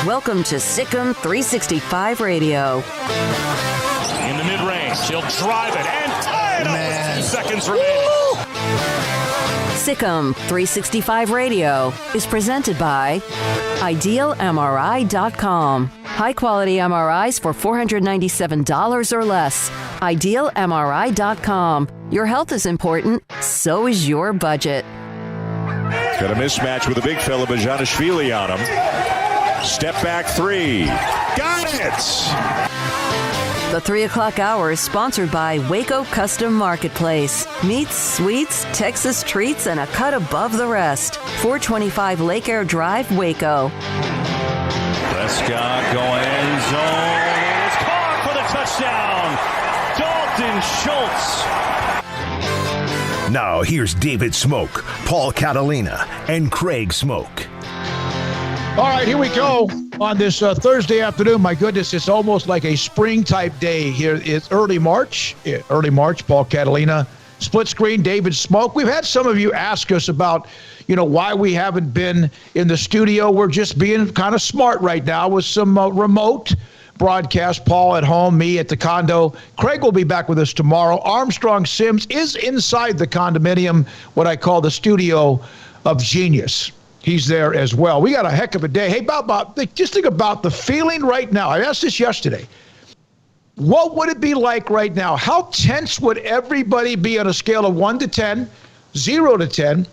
Welcome to SicEm365 Radio. In the mid-range, he'll drive it and tie it up with 2 seconds remaining. SicEm365 Radio is presented by IdealMRI.com. High-quality MRIs for $497 or less. IdealMRI.com. Your health is important, so is your budget. Got a mismatch with a big fella, Bajanishvili on him. Step back three. Got it! The 3 o'clock hour is sponsored by Waco Custom Marketplace. Meats, sweets, Texas treats, and a cut above the rest. 425 Lake Air Drive, Waco. Prescott going end zone. It's caught for the touchdown. Dalton Schultz. Now here's David Smoak, Paul Catalina, and Craig Smoak. All right, here we go on this Thursday afternoon. My goodness, it's almost like a spring-type day here. It's early March. Paul Catalina, split screen, David Smoak. We've had some of you ask us about, why we haven't been in the studio. We're just being kind of smart right now with some remote broadcast. Paul at home, me at the condo. Craig will be back with us tomorrow. Armstrong Sims is inside the condominium, what I call the studio of genius. He's there as well. We got a heck of a day. Hey, Bob, just think about the feeling right now. I asked this yesterday. What would it be like right now? How tense would everybody be on a scale of 1 to 10, 0 to 10,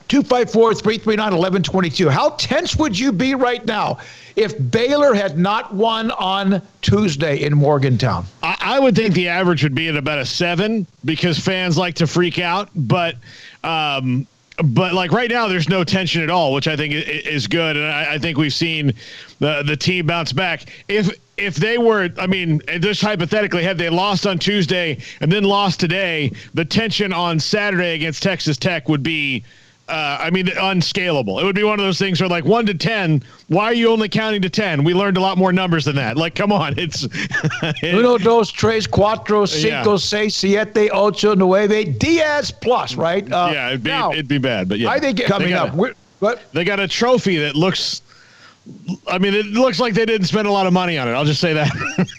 254-339-1122? How tense would you be right now if Baylor had not won on Tuesday in Morgantown? I would think the average would be at about a 7 because fans like to freak out, but like right now, there's no tension at all, which I think is good. And I think we've seen the team bounce back. If they were, just hypothetically, had they lost on Tuesday and then lost today, the tension on Saturday against Texas Tech would be, unscalable. It would be one of those things where, like, 1 to 10, why are you only counting to 10? We learned a lot more numbers than that. Like, come on. It's 1, 2, 3, 4, 5, 6, 7, 8, 9, 10 plus, right? It'd be bad, but yeah. I think coming up. They got a trophy that looks. It looks like they didn't spend a lot of money on it. I'll just say that.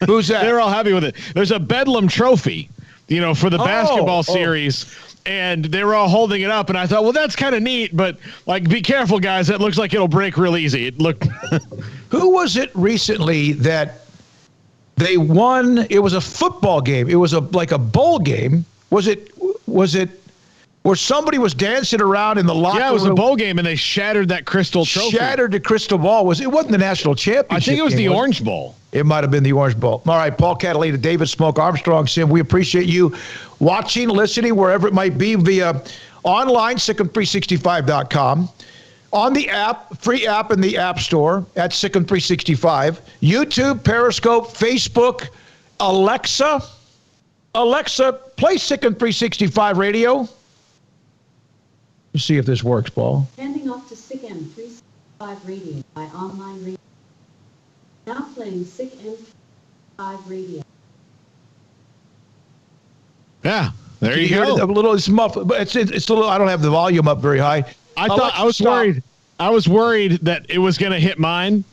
Who's that? They're all happy with it. There's a Bedlam trophy, for the basketball series. And they were all holding it up, and I thought, well, that's kind of neat, but, like, be careful, guys. That looks like it'll break real easy. It looked. Who was it recently that they won? It was a football game. It was like a bowl game. Was it where somebody was dancing around in the locker room? Yeah, it was a bowl game, and they shattered that crystal trophy. Shattered the crystal ball. It wasn't the national championship. I think it was the Orange Bowl. It might have been the Orange Bowl. All right, Paul Catalina, David Smoak, Armstrong Sim. We appreciate you watching, listening, wherever it might be, via online, SicEm365.com, on the app, free app in the App Store at SicEm365, YouTube, Periscope, Facebook, Alexa, play SicEm365 Radio. Let's see if this works, Paul. Handing off to SicEm365 Radio by online radio. Now playing SicEm365 Radio. Yeah, there you go. A little, it's muffled, but it's a little. I don't have the volume up very high. I was worried that it was going to hit mine,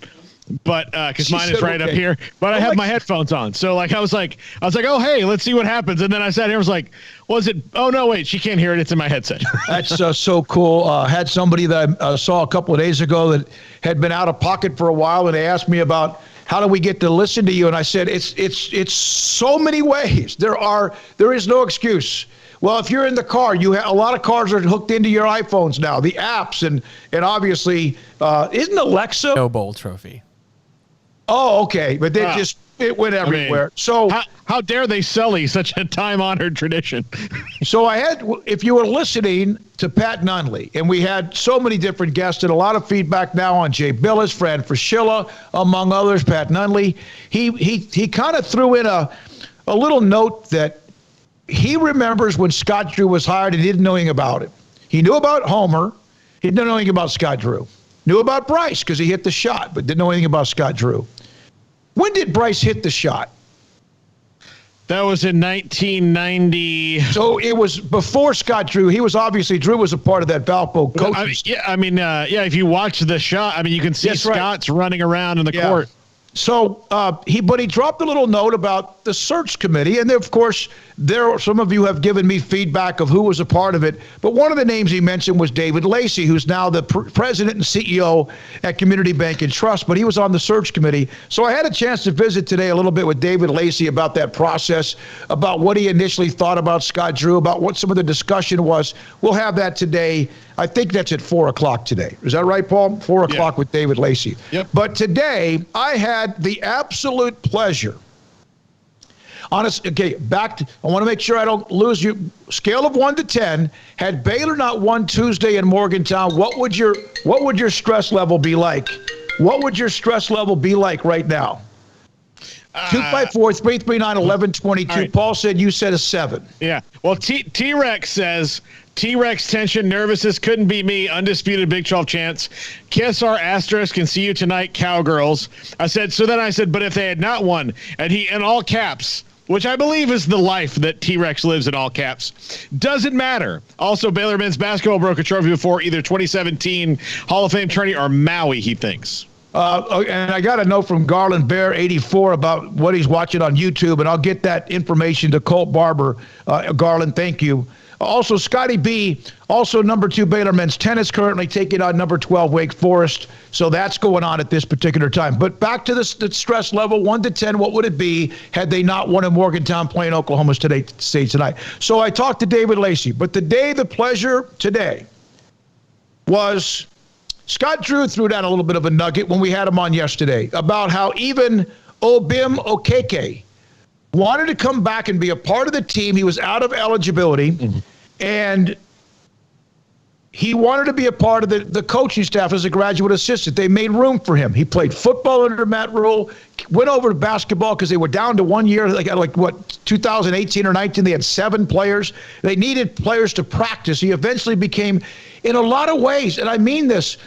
but because mine is right up here. But I have my headphones on, so like I was like, oh hey, let's see what happens. And then I sat here and was like, was it? Oh no, wait, she can't hear it. It's in my headset. That's so cool. Had somebody that I saw a couple of days ago that had been out of pocket for a while, and they asked me about how do we get to listen to you, and I said it's so many ways. There is no excuse. Well, if you're in the car, a lot of cars are hooked into your iPhones now. The apps and obviously isn't Alexa no bowl trophy. Oh, okay, but it went everywhere. So how dare they sully such a time-honored tradition? So if you were listening to Pat Nunley, and we had so many different guests and a lot of feedback now on Jay Billis, Fran Fraschilla, among others, Pat Nunley, he kind of threw in a little note that he remembers when Scott Drew was hired and he didn't know anything about it. He knew about Homer. He didn't know anything about Scott Drew. Knew about Bryce because he hit the shot, but didn't know anything about Scott Drew. When did Bryce hit the shot? That was in 1990. So it was before Scott Drew. Drew was a part of that Valpo coaching. If you watch the shot, you can see Scott's running around in the court. So he dropped a little note about the search committee, and of course, some of you have given me feedback of who was a part of it. But one of the names he mentioned was David Lacey, who's now the president and CEO at Community Bank and Trust. But he was on the search committee, so I had a chance to visit today a little bit with David Lacey about that process, about what he initially thought about Scott Drew, about what some of the discussion was. We'll have that today. I think that's at 4:00 today. Is that right, Paul? 4:00 with David Lacey. Yep. But today I had the absolute pleasure. I want to make sure I don't lose you. Scale of 1 to 10. Had Baylor not won Tuesday in Morgantown, what would your stress level be like? What would your stress level be like right now? 254-339-1122. Right. Paul said you said a 7. Yeah. Well, T-Rex says T-Rex tension, nervousness, couldn't be me, undisputed Big 12 chance. KSR asterisk can see you tonight, Cowgirls. I said, but if they had not won, and he in all caps, which I believe is the life that T-Rex lives in all caps, doesn't matter. Also, Baylor men's basketball broke a trophy before either 2017 Hall of Fame tourney or Maui, he thinks. And I got a note from Garland Bear 84 about what he's watching on YouTube, and I'll get that information to Colt Barber. Garland, thank you. Also, Scotty B, also number 2 Baylor men's tennis, currently taking on number 12 Wake Forest. So that's going on at this particular time. But back to the stress level, 1 to 10, what would it be had they not won in Morgantown playing Oklahoma State tonight? So I talked to David Lacey, but the pleasure today was Scott Drew threw down a little bit of a nugget when we had him on yesterday about how even Obim Okeke wanted to come back and be a part of the team. He was out of eligibility, and he wanted to be a part of the coaching staff as a graduate assistant. They made room for him. He played football under Matt Rule, went over to basketball because they were down to 1 year, 2018 or 19, they had 7 players. They needed players to practice. He eventually became, in a lot of ways, and I mean this,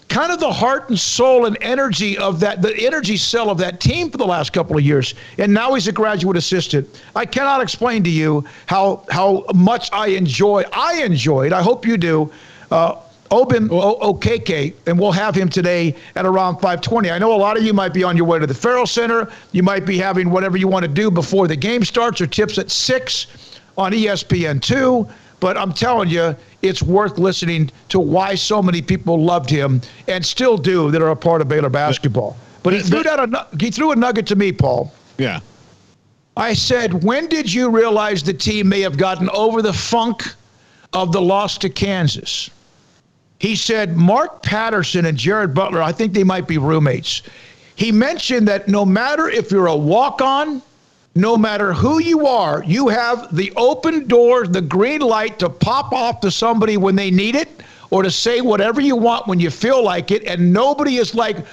kind of the heart and soul and energy of the energy cell of that team for the last couple of years. And now he's a graduate assistant. I cannot explain to you how much I enjoyed, I hope you do, Obim Okeke, and we'll have him today at around 5:20. I know a lot of you might be on your way to the Farrell Center. You might be having whatever you want to do before the game starts, or tips at 6 on ESPN2. But I'm telling you, it's worth listening to why so many people loved him and still do that are a part of Baylor basketball. But he threw a nugget to me, Paul. Yeah. I said, when did you realize the team may have gotten over the funk of the loss to Kansas? He said, Mark Patterson and Jared Butler, I think they might be roommates. He mentioned that no matter if you're a walk-on, no matter who you are, you have the open door, the green light to pop off to somebody when they need it, or to say whatever you want when you feel like it. And nobody is like,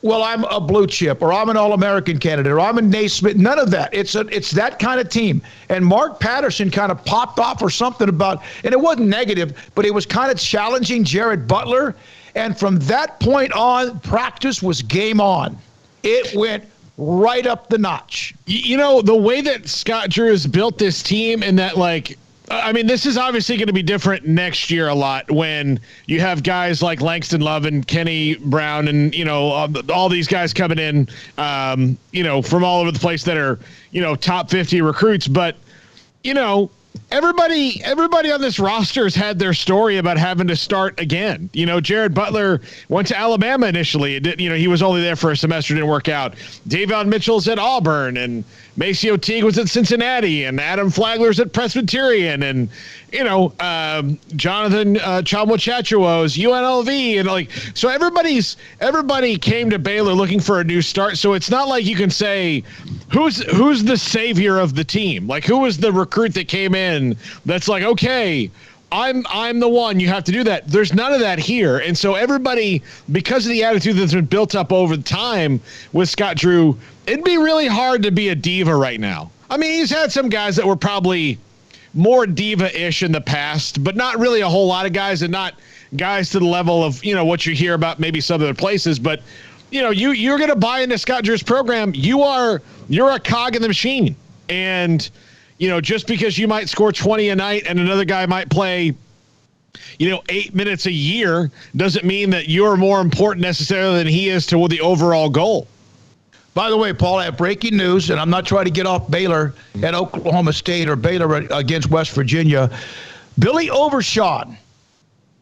well, I'm a blue chip, or I'm an All-American candidate, or I'm a Naismith. None of that. It's that kind of team. And Mark Patterson kind of popped off or something about, and it wasn't negative, but it was kind of challenging Jared Butler. And from that point on, practice was game on. It went right up the notch. You know, the way that Scott Drew has built this team, and that, this is obviously going to be different next year a lot when you have guys like Langston Love and Kenny Brown and, all these guys coming in, from all over the place that are, top 50 recruits. But, everybody on this roster has had their story about having to start again. Jared Butler went to Alabama initially. He was only there for a semester, didn't work out. Davion Mitchell's at Auburn, and Maceo Teague was at Cincinnati, and Adam Flagler's at Presbyterian, and Jonathan Chamwachachuo's UNLV, and so everybody came to Baylor looking for a new start. So it's not like you can say who's the savior of the team. Who was the recruit that came in that's like, okay, I'm the one, you have to do that. There's none of that here. And so everybody, because of the attitude that's been built up over time with Scott Drew, it'd be really hard to be a diva right now. He's had some guys that were probably more diva-ish in the past, but not really a whole lot of guys, and not guys to the level of, what you hear about maybe some other places. But, you're going to buy into Scott Drew's program. You're a cog in the machine. And, just because you might score 20 a night and another guy might play, 8 minutes a year doesn't mean that you're more important necessarily than he is to the overall goal. By the way, Paul, I have breaking news, and I'm not trying to get off Baylor at Oklahoma State or Baylor against West Virginia. Billy Overshawn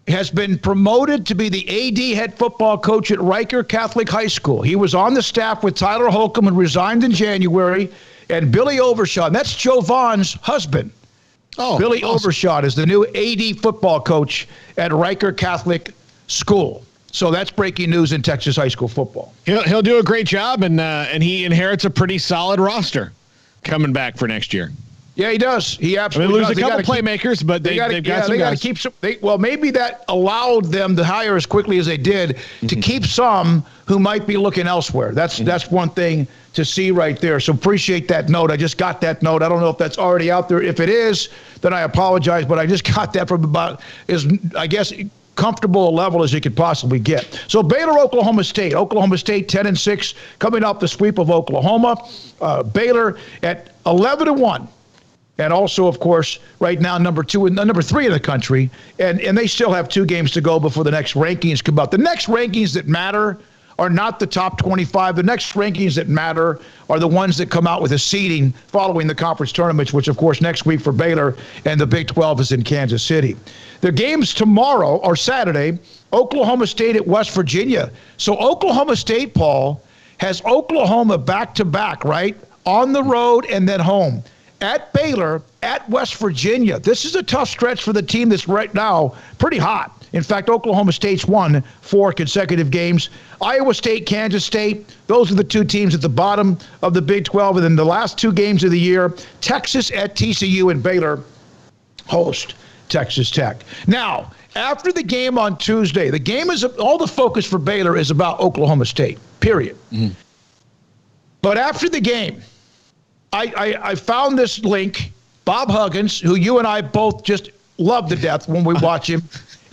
has been promoted to be the AD head football coach at Riker Catholic High School. He was on the staff with Tyler Holcomb and resigned in January. And Billy Overshawn, that's Joe Vaughn's husband. Oh, Billy awesome. Overshawn is the new AD football coach at Riker Catholic School. So that's breaking news in Texas high school football. He'll do a great job, and he inherits a pretty solid roster coming back for next year. Yeah, he does. He absolutely does. They lose a couple playmakers, but they've got some guys. They got to keep some. Well, maybe that allowed them to hire as quickly as they did to keep some who might be looking elsewhere. That's one thing to see right there. So appreciate that note. I just got that note. I don't know if that's already out there. If it is, then I apologize. But I just got that from about comfortable a level as you could possibly get. So Baylor, Oklahoma State 10-6, coming off the sweep of Oklahoma. Baylor at 11-1. And also, of course, right now, number 3 in the country. And they still have 2 games to go before the next rankings come out. The next rankings that matter are not the top 25. The next rankings that matter are the ones that come out with a seeding following the conference tournaments, which, of course, next week for Baylor and the Big 12 is in Kansas City. The games tomorrow or Saturday, Oklahoma State at West Virginia. So Oklahoma State, Paul, has Oklahoma back-to-back, right? On the road and then home. At Baylor, at West Virginia. This is a tough stretch for the team that's right now pretty hot. In fact, Oklahoma State's won 4 consecutive games. Iowa State, Kansas State, those are the 2 teams at the bottom of the Big 12. And then the last 2 games of the year, Texas at TCU and Baylor host Texas Tech. Now, after the game on Tuesday, the game is all the focus for Baylor is about Oklahoma State, period. Mm-hmm. But after the game, I found this link, Bob Huggins, who you and I both just love to death when we watch him.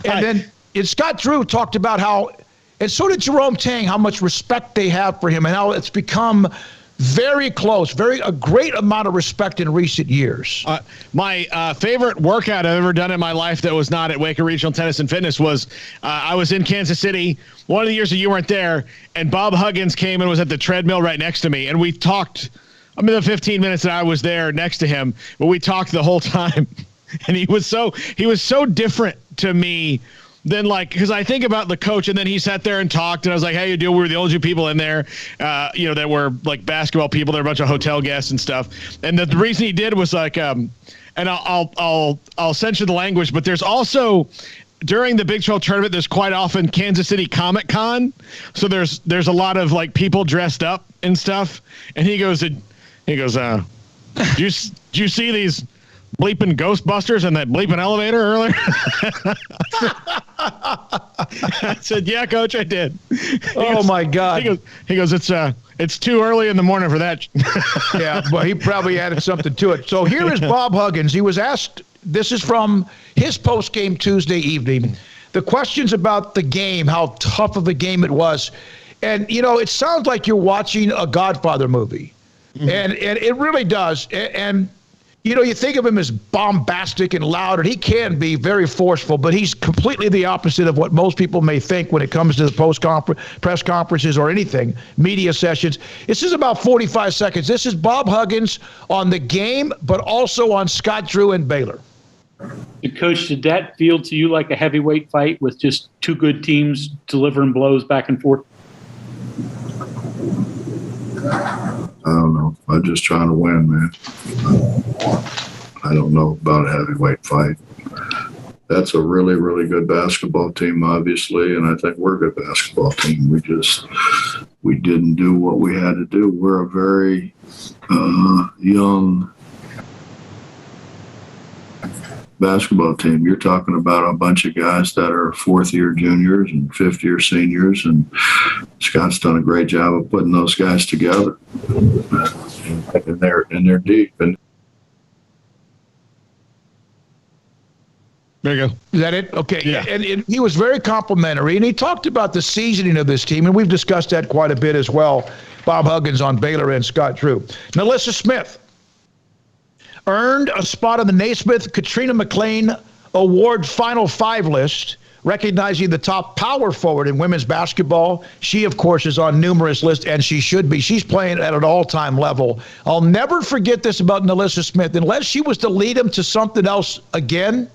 And then Scott Drew talked about how, and so did Jerome Tang, how much respect they have for him and how it's become very close, a great amount of respect in recent years. My favorite workout I've ever done in my life that was not at Waco Regional Tennis and Fitness was I was in Kansas City one of the years that you weren't there, and Bob Huggins came and was at the treadmill right next to me, and we talked. The 15 minutes that I was there next to him, but we talked the whole time, and he was so different to me than because I think about the coach, and then he sat there and talked, and I was like, "How you doing?" We were the only 2 people in there, that were basketball people. There were a bunch of hotel guests and stuff. And the reason he did was and I'll censor the language, but there's also during the Big 12 tournament, there's quite often Kansas City Comic Con, so there's a lot of people dressed up and stuff, and he goes. Do you see these bleeping Ghostbusters in that bleeping elevator earlier? I said, yeah, Coach, I did. My God. He goes, it's too early in the morning for that. Yeah, but he probably added something to it. So here is Bob Huggins. He was asked, this is from his post-game Tuesday evening, the questions about the game, how tough of a game it was. And, it sounds like you're watching a Godfather movie. Mm-hmm. And it really does. And you think of him as bombastic and loud, and he can be very forceful, but he's completely the opposite of what most people may think when it comes to the press conferences or anything, media sessions. This is about 45 seconds. This is Bob Huggins on the game, but also on Scott Drew and Baylor. Coach, did that feel to you like a heavyweight fight with just 2 good teams delivering blows back and forth? I don't know. I'm just trying to win, man. I don't know about a heavyweight fight. That's a really, really good basketball team, obviously, and I think we're a good basketball team. We didn't do what we had to do. We're a very young basketball team. You're talking about a bunch of guys that are 4th-year juniors and 5th-year seniors, and Scott's done a great job of putting those guys together. And they're deep. And there you go. Is that it? Okay. Yeah. And he was very complimentary, and he talked about the seasoning of this team, and we've discussed that quite a bit as well. Bob Huggins on Baylor and Scott Drew. Melissa Smith earned a spot on the Naismith Katrina McLean Award Final 5 list, recognizing the top power forward in women's basketball. She, of course, is on numerous lists, and she should be. She's playing at an all-time level. I'll never forget this about NaLyssa Smith. Unless she was to lead them to something else again,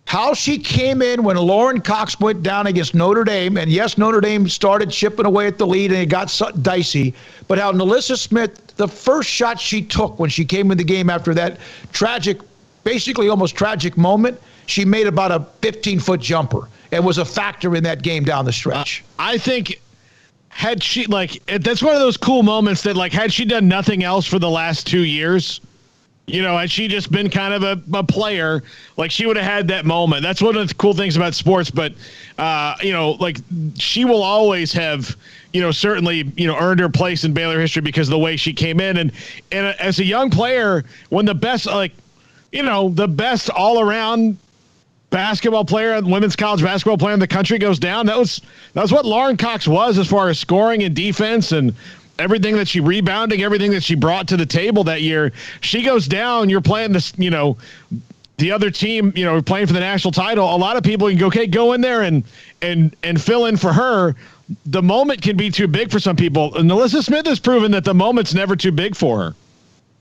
how she came in when Lauren Cox went down against Notre Dame, and yes, Notre Dame started chipping away at the lead, and it got dicey, but how NaLyssa Smith, the first shot she took when she came in the game after that tragic, basically almost tragic moment, she made about a 15-foot jumper and was a factor in that game down the stretch. I think had she, that's one of those cool moments that, had she done nothing else for the last 2 years, had she just been kind of a player, she would have had that moment. That's one of the cool things about sports. But, she will always have, certainly, earned her place in Baylor history because of the way she came in. And as a young player, when the best, the best all-around basketball player, women's college basketball player in the country goes down, that was what Lauren Cox was as far as scoring and defense and everything that she rebounding, everything that she brought to the table that year. She goes down, you're playing this, the other team, playing for the national title. A lot of people can go, okay, go in there and fill in for her. The moment can be too big for some people. And NaLyssa Smith has proven that the moment's never too big for her.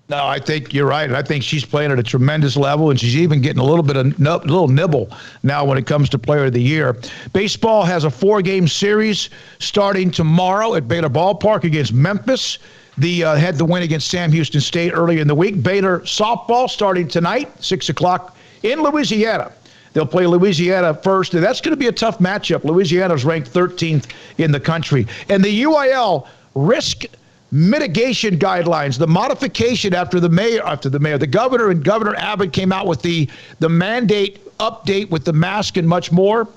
No, I think you're right. And I think she's playing at a tremendous level, and she's even getting a little bit of little nibble now when it comes to Player of the Year. Baseball has a 4-game series starting tomorrow at Baylor Ballpark against Memphis. The had the win against Sam Houston State earlier in the week. Baylor softball starting tonight, 6 o'clock in Louisiana. They'll play Louisiana first, and that's going to be a tough matchup. Louisiana's ranked 13th in the country. And the UIL risk mitigation guidelines, the modification after the governor and Governor Abbott came out with the mandate update with the mask and much more.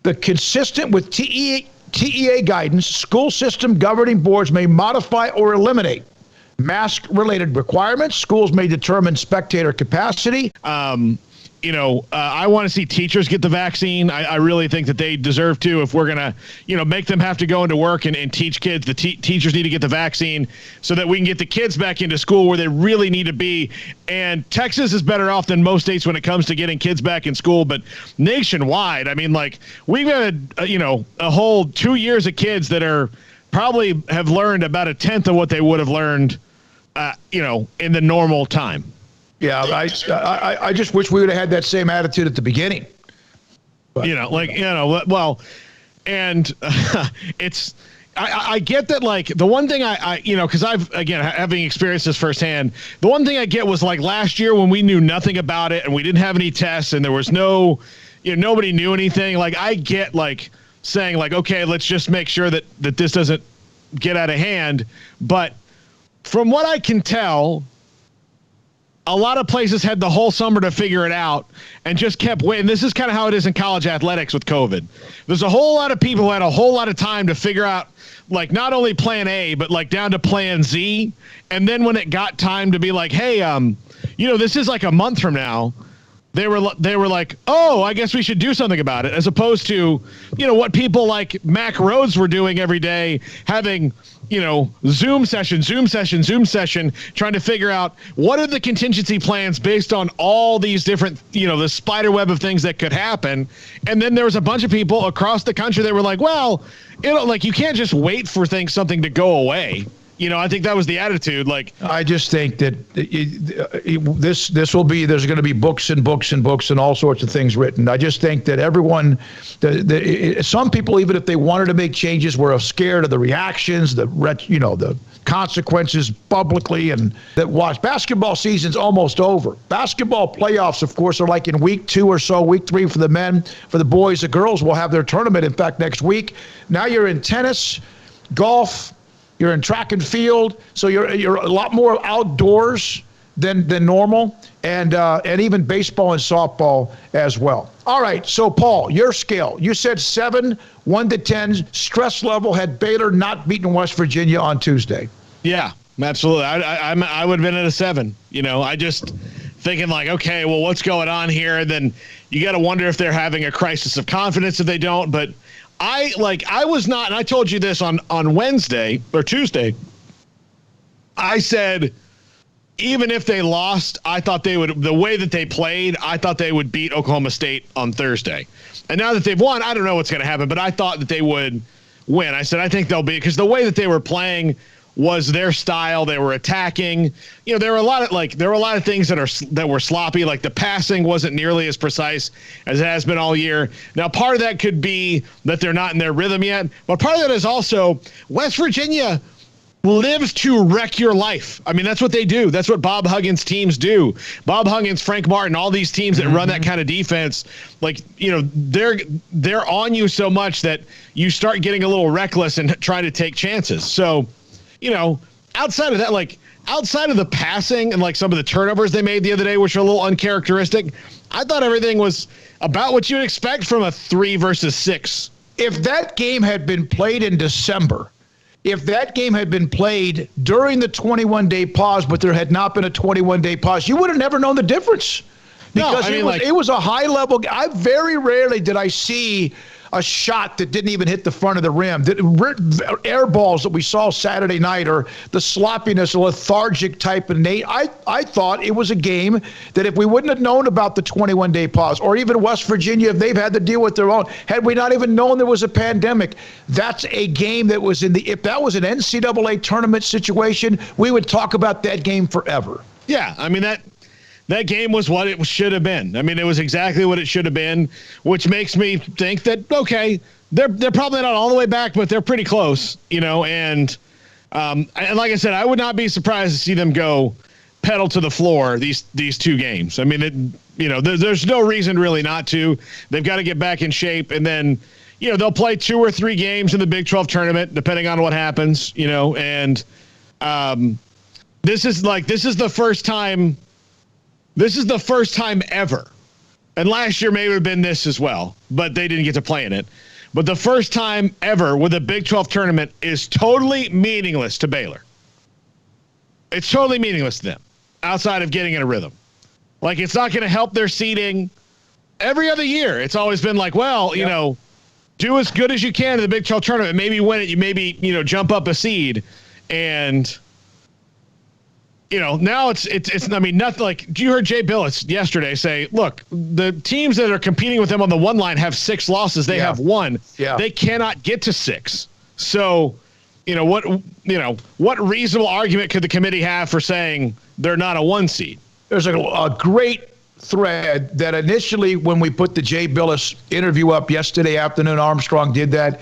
The consistent with TEA guidance, school system governing boards may modify or eliminate mask-related requirements. Schools may determine spectator capacity. I want to see teachers get the vaccine. I really think that they deserve to. If we're going to, make them have to go into work and teach kids, the teachers need to get the vaccine so that we can get the kids back into school where they really need to be. And Texas is better off than most states when it comes to getting kids back in school. But nationwide, we've got a whole 2 years of kids that are probably have learned about a tenth of what they would have learned, in the normal time. Yeah, I just wish we would have had that same attitude at the beginning. But, and it's I get that, the one thing because I've, again, having experienced this firsthand, the one thing I get was last year when we knew nothing about it and we didn't have any tests and there was no, nobody knew anything. I get saying okay, let's just make sure that this doesn't get out of hand. But from what I can tell, a lot of places had the whole summer to figure it out and just kept waiting. This is kind of how it is in college athletics with COVID. There's a whole lot of people who had a whole lot of time to figure out, not only plan A, but down to plan Z. And then when it got time to be hey, this is a month from now, they were like, oh, I guess we should do something about it. As opposed to, what people like Mac Rhodes were doing every day, having, Zoom session, trying to figure out what are the contingency plans based on all these different, the spider web of things that could happen. And then there was a bunch of people across the country that were like, well, you can't just wait for something to go away. I think that was the attitude. I just think that this will be, there's going to be books and books and books and all sorts of things written. I just think that everyone, some people, even if they wanted to make changes, were scared of the reactions, the consequences publicly, and that watch. Basketball season's almost over. Basketball playoffs, of course, are in week 2 or so, week 3 for the men. For the boys, the girls will have their tournament, in fact, next week. Now you're in tennis, golf, you're in track and field, so you're a lot more outdoors than normal, and even baseball and softball as well. All right, so Paul, your scale. You said 7, 1 to 10 stress level had Baylor not beaten West Virginia on Tuesday. Yeah, absolutely. I would have been at a 7. I just thinking okay, well, what's going on here? Then you got to wonder if they're having a crisis of confidence if they don't, but I was not, and I told you this on Wednesday or Tuesday. I said, even if they lost, I thought they would, the way that they played, I thought they would beat Oklahoma State on Thursday. And now that they've won, I don't know what's going to happen, but I thought that they would win. I said, I think they'll be, because the way that they were playing was their style. They were attacking. You know, there were a lot of things that were sloppy. Like the passing wasn't nearly as precise as it has been all year. Now, part of that could be that they're not in their rhythm yet, but part of that is also West Virginia lives to wreck your life. I mean, that's what they do. That's what Bob Huggins teams do. Bob Huggins, Frank Martin, all these teams that run that kind of defense, like, you know, they're on you so much that you start getting a little reckless and trying to take chances. So, you know, outside of that, like outside of the passing and like some of the turnovers they made the other day, which are a little uncharacteristic, I thought everything was about what you'd expect from a 3 versus 6. If that game had been played in December, if that game had been played during the 21-day pause, but there had not been a 21-day pause, you would have never known the difference. Because it was a high-level – very rarely did I see a shot that didn't even hit the front of the rim. Air balls that we saw Saturday night, or the sloppiness, a lethargic type of Nate. I thought it was a game that if we wouldn't have known about the 21-day pause, or even West Virginia, if they've had to deal with their own, had we not even known there was a pandemic, that's a game that was if that was an NCAA tournament situation, we would talk about that game forever. Yeah, I mean, that game was what it should have been. I mean, it was exactly what it should have been, which makes me think that, okay, they're probably not all the way back, but they're pretty close, you know, and like I said, I would not be surprised to see them go pedal to the floor these 2 games. I mean, there's no reason really not to. They've got to get back in shape, and then, you know, they'll play 2 or 3 games in the Big 12 tournament, depending on what happens, you know, and this is the first time. This is the first time ever, and last year may have been this as well, but they didn't get to play in it. But the first time ever with a Big 12 tournament is totally meaningless to Baylor. It's totally meaningless to them outside of getting in a rhythm. Like, it's not going to help their seeding. Every other year, it's always been like, well, you know, do as good as you can in the Big 12 tournament. Maybe win it. You maybe, you know, jump up a seed, and you know, now it's I mean, nothing like, you heard Jay Billis yesterday say, look, the teams that are competing with them on the 1 line have 6 losses. They have 1. Yeah. They cannot get to 6. So, you know, what reasonable argument could the committee have for saying they're not a 1 seed? There's a great thread that initially, when we put the Jay Billis interview up yesterday afternoon, Armstrong did that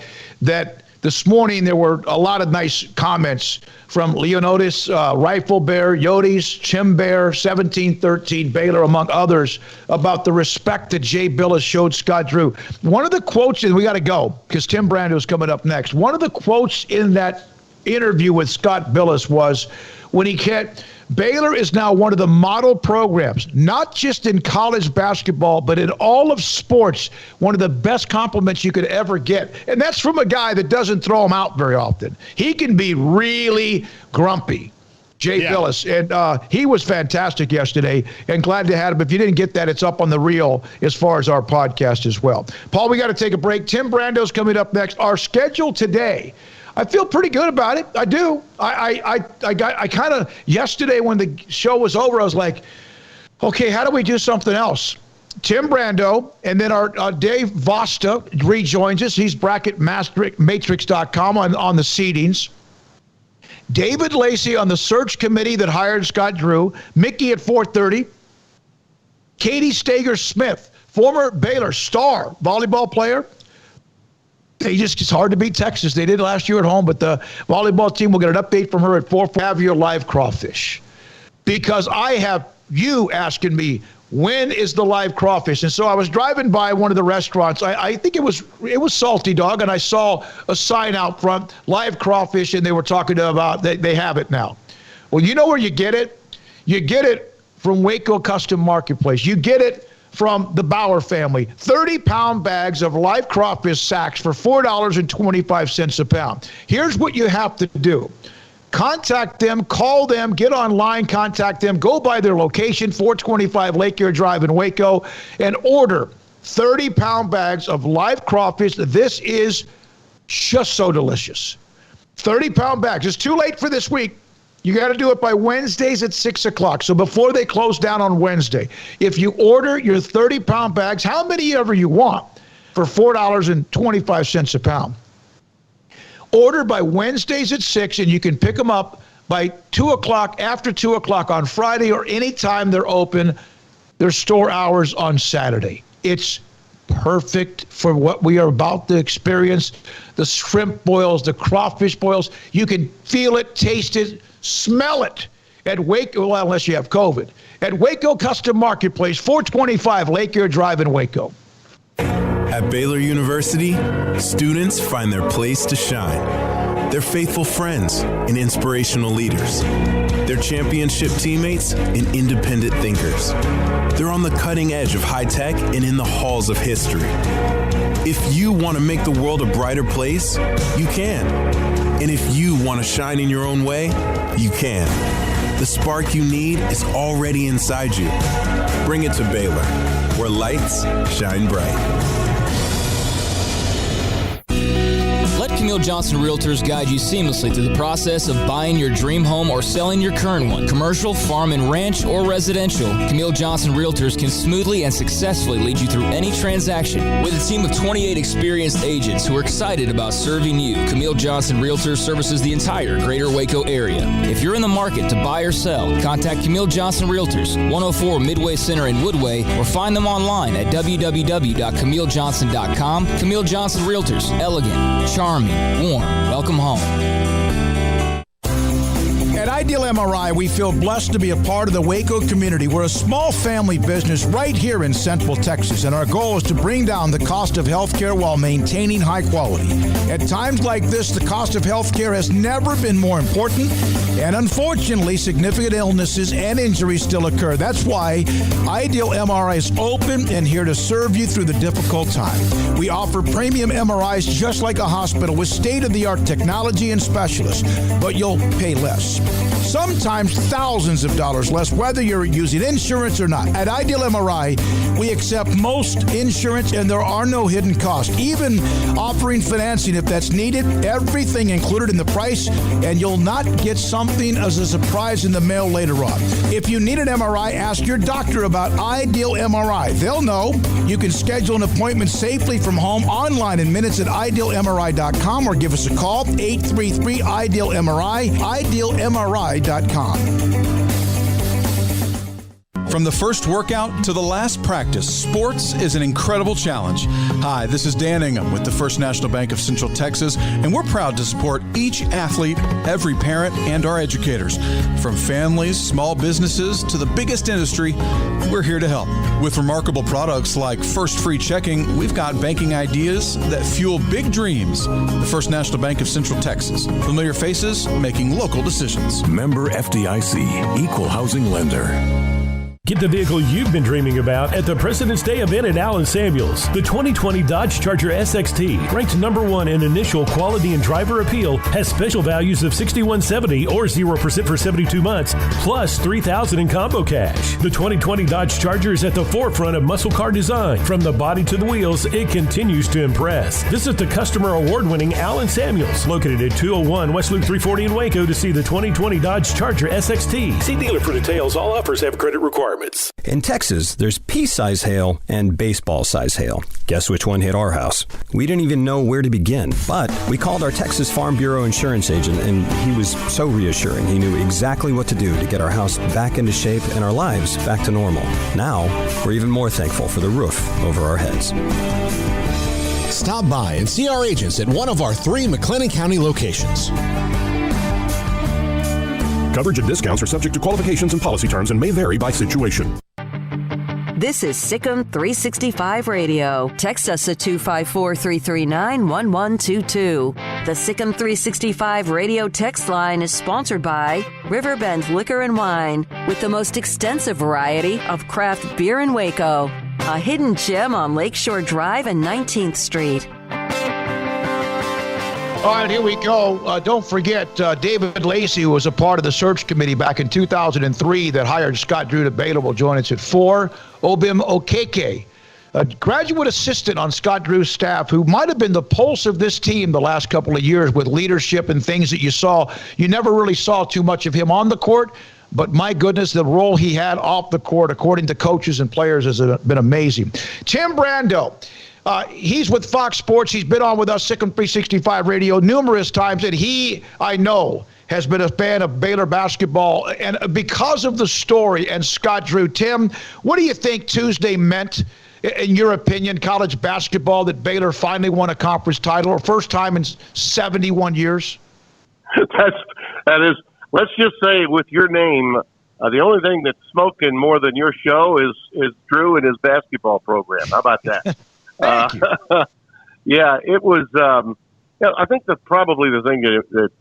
this morning there were a lot of nice comments from Leonidas, Rifle Bear, Yodis, Chim Bear, 1713, Baylor, among others, about the respect that Jay Billis showed Scott Drew. One of the quotes, and we got to go because Tim Brando's coming up next. One of the quotes in that interview with Scott Billis was when he can't. Baylor is now one of the model programs, not just in college basketball, but in all of sports, one of the best compliments you could ever get. And that's from a guy that doesn't throw them out very often. He can be really grumpy, Jay Billis. And he was fantastic yesterday, and glad to have him. If you didn't get that, it's up on the reel as far as our podcast as well. Paul, we got to take a break. Tim Brando's coming up next. Our schedule today, I feel pretty good about it. I do. I kind of, yesterday when the show was over, I was like, okay, how do we do something else? Tim Brando, and then our Dave Vosta rejoins us. He's bracketmatrix.com on the seedings. David Lacey on the search committee that hired Scott Drew. Mickey at 4:30. Katie Steiger Smith, former Baylor star volleyball player. It's hard to beat Texas. They did last year at home, but the volleyball team will get an update from her at 4. Have your live crawfish. Because I have you asking me, when is the live crawfish? And so I was driving by one of the restaurants. I think it was Salty Dog, and I saw a sign out front, live crawfish, and they were talking about they have it now. Well, you know where you get it? You get it from Waco Custom Marketplace. You get it from the Bauer family. 30-pound bags of live crawfish sacks for $4.25 a pound. Here's what you have to do. Contact them, call them, get online, contact them, go by their location, 425 Lake Air Drive in Waco, and order 30-pound bags of live crawfish. This is just so delicious. 30-pound bags. It's too late for this week. You got to do it by Wednesdays at 6 o'clock. So before they close down on Wednesday, if you order your 30-pound bags, how many ever you want, for $4.25 a pound. Order by Wednesdays at 6, and you can pick them up by 2 o'clock, after 2 o'clock on Friday, or anytime they're open. Their store hours on Saturday. It's perfect for what we are about to experience. The shrimp boils, the crawfish boils. You can feel it, taste it, smell it at Waco, well, unless you have COVID, at Waco Custom Marketplace, 425 Lake Air Drive in Waco. At Baylor University, students find their place to shine. They're faithful friends and inspirational leaders. They're championship teammates and independent thinkers. They're on the cutting edge of high tech and in the halls of history. If you want to make the world a brighter place, you can. And if you want to shine in your own way, you can. The spark you need is already inside you. Bring it to Baylor, where lights shine bright. Let Camille Johnson Realtors guide you seamlessly through the process of buying your dream home or selling your current one. Commercial, farm and ranch, or residential, Camille Johnson Realtors can smoothly and successfully lead you through any transaction. With a team of 28 experienced agents who are excited about serving you, Camille Johnson Realtors services the entire greater Waco area. If you're in the market to buy or sell, contact Camille Johnson Realtors, 104 Midway Center in Woodway, or find them online at www.camillejohnson.com. Camille Johnson Realtors, elegant, charming, warm. Welcome home. At Ideal MRI, we feel blessed to be a part of the Waco community. We're a small family business right here in Central Texas, and our goal is to bring down the cost of healthcare while maintaining high quality. At times like this, the cost of healthcare has never been more important, and unfortunately, significant illnesses and injuries still occur. That's why Ideal MRI is open and here to serve you through the difficult time. We offer premium MRIs just like a hospital with state-of-the-art technology and specialists, but you'll pay less. Sometimes thousands of dollars less, whether you're using insurance or not. At Ideal MRI, we accept most insurance and there are no hidden costs, even offering financing if that's needed. Everything included in the price, and you'll not get something as a surprise in the mail later on. If you need an MRI, ask your doctor about Ideal MRI. They'll know. You can schedule an appointment safely from home online in minutes at idealmri.com, or give us a call, 833-IDEAL-MRI, idealmri.com. From the first workout to the last practice, sports is an incredible challenge. Hi, this is Dan Ingham with the First National Bank of Central Texas, and we're proud to support each athlete, every parent, and our educators. From families, small businesses, to the biggest industry, we're here to help. With remarkable products like First Free Checking, we've got banking ideas that fuel big dreams. The First National Bank of Central Texas. Familiar faces making local decisions. Member FDIC, Equal Housing Lender. Get the vehicle you've been dreaming about at the President's Day event at Allen Samuels. The 2020 Dodge Charger SXT, ranked #1 in initial quality and driver appeal, has special values of $6,170 or 0% for 72 months, plus $3,000 in combo cash. The 2020 Dodge Charger is at the forefront of muscle car design. From the body to the wheels, it continues to impress. Visit the customer award-winning Allen Samuels, located at 201 West Loop 340 in Waco, to see the 2020 Dodge Charger SXT. See dealer for details. All offers have credit requirements. In Texas, there's pea-size hail and baseball-size hail. Guess which one hit our house? We didn't even know where to begin, but we called our Texas Farm Bureau insurance agent, and he was so reassuring. He knew exactly what to do to get our house back into shape and our lives back to normal. Now, we're even more thankful for the roof over our heads. Stop by and see our agents at one of our 3 McLennan County locations. Coverage and discounts are subject to qualifications and policy terms and may vary by situation. This is SicEm365 Radio. Text us at 254-339-1122. The SicEm365 Radio text line is sponsored by Riverbend Liquor and Wine, with the most extensive variety of craft beer in Waco. A hidden gem on Lakeshore Drive and 19th Street. All right, here we go. Don't forget, David Lacey, who was a part of the search committee back in 2003 that hired Scott Drew to Baylor, will join us at 4. Obim Okeke, a graduate assistant on Scott Drew's staff who might have been the pulse of this team the last couple of years with leadership and things that you saw. You never really saw too much of him on the court, but my goodness, the role he had off the court, according to coaches and players, has been amazing. Tim Brando, he's with Fox Sports. He's been on with us, SicEm365 Radio, numerous times, and he, I know, has been a fan of Baylor basketball, and because of the story and Scott Drew. Tim, what do you think Tuesday meant, in your opinion, college basketball, that Baylor finally won a conference title, or first time in 71 years? That is. Let's just say, with your name, the only thing that's smoking more than your show is Drew and his basketball program. How about that? Yeah, it was. I think probably the thing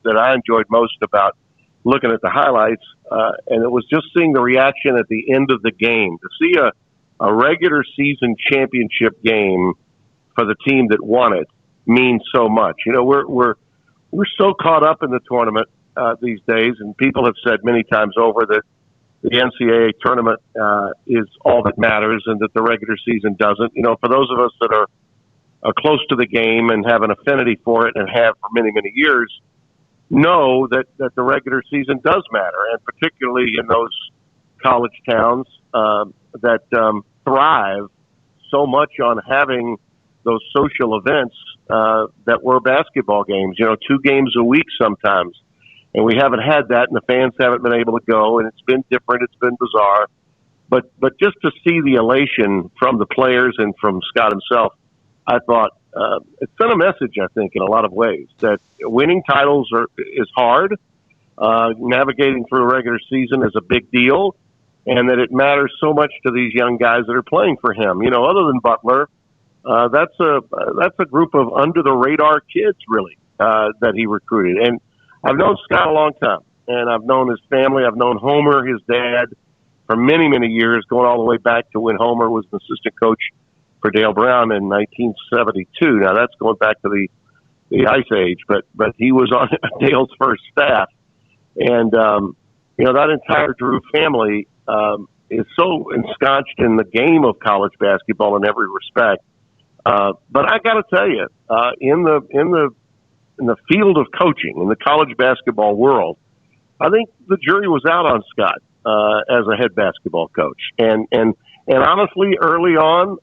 that I enjoyed most about looking at the highlights, and it was just seeing the reaction at the end of the game. To see a regular season championship game for the team that won it means so much. You know, we're so caught up in the tournament these days, and people have said many times over that the NCAA tournament is all that matters, and that the regular season doesn't. You know, for those of us that are close to the game and have an affinity for it and have for many, many years, know that the regular season does matter, and particularly in those college towns that thrive so much on having those social events that were basketball games, 2 games a week sometimes. And we haven't had that, and the fans haven't been able to go, and it's been different, it's been bizarre. But just to see the elation from the players and from Scott himself, I thought it sent a message, I think, in a lot of ways, that winning titles is hard, navigating through a regular season is a big deal, and that it matters so much to these young guys that are playing for him. Other than Butler, that's a group of under-the-radar kids, really, that he recruited. And I've known Scott a long time, and I've known his family. I've known Homer, his dad, for many, many years, going all the way back to when Homer was an assistant coach for Dale Brown in 1972. Now, that's going back to the Ice Age, but he was on Dale's first staff. And, that entire Drew family is so ensconced in the game of college basketball in every respect. But I got to tell you, in the field of coaching, in the college basketball world, I think the jury was out on Scott as a head basketball coach. And honestly, early on,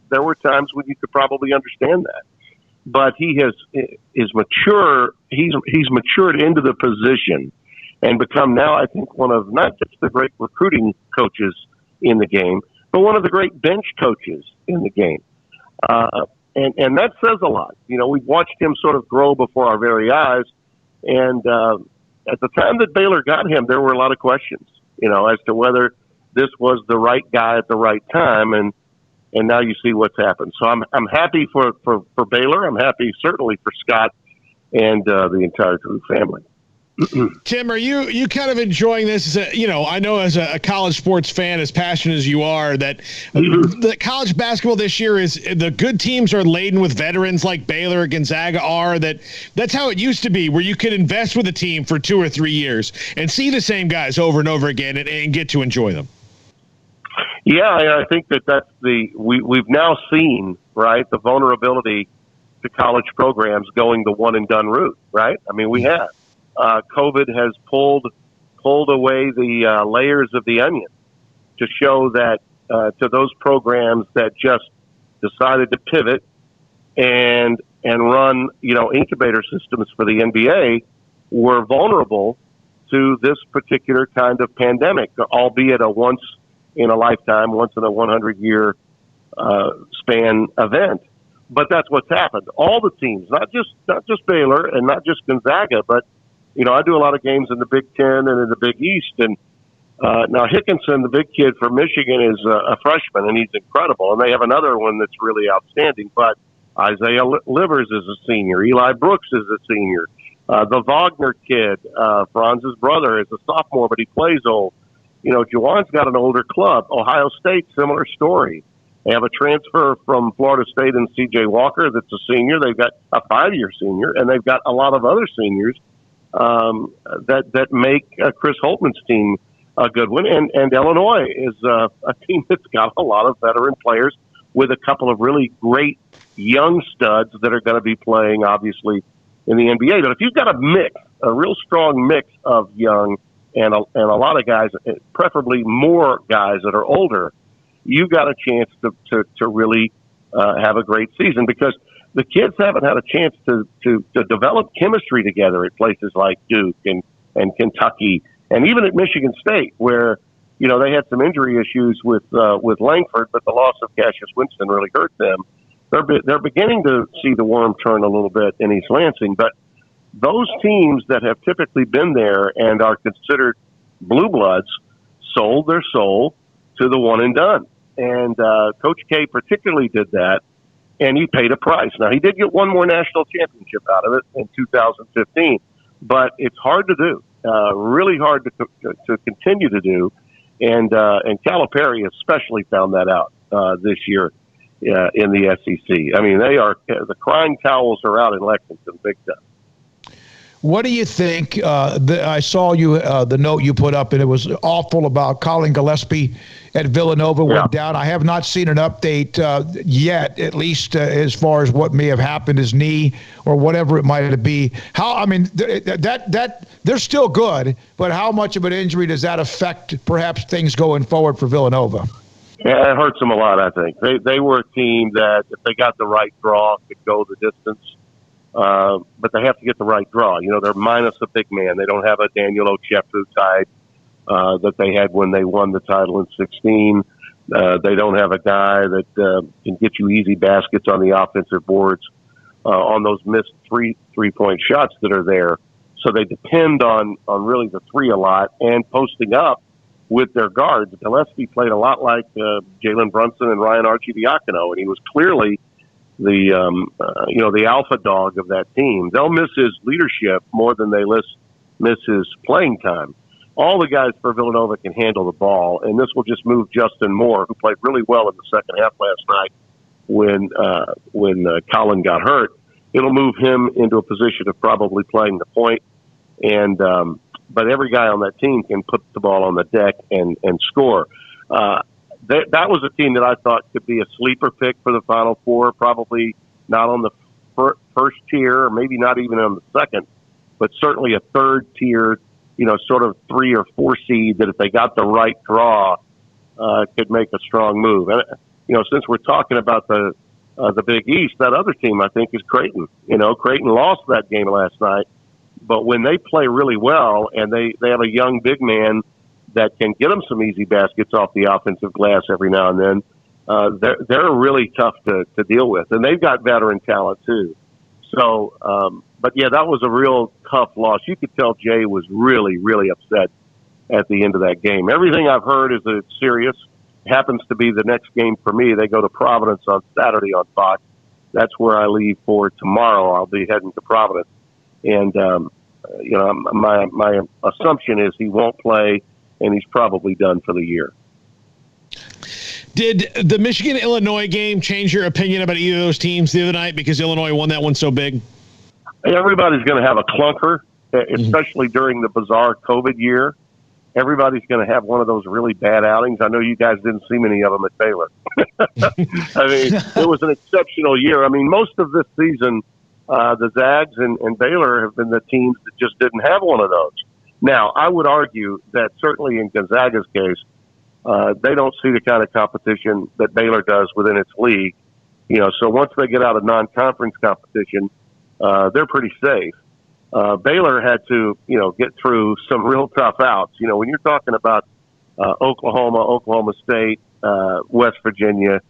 there were times when you could probably understand that. But he is mature. He's matured into the position and become now, I think, one of not just the great recruiting coaches in the game, but one of the great bench coaches in the game. And that says a lot. We've watched him sort of grow before our very eyes. And at the time that Baylor got him, there were a lot of questions, as to whether this was the right guy at the right time. And now you see what's happened. So I'm happy for Baylor. I'm happy certainly for Scott and the entire Drew family. Tim, are you kind of enjoying this? I know as a college sports fan, as passionate as you are, that the college basketball this year is the good teams are laden with veterans like Baylor, Gonzaga are. That's how it used to be, where you could invest with a team for 2 or 3 years and see the same guys over and over again and get to enjoy them. Yeah, I think that's we've now seen, right, the vulnerability to college programs going the one and done route, right? I mean, we have. COVID has pulled away the layers of the onion to show that to those programs that just decided to pivot and run, incubator systems for the NBA were vulnerable to this particular kind of pandemic, albeit a once in a lifetime, once in a 100-year span event. But that's what's happened. All the teams, not just Baylor and not just Gonzaga, but I do a lot of games in the Big Ten and in the Big East. And now Hickinson, the big kid from Michigan, is a freshman, and he's incredible. And they have another one that's really outstanding. But Isaiah Livers is a senior. Eli Brooks is a senior. The Wagner kid, Franz's brother, is a sophomore, but he plays old. Juwan's got an older club. Ohio State, similar story. They have a transfer from Florida State and C.J. Walker that's a senior. They've got a 5-year senior, and they've got a lot of other seniors that make Chris Holtman's team a good one. And Illinois is a team that's got a lot of veteran players with a couple of really great young studs that are going to be playing, obviously, in the NBA. But if you've got a real strong mix of young and a lot of guys, preferably more guys that are older, you've got a chance to really have a great season, because the kids haven't had a chance to develop chemistry together at places like Duke and Kentucky, and even at Michigan State, where they had some injury issues with Langford, but the loss of Cassius Winston really hurt them. They're beginning to see the worm turn a little bit in East Lansing, but those teams that have typically been there and are considered blue bloods sold their soul to the one and done. And Coach K particularly did that, and he paid a price. Now, he did get one more national championship out of it in 2015, but it's hard to do, really hard to continue to do. And Calipari especially found that out this year in the SEC. I mean, the crying towels are out in Lexington big time. What do you think? I saw you the note you put up, and it was awful about Colin Gillespie at Villanova went down. I have not seen an update yet, at least as far as what may have happened, his knee or whatever it might be. That they're still good, but how much of an injury does that affect perhaps things going forward for Villanova? Yeah, it hurts them a lot, I think. They were a team that, if they got the right draw, could go the distance. But they have to get the right draw. They're minus a big man. They don't have a Daniel Ochefu type that they had when they won the title in 2016. They don't have a guy that can get you easy baskets on the offensive boards on those missed three-point shots that are there. So they depend on really the three a lot and posting up with their guards. Gillespie played a lot like Jalen Brunson and Ryan Arcidiacono, and he was clearly the alpha dog of that team. They'll miss his leadership more than they miss his playing time. All the guys for Villanova can handle the ball, and this will just move Justin Moore, who played really well in the second half last night when Colin got hurt. It'll move him into a position of probably playing the point, and but every guy on that team can put the ball on the deck and score. That was a team that I thought could be a sleeper pick for the Final Four, probably not on the first tier, or maybe not even on the second, but certainly a third tier, sort of 3 or 4 seed that if they got the right draw, could make a strong move. And, since we're talking about the Big East, that other team I think is Creighton. Creighton lost that game last night, but when they play really well and they have a young big man that can get them some easy baskets off the offensive glass every now and then, they're really tough to deal with. And they've got veteran talent too. So, but yeah, that was a real tough loss. You could tell Jay was really, really upset at the end of that game. Everything I've heard is that it's serious. It happens to be the next game for me. They go to Providence on Saturday on Fox. That's where I leave for tomorrow. I'll be heading to Providence. And, my assumption is he won't play, and he's probably done for the year. Did the Michigan-Illinois game change your opinion about either of those teams the other night because Illinois won that one so big? Everybody's going to have a clunker, especially during the bizarre COVID year. Everybody's going to have one of those really bad outings. I know you guys didn't see many of them at Baylor. I mean, it was an exceptional year. I mean, most of this season, the Zags and Baylor have been the teams that just didn't have one of those. Now, I would argue that certainly in Gonzaga's case, they don't see the kind of competition that Baylor does within its league. So once they get out of non-conference competition, they're pretty safe. Baylor had to, get through some real tough outs. When you're talking about Oklahoma, Oklahoma State, West Virginia,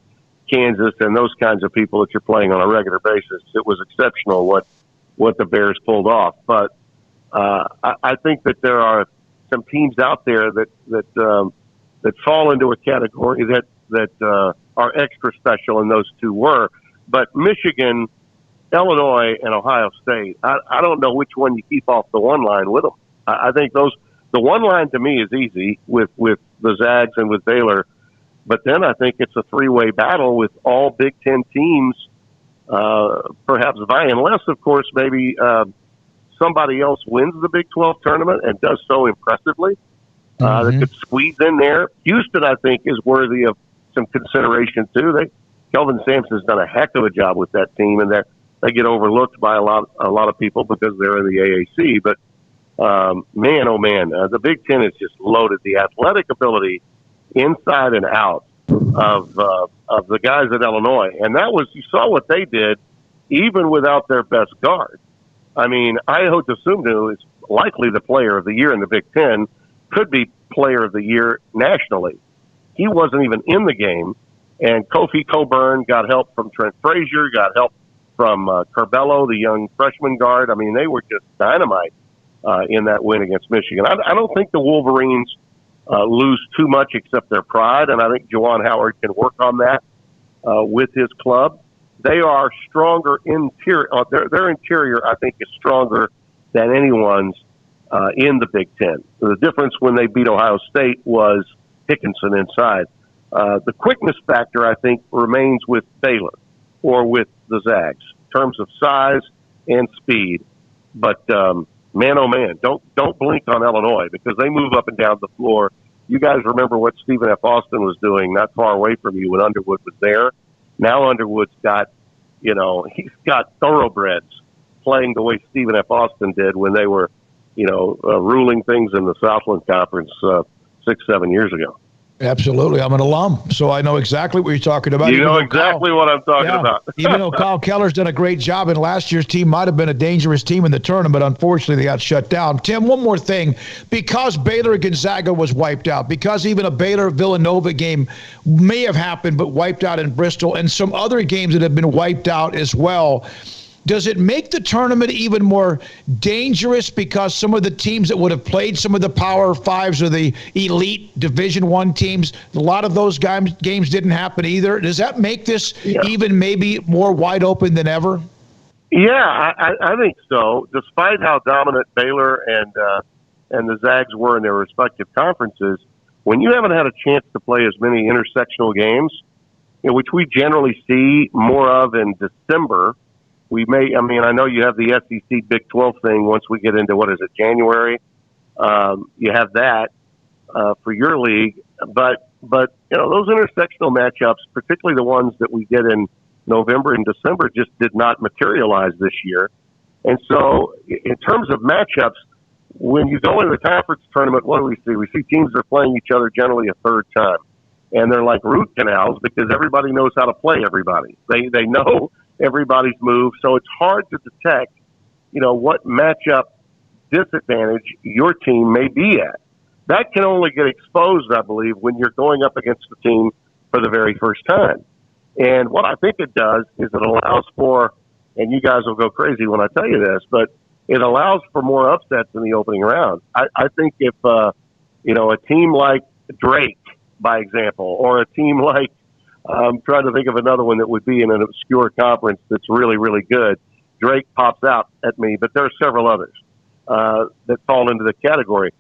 Kansas, and those kinds of people that you're playing on a regular basis, it was exceptional what the Bears pulled off. But I think that there are some teams out there that fall into a category that are extra special, and those two were. But Michigan, Illinois, and Ohio State, I don't know which one you keep off the one line with them. I think the one line to me is easy with the Zags and with Baylor, but then I think it's a three-way battle with all Big Ten teams, perhaps vying, unless, of course, maybe somebody else wins the Big 12 tournament and does so impressively. That could squeeze in there. Houston, I think, is worthy of some consideration too. Kelvin Sampson's done a heck of a job with that team, and they get overlooked by a lot of people because they're in the AAC. But man, oh man, the Big Ten is just loaded. The athletic ability inside and out of the guys at Illinois, and you saw what they did even without their best guard. I mean, Ayo Dosunmu is likely the player of the year in the Big Ten, could be player of the year nationally. He wasn't even in the game, and Kofi Coburn got help from Trent Frazier, got help from Curbelo, the young freshman guard. I mean, they were just dynamite in that win against Michigan. I don't think the Wolverines lose too much except their pride, and I think Juwan Howard can work on that with his club. They are stronger interior. Their interior, I think, is stronger than anyone's in the Big Ten. The difference when they beat Ohio State was Hickinson inside. The quickness factor, I think, remains with Baylor or with the Zags in terms of size and speed. But man, oh man, don't blink on Illinois because they move up and down the floor. You guys remember what Stephen F. Austin was doing not far away from you when Underwood was there. Now Underwood's got, he's got thoroughbreds playing the way Stephen F. Austin did when they were, ruling things in the Southland Conference 6-7 years ago. Absolutely. I'm an alum, so I know exactly what you're talking about. You know exactly what I'm talking about. Even though Kyle Keller's done a great job, and last year's team might have been a dangerous team in the tournament, unfortunately they got shut down. Tim, one more thing. Because Baylor Gonzaga was wiped out, because even a Baylor-Villanova game may have happened but wiped out in Bristol, and some other games that have been wiped out as well, does it make the tournament even more dangerous because some of the teams that would have played some of the Power Fives or the elite Division I teams, a lot of those games didn't happen either? Does that make this even maybe more wide open than ever? Yeah, I think so. Despite how dominant Baylor and the Zags were in their respective conferences, when you haven't had a chance to play as many intersectional games, which we generally see more of in December, I know you have the SEC Big 12 thing once we get into, January? You have that for your league. But those intersectional matchups, particularly the ones that we get in November and December, just did not materialize this year. And so in terms of matchups, when you go into the conference tournament, what do we see? We see teams that are playing each other generally a third time. And they're like root canals because everybody knows how to play everybody. They know everybody's move, so it's hard to detect, what matchup disadvantage your team may be at. That can only get exposed, I believe, when you're going up against the team for the very first time. And what I think it does is it allows for, and you guys will go crazy when I tell you this, but it allows for more upsets in the opening round. I think if, a team like Drake, by example, or a team like, I'm trying to think of another one that would be in an obscure conference that's really, really good. Drake pops out at me, but there are several others that fall into the category.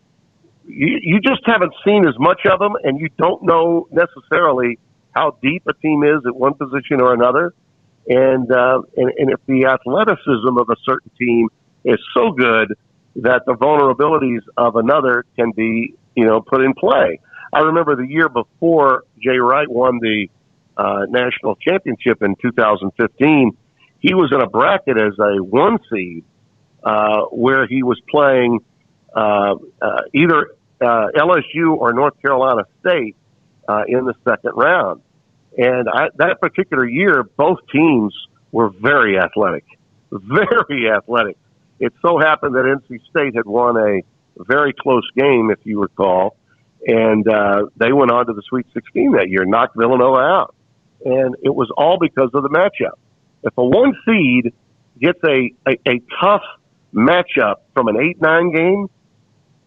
You just haven't seen as much of them, and you don't know necessarily how deep a team is at one position or another. And if the athleticism of a certain team is so good that the vulnerabilities of another can be, put in play. I remember the year before Jay Wright won the national championship in 2015, he was in a bracket as a 1 seed where he was playing either LSU or North Carolina State in the second round. And that particular year, both teams were very athletic, very athletic. It so happened that NC State had won a very close game, if you recall, and they went on to the Sweet 16 that year, knocked Villanova out. And it was all because of the matchup. If a 1 seed gets a tough matchup from an 8-9 game,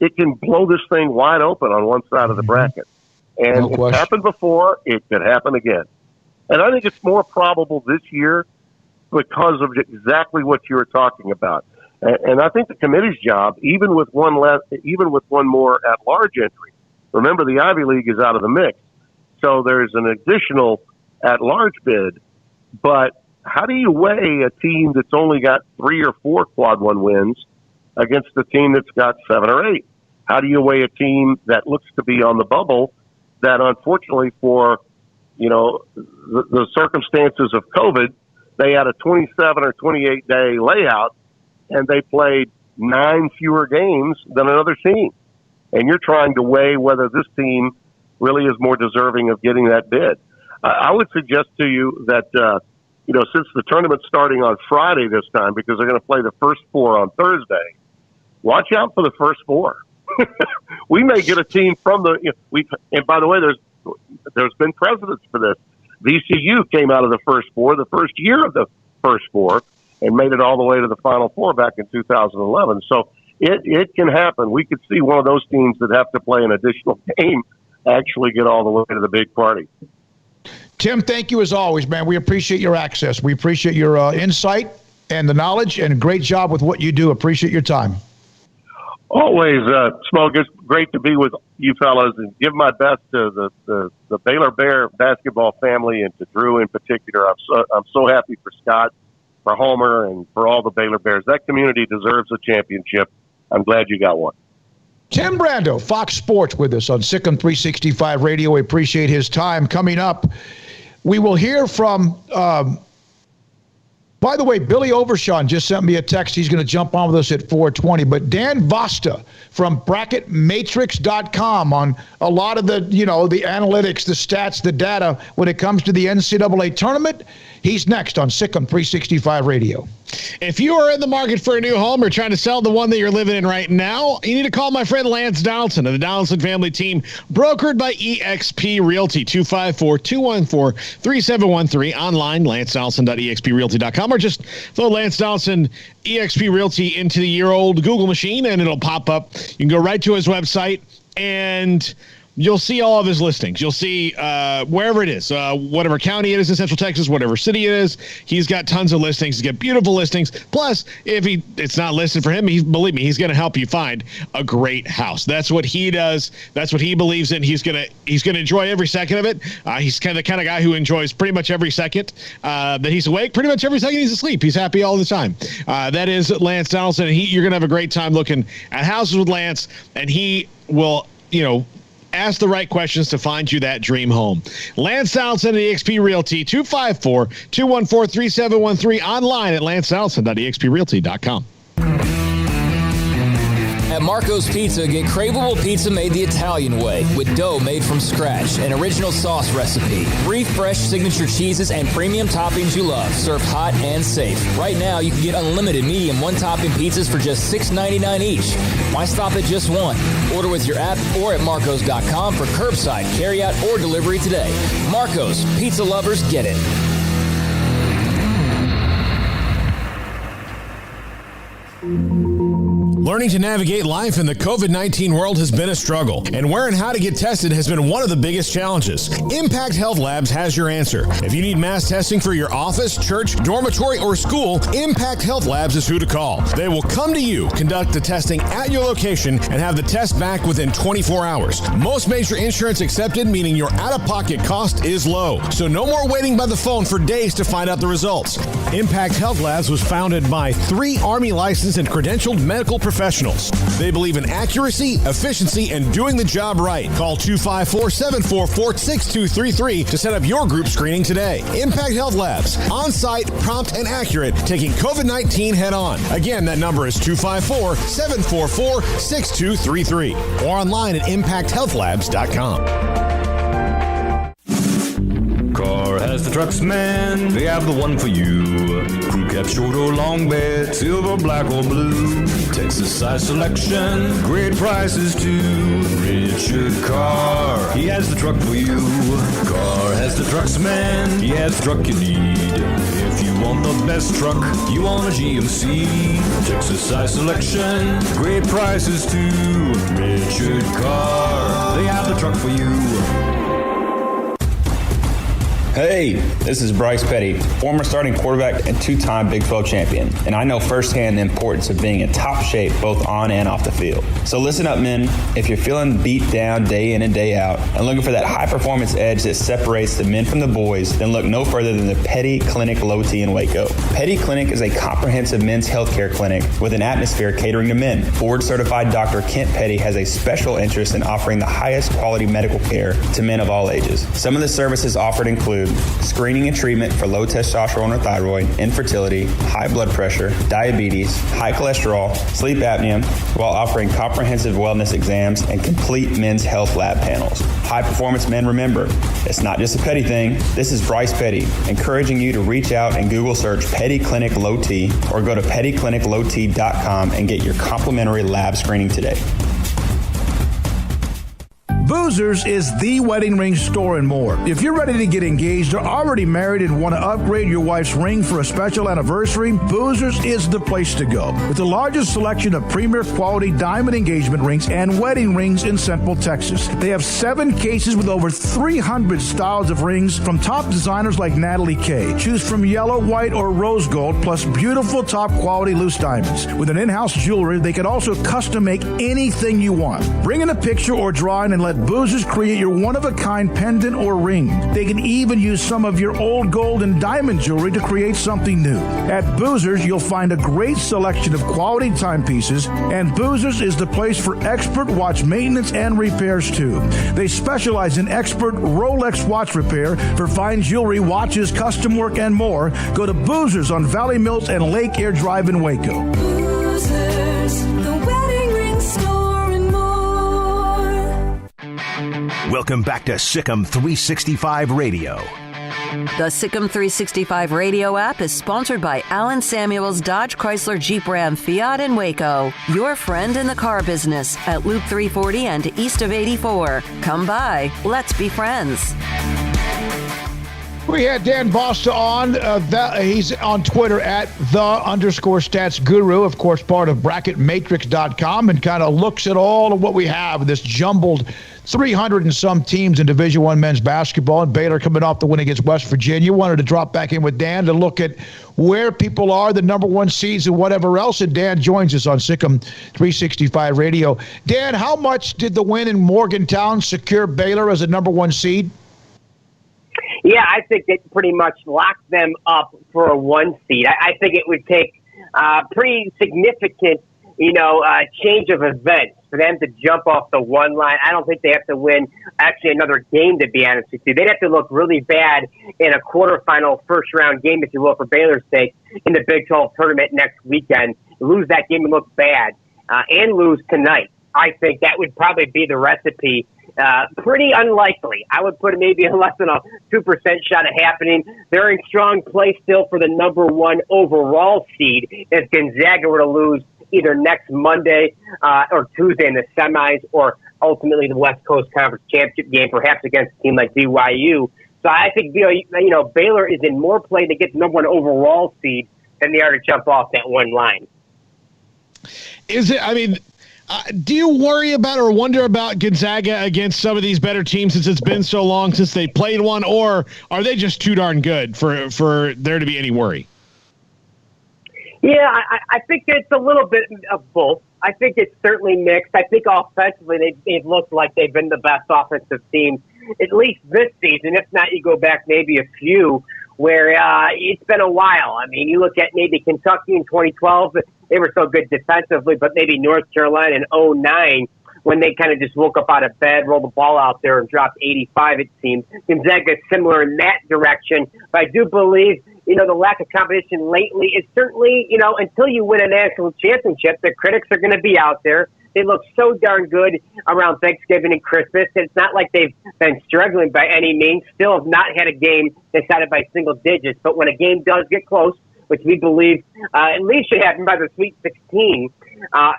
it can blow this thing wide open on one side of the bracket. And it's happened before, it could happen again. And I think it's more probable this year because of exactly what you were talking about. And I think the committee's job, even with one more at-large entry, remember the Ivy League is out of the mix, so there's an additional at-large bid, but how do you weigh a team that's only got 3 or 4 quad 1 wins against a team that's got 7 or 8? How do you weigh a team that looks to be on the bubble that unfortunately for the circumstances of COVID, they had a 27 or 28 day layout, and they played 9 fewer games than another team. And you're trying to weigh whether this team really is more deserving of getting that bid. I would suggest to you that, since the tournament's starting on Friday this time, because they're going to play the first 4 on Thursday, watch out for the first 4. We may get a team from and by the way, there's been precedents for this. VCU came out of the first 4, the first year of the first 4, and made it all the way to the Final Four back in 2011. So it can happen. We could see one of those teams that have to play an additional game actually get all the way to the big party. Tim, thank you as always, man. We appreciate your access. We appreciate your insight and the knowledge, and great job with what you do. Appreciate your time. Always, Smoak. It's great to be with you fellas, and give my best to the Baylor Bear basketball family and to Drew in particular. I'm so happy for Scott, for Homer, and for all the Baylor Bears. That community deserves a championship. I'm glad you got one. Tim Brando, Fox Sports, with us on SicEm365 Radio. We appreciate his time. Coming up, we will hear from, by the way, Billy Overshawn just sent me a text. He's going to jump on with us at 4:20. But Dan Vosta from BracketMatrix.com on a lot of the analytics, the stats, the data when it comes to the NCAA tournament. He's next on SicEm365 Radio. If you are in the market for a new home or trying to sell the one that you're living in right now, you need to call my friend Lance Donaldson of the Donaldson family team, brokered by eXp Realty, 254-214-3713, online, lancedonaldson.exprealty.com, or just throw Lance Donaldson eXp Realty into the year-old Google machine, and it'll pop up. You can go right to his website, and you'll see all of his listings. You'll see wherever it is, whatever county it is in Central Texas, whatever city it is. He's got tons of listings. He's got beautiful listings. Plus, if it's not listed for him, believe me, he's going to help you find a great house. That's what he does. That's what he believes in. He's going to enjoy every second of it. He's the kind of guy who enjoys pretty much every second that he's awake. Pretty much every second he's asleep. He's happy all the time. That is Lance Donaldson. You're going to have a great time looking at houses with Lance, and he will, ask the right questions to find you that dream home. Lance Donaldson at eXp Realty, 254-214-3713, online at lancedonaldson.exprealty.com. At Marco's Pizza, get craveable pizza made the Italian way with dough made from scratch, an original sauce recipe, 3 fresh signature cheeses, and premium toppings you love, served hot and safe. Right now, you can get unlimited medium one-topping pizzas for just $6.99 each. Why stop at just one? Order with your app or at marcos.com for curbside, carryout, or delivery today. Marco's, pizza lovers get it. Learning to navigate life in the COVID-19 world has been a struggle, and where and how to get tested has been one of the biggest challenges. Impact Health Labs has your answer. If you need mass testing for your office, church, dormitory, or school, Impact Health Labs is who to call. They will come to you, conduct the testing at your location, and have the test back within 24 hours. Most major insurance accepted, meaning your out-of-pocket cost is low. So no more waiting by the phone for days to find out the results. Impact Health Labs was founded by 3 Army licensed and credentialed medical professionals. They believe in accuracy, efficiency, and doing the job right. Call 254-744-6233 to set up your group screening today. Impact Health Labs, on-site, prompt, and accurate, taking COVID-19 head-on. Again, that number is 254-744-6233 or online at impacthealthlabs.com. Car has the trucks, man. They have the one for you. Crew cab, short or long bed, silver, black or blue. Texas size selection, great prices too. Richard Carr, he has the truck for you. Carr has the trucks, man. He has the truck you need. If you want the best truck, you want a GMC. Texas size selection, great prices too. Richard Carr, they have the truck for you. Hey, this is Bryce Petty, former starting quarterback and two-time Big 12 champion, and I know firsthand the importance of being in top shape both on and off the field. So listen up, men. If you're feeling beat down day in and day out and looking for that high-performance edge that separates the men from the boys, then look no further than the Petty Clinic Low T in Waco. Petty Clinic is a comprehensive men's healthcare clinic with an atmosphere catering to men. Board-certified Dr. Kent Petty has a special interest in offering the highest quality medical care to men of all ages. Some of the services offered include screening and treatment for low testosterone or thyroid, infertility, high blood pressure, diabetes, high cholesterol, sleep apnea, while offering comprehensive wellness exams and complete men's health lab panels. High performance men, remember, it's not just a Petty thing. This is Bryce Petty, encouraging you to reach out and Google search Petty Clinic Low T or go to pettycliniclowt.com and get your complimentary lab screening today. Boozers is the wedding ring store and more. If you're ready to get engaged or already married and want to upgrade your wife's ring for a special anniversary, Boozers is the place to go. With the largest selection of premier quality diamond engagement rings and wedding rings in Central Texas. They have 7 cases with over 300 styles of rings from top designers like Natalie Kay. Choose from yellow, white, or rose gold, plus beautiful top quality loose diamonds. With an in-house jewelry, they can also custom make anything you want. Bring in a picture or drawing and let Boozers create your one-of-a-kind pendant or ring. They can even use some of your old gold and diamond jewelry to create something new. At Boozers, you'll find a great selection of quality timepieces, and Boozers is the place for expert watch maintenance and repairs, too. They specialize in expert Rolex watch repair for fine jewelry, watches, custom work, and more. Go to Boozers on Valley Mills and Lake Air Drive in Waco. Boozers, the wedding ring store and more. Welcome back to SicEm365 Radio. The Sic'em365 Radio app is sponsored by Allen Samuels Dodge Chrysler Jeep Ram Fiat in Waco. Your friend in the car business at Loop 340 and east of 84. Come by. Let's be friends. We had Dan Bosta on. He's on Twitter at @the_stats guru, of course, part of bracketmatrix.com, and kind of looks at all of what we have, this jumbled 300 and some teams in Division I men's basketball, and Baylor coming off the win against West Virginia. Wanted to drop back in with Dan to look at where people are, the number 1 seeds and whatever else, and Dan joins us on SicEm365 Radio. Dan, how much did the win in Morgantown secure Baylor as a number 1 seed? Yeah, I think it pretty much locked them up for a 1 seed. I think it would take pretty significant, change of events for them to jump off the 1 line. I don't think they have to win actually another game, to be honest with you. They'd have to look really bad in a quarterfinal, first-round game, if you will, for Baylor's sake, in the Big 12 tournament next weekend. Lose that game and look bad, and lose tonight. I think that would probably be the recipe. Pretty unlikely. I would put maybe less than a 2% shot at happening. They're in strong play still for the number 1 overall seed if Gonzaga were to lose either next Monday or Tuesday in the semis, or ultimately the West Coast Conference Championship game, perhaps against a team like BYU. So I think Baylor is in more play to get the number 1 overall seed than they are to jump off that 1 line. Is it? I mean, do you worry about or wonder about Gonzaga against some of these better teams since it's been so long since they played one, or are they just too darn good for there to be any worry? Yeah, I think it's a little bit of both. I think it's certainly mixed. I think offensively they've looked like they've been the best offensive team, at least this season. If not, you go back maybe a few where it's been a while. I mean, you look at maybe Kentucky in 2012, they were so good defensively, but maybe North Carolina in 2009 when they kind of just woke up out of bed, rolled the ball out there, and dropped 85, it seems. Gonzaga is similar in that direction. But I do believe, the lack of competition lately is certainly, until you win a national championship, the critics are going to be out there. They look so darn good around Thanksgiving and Christmas. It's not like they've been struggling by any means. Still have not had a game decided by single digits. But when a game does get close, which we believe at least should happen by the Sweet 16,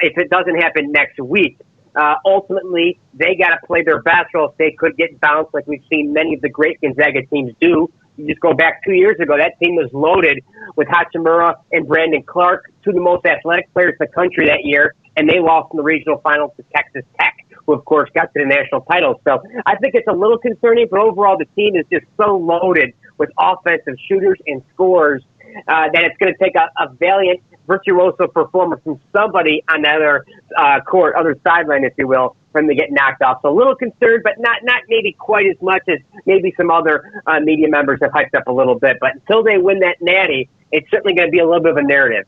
if it doesn't happen next week, ultimately they got to play their best or else they could get bounced like we've seen many of the great Gonzaga teams do. You just go back 2 years ago, that team was loaded with Hachimura and Brandon Clark, two of the most athletic players in the country that year, and they lost in the regional finals to Texas Tech, who, of course, got to the national title. So I think it's a little concerning, but overall the team is just so loaded with offensive shooters and scorers, that it's going to take a valiant, virtuoso performer from somebody on the other court, other sideline, if you will, for him to get knocked off. So a little concerned, but not maybe quite as much as maybe some other media members have hyped up a little bit. But until they win that natty, it's certainly going to be a little bit of a narrative.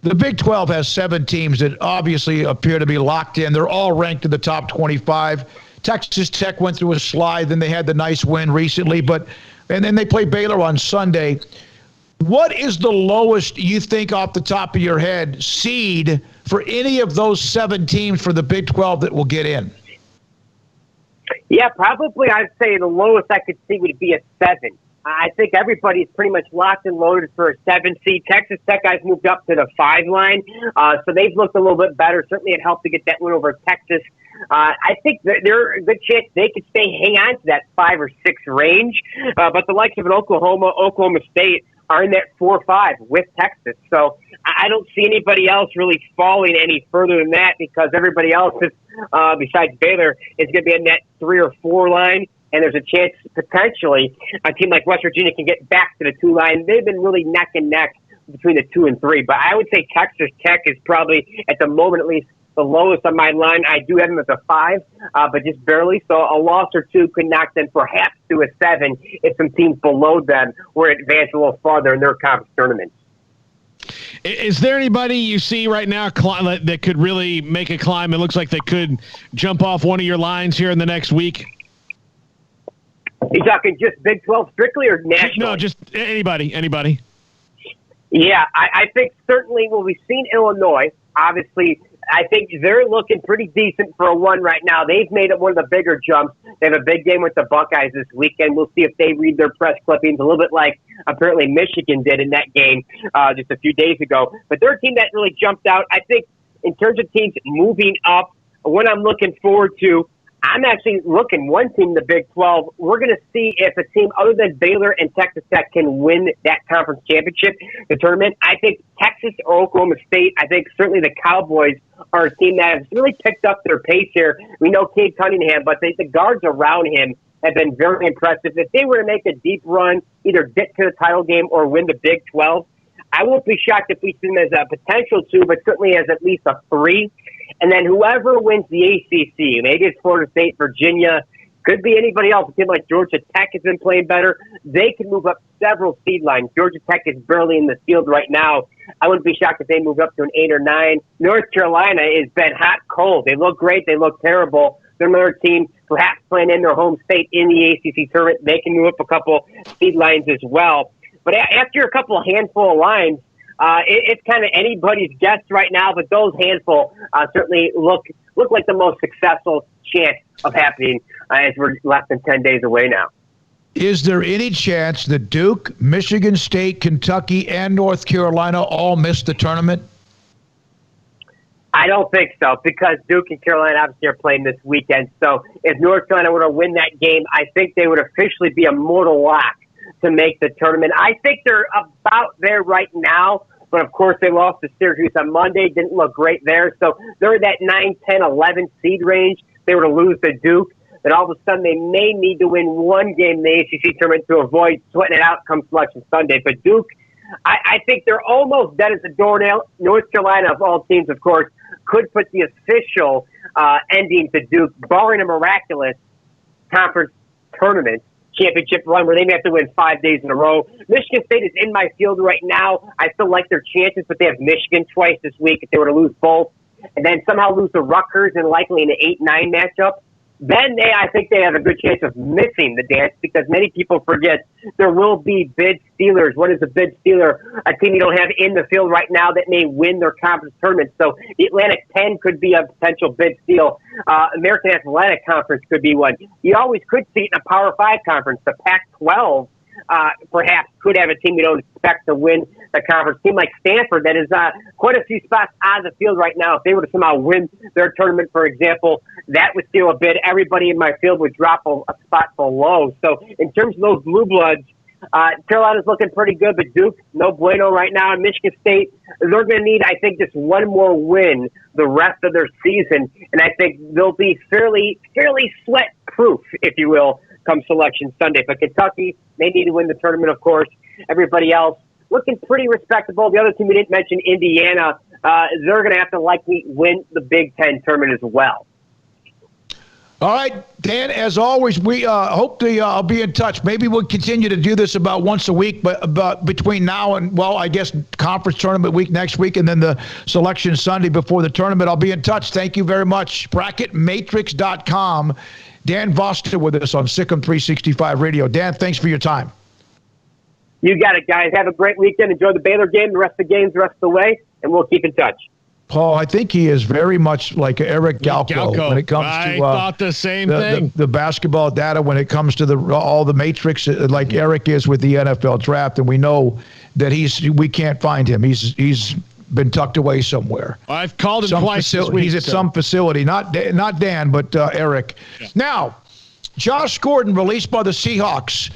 The Big 12 has 7 teams that obviously appear to be locked in. They're all ranked in the top 25. Texas Tech went through a slide, then they had the nice win recently, and then they play Baylor on Sunday. What is the lowest you think off the top of your head seed for any of those 7 teams for the Big 12 that will get in? Yeah, probably I'd say the lowest I could see would be a 7. I think everybody's pretty much locked and loaded for a 7 seed. Texas Tech guys moved up to the 5 line, so they've looked a little bit better. Certainly it helped to get that win over Texas. I think they're a good chance they could hang on to that 5 or 6 range, but the likes of an Oklahoma State are in that 4-5 with Texas. So I don't see anybody else really falling any further than that, because everybody else is, besides Baylor, is going to be in that 3 or 4 line. And there's a chance potentially a team like West Virginia can get back to the 2 line. They've been really neck and neck between the 2 and 3. But I would say Texas Tech is probably, at the moment at least, the lowest on my line. I do have them as a 5, but just barely. So a loss or 2 could knock them perhaps to a 7 if some teams below them were advanced a little farther in their conference tournaments. Is there anybody you see right now that could really make a climb? It looks like they could jump off one of your lines here in the next week. You talking just Big 12 strictly or national? No, just anybody. Yeah, I think certainly, we've seen Illinois. Obviously, I think they're looking pretty decent for a 1 right now. They've made it one of the bigger jumps. They have a big game with the Buckeyes this weekend. We'll see if they read their press clippings a little bit like apparently Michigan did in that game just a few days ago. But they're a team that really jumped out. I think in terms of teams moving up, what I'm looking forward to, I'm actually looking one team in the Big 12. We're going to see if a team other than Baylor and Texas Tech can win that conference championship, the tournament. I think Texas or Oklahoma State, I think certainly the Cowboys are a team that has really picked up their pace here. We know Cade Cunningham, but the guards around him have been very impressive. If they were to make a deep run, either get to the title game or win the Big 12, I won't be shocked if we see them as a potential 2, but certainly as at least a 3. And then whoever wins the ACC, maybe it's Florida State, Virginia, could be anybody else. A team like Georgia Tech has been playing better. They can move up several seed lines. Georgia Tech is barely in the field right now. I wouldn't be shocked if they move up to an 8 or 9. North Carolina has been hot, cold. They look great. They look terrible. They're another team perhaps playing in their home state in the ACC tournament. They can move up a couple seed lines as well. But after a couple handful of lines, it's kind of anybody's guess right now, but those handful certainly look like the most successful chance of happening as we're less than 10 days away now. Is there any chance that Duke, Michigan State, Kentucky, and North Carolina all miss the tournament? I don't think so, because Duke and Carolina obviously are playing this weekend. So if North Carolina were to win that game, I think they would officially be a mortal lock to make the tournament. I think they're about there right now, but of course they lost to Syracuse on Monday. Didn't look great there. So they're in that 9, 10, 11 seed range. They were to lose to Duke, then all of a sudden they may need to win one game in the ACC tournament to avoid sweating it out come Selection Sunday. But Duke, I think they're almost dead as a doornail. North Carolina, of all teams, of course, could put the official ending to Duke, barring a miraculous conference tournament championship run where they may have to win 5 days in a row. Michigan State is in my field right now. I still like their chances, but they have Michigan twice this week if they were to lose both, and then somehow lose to Rutgers and likely in an 8-9 matchup. Then I think they have a good chance of missing the dance, because many people forget there will be bid stealers. What is a bid stealer? A team you don't have in the field right now that may win their conference tournament. So the Atlantic 10 could be a potential bid steal. American Athletic Conference could be one. You always could see it in a Power 5 conference. The Pac-12 perhaps could have a team you don't expect to win the conference. A team like Stanford that is quite a few spots out of the field right now. If they were to somehow win their tournament, for example, that would steal a bid. Everybody in my field would drop a spot below. So in terms of those blue bloods, Carolina's looking pretty good, but Duke, no bueno right now. And Michigan State, they're going to need, I think, just one more win the rest of their season. And I think they'll be fairly sweat-proof, if you will, come Selection Sunday. But Kentucky, they need to win the tournament, of course. Everybody else looking pretty respectable. The other team we didn't mention, Indiana, they're going to have to likely win the Big Ten tournament as well. All right, Dan, as always, we hope I'll be in touch. Maybe we'll continue to do this about once a week, but about between now and, well, I guess conference tournament week next week and then the Selection Sunday before the tournament. I'll be in touch. Thank you very much. BracketMatrix.com. Dan Voster with us on SicEm365 Radio. Dan, thanks for your time. You got it, guys. Have a great weekend. Enjoy the Baylor game, the rest of the games the rest of the way, and we'll keep in touch. Paul, I think he is very much like Eric Galko when it comes to I thought the same thing. The basketball data when it comes to all the matrix, like Eric is with the NFL draft, and we know that we can't find him. He's been tucked away somewhere. I've called him twice this week. He's at some facility, not Dan, but Eric. Yeah. Now, Josh Gordon released by the Seahawks.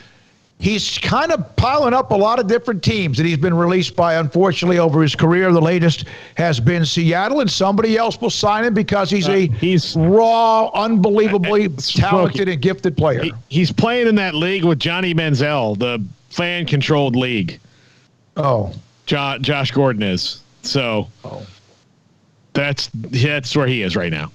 He's kind of piling up a lot of different teams that he's been released by, unfortunately, over his career. The latest has been Seattle, and somebody else will sign him because he's raw, unbelievably talented and gifted player. He's playing in that league with Johnny Manziel, the fan-controlled league. Oh. Josh Gordon is. So that's where he is right now.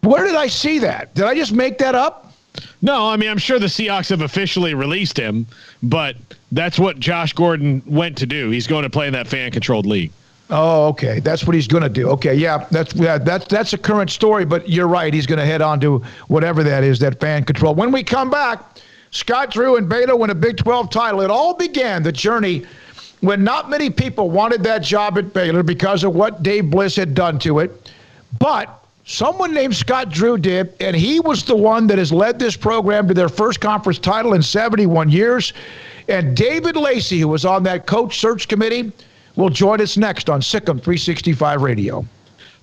Where did I see that? Did I just make that up? No, I mean, I'm sure the Seahawks have officially released him, but that's what Josh Gordon went to do. He's going to play in that fan-controlled league. Oh, okay. That's what he's going to do. Okay, yeah, that's a current story, but you're right. He's going to head on to whatever that is, that fan control. When we come back, Scott Drew and Baylor win a Big 12 title. It all began, the journey, when not many people wanted that job at Baylor because of what Dave Bliss had done to it, but someone named Scott Drew did, and he was the one that has led this program to their first conference title in 71 years. And David Lacey, who was on that coach search committee, will join us next on SicEm365 Radio.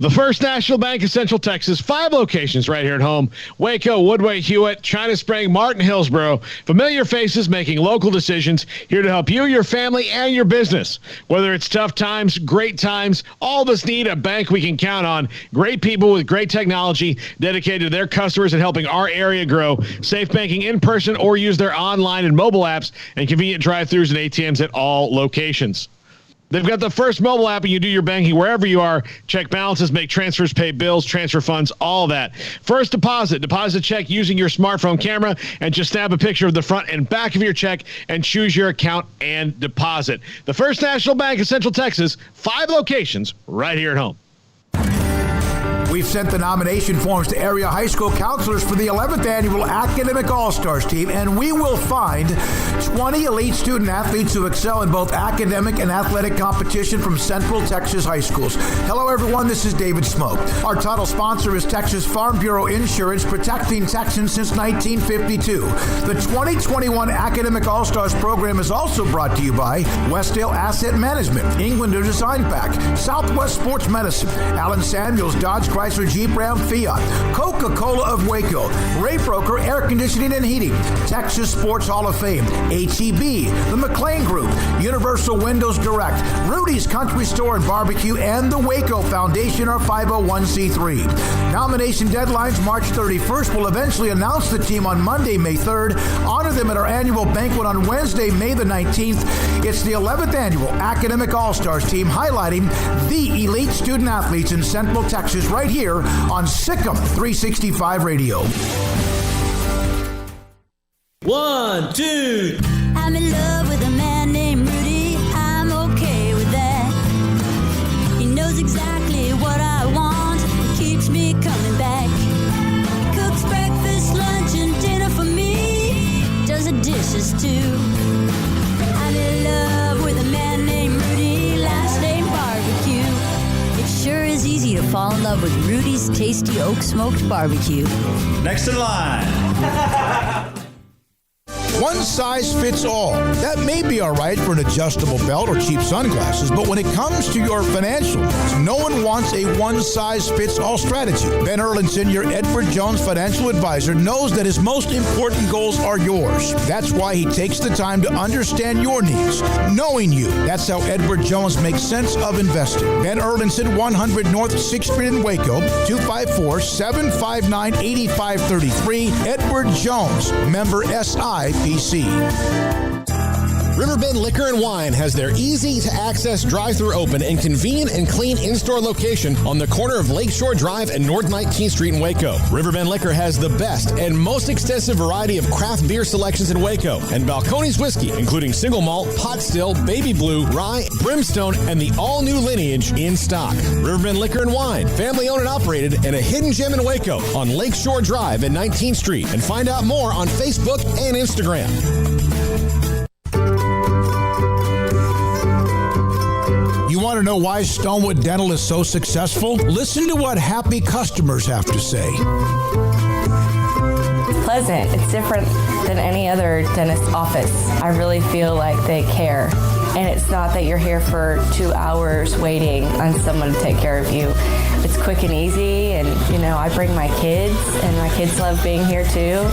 The First National Bank of Central Texas, 5 locations right here at home. Waco, Woodway, Hewitt, China Spring, Martin, Hillsboro. Familiar faces making local decisions, here to help you, your family, and your business. Whether it's tough times, great times, all of us need a bank we can count on. Great people with great technology dedicated to their customers and helping our area grow. Safe banking in person or use their online and mobile apps, and convenient drive-thrus and ATMs at all locations. They've got the first mobile app, and you do your banking wherever you are. Check balances, make transfers, pay bills, transfer funds, all that. First deposit check using your smartphone camera, and just snap a picture of the front and back of your check and choose your account and deposit. The First National Bank of Central Texas, 5 locations right here at home. We've sent the nomination forms to area high school counselors for the 11th annual Academic All-Stars team, and we will find 20 elite student athletes who excel in both academic and athletic competition from Central Texas high schools. Hello, everyone. This is David Smoak. Our title sponsor is Texas Farm Bureau Insurance, protecting Texans since 1952. The 2021 Academic All-Stars program is also brought to you by Westdale Asset Management, Englander Design Pack, Southwest Sports Medicine, Allen Samuels, Dodge Chrysler Jeep Ram Fiat, Coca-Cola of Waco, Ray Broker Air Conditioning and Heating, Texas Sports Hall of Fame, HEB, the McLean Group, Universal Windows Direct, Rudy's Country Store and Barbecue, and the Waco Foundation are 501c3. Nomination deadlines March 31st. We'll eventually announce the team on Monday, May 3rd. Honor them at our annual banquet on Wednesday, May the 19th. It's the 11th annual Academic All-Stars team, highlighting the elite student athletes in Central Texas right here on SicEm365 Radio. 1, 2. I'm in love with a man named Rudy. I'm okay with that. He knows exactly what I want. Keeps me coming back. Cooks breakfast, lunch, and dinner for me. Does the dishes too. I'm in love with a man named Rudy. Last name Barbecue. It sure is easy to fall in love with Rudy's tasty oak smoked barbecue. Next in line. One size fits all. That may be all right for an adjustable belt or cheap sunglasses, but when it comes to your financial needs, no one wants a one-size-fits-all strategy. Ben Erlinson, your Edward Jones financial advisor, knows that his most important goals are yours. That's why he takes the time to understand your needs, knowing you. That's how Edward Jones makes sense of investing. Ben Erlinson, 100 North 6th Street in Waco, 254-759-8533. Edward Jones, member SIPC. Riverbend Liquor and Wine has their easy-to-access drive-thru open and convenient and clean in-store location on the corner of Lakeshore Drive and North 19th Street in Waco. Riverbend Liquor has the best and most extensive variety of craft beer selections in Waco, and Balcones whiskey, including single malt, pot still, baby blue, rye, brimstone, and the all-new lineage in stock. Riverbend Liquor and Wine, family-owned and operated, and a hidden gem in Waco on Lakeshore Drive and 19th Street. And find out more on Facebook and Instagram. You want to know why Stonewood Dental is so successful? Listen to what happy customers have to say. It's pleasant. It's different than any other dentist office. I really feel like they care. And it's not that you're here for 2 hours waiting on someone to take care of you. It's quick and easy, and I bring my kids, and my kids love being here too.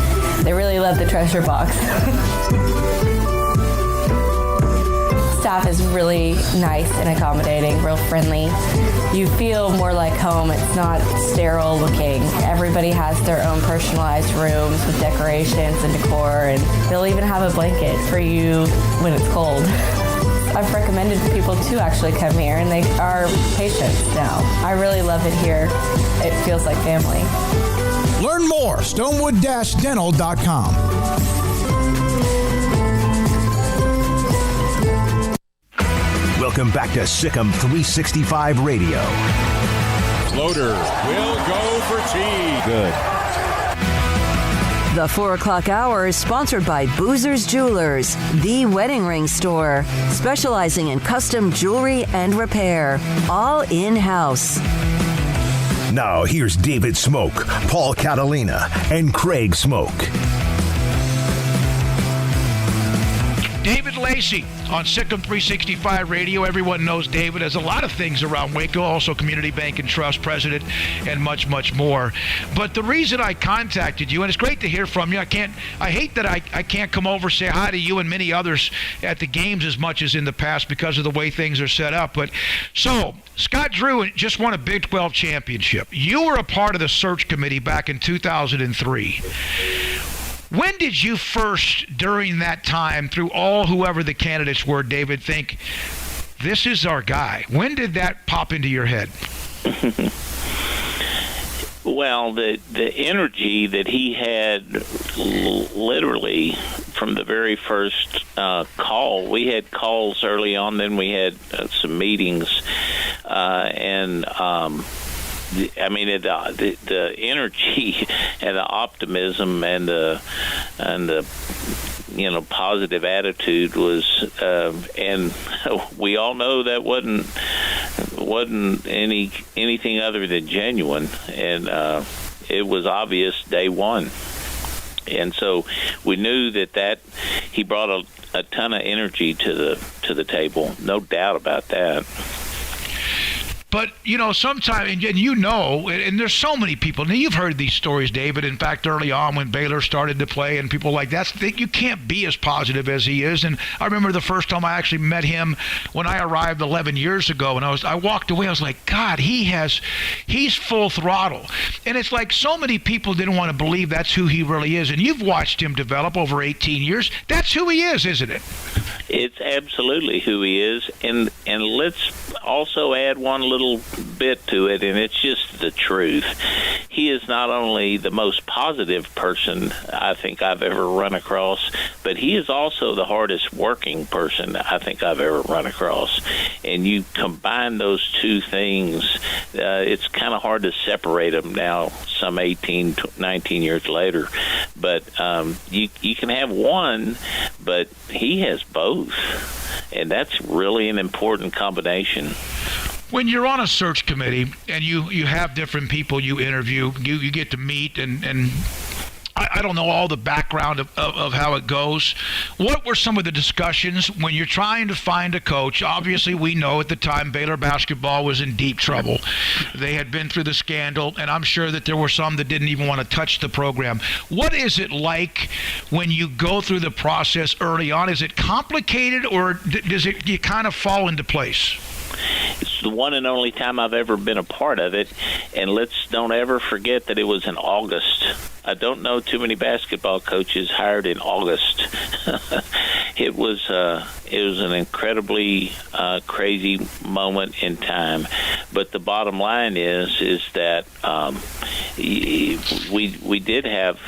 They really love the treasure box. Staff is really nice and accommodating, real friendly. You feel more like home. It's not sterile looking. Everybody has their own personalized rooms with decorations and decor, and they'll even have a blanket for you when it's cold. I've recommended people to actually come here, and they are patients now. I really love it here. It feels like family. Learn more, stonewood-dental.com. Welcome back to SicEm365 Radio. Floater will go for T. Good. The 4 o'clock hour is sponsored by Boozer's Jewelers, the wedding ring store, specializing in custom jewelry and repair, all in-house. Now here's David Smoak, Paul Catalina, and Craig Smoak. David Lacey on SicEm365 Radio. Everyone knows David as a lot of things around Waco, also Community Bank and Trust president, and much, much more. But the reason I contacted you, and it's great to hear from you, I hate that I can't come over, say hi to you and many others at the games as much as in the past because of the way things are set up. But so, Scott Drew just won a Big 12 championship. You were a part of the search committee back in 2003. When did you first, during that time, through whoever the candidates were, David, think, this is our guy? When did that pop into your head? Well, the energy that he had literally from the very first call. We had calls early on, then we had some meetings, the energy and the optimism and the positive attitude was, and we all know that wasn't anything other than genuine, and it was obvious day one. And so we knew that he brought a ton of energy to the table, no doubt about that. But, sometimes, and and there's so many people. Now, you've heard these stories, David. In fact, early on when Baylor started to play and people like that, you can't be as positive as he is. And I remember the first time I actually met him when I arrived 11 years ago, and I walked away. I was like, God, he's full throttle. And it's like so many people didn't want to believe that's who he really is. And you've watched him develop over 18 years. That's who he is, isn't it? It's absolutely who he is. And let's also add one little bit to it, and it's just the truth. He is not only the most positive person I think I've ever run across, but he is also the hardest working person I think I've ever run across. And you combine those two things, it's kind of hard to separate them now, some 18, 19 years later. But you can have one, but he has both. And that's really an important combination. When you're on a search committee and you have different people you interview, you get to meet, and I don't know all the background of how it goes. What were some of the discussions when you're trying to find a coach? Obviously, we know at the time Baylor basketball was in deep trouble. They had been through the scandal, and I'm sure that there were some that didn't even want to touch the program. What is it like when you go through the process early on? Is it complicated, or does it you kind of fall into place? It's the one and only time I've ever been a part of it, and let's don't ever forget that it was in August. I don't know too many basketball coaches hired in August. It was an incredibly crazy moment in time, but the bottom line is that we did have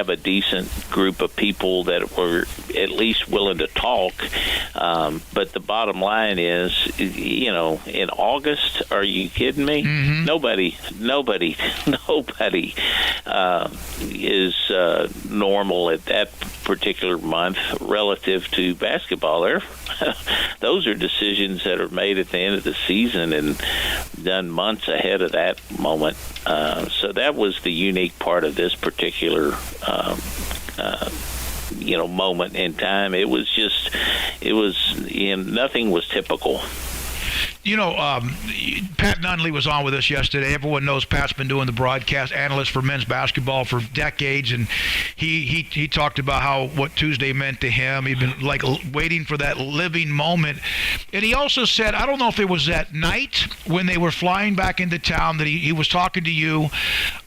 a decent group of people that were at least willing to talk. But the bottom line is, in August, are you kidding me? Mm-hmm. Nobody is normal at that particular month relative to basketball. Those are decisions that are made at the end of the season and done months ahead of that moment. So that was the unique part of this particular moment in time. Nothing was typical. Pat Nunley was on with us yesterday. Everyone knows Pat's been doing the broadcast analyst for men's basketball for decades, and he talked about what Tuesday meant to him. He'd been waiting for that living moment. And he also said, I don't know if it was that night when they were flying back into town that he was talking to you,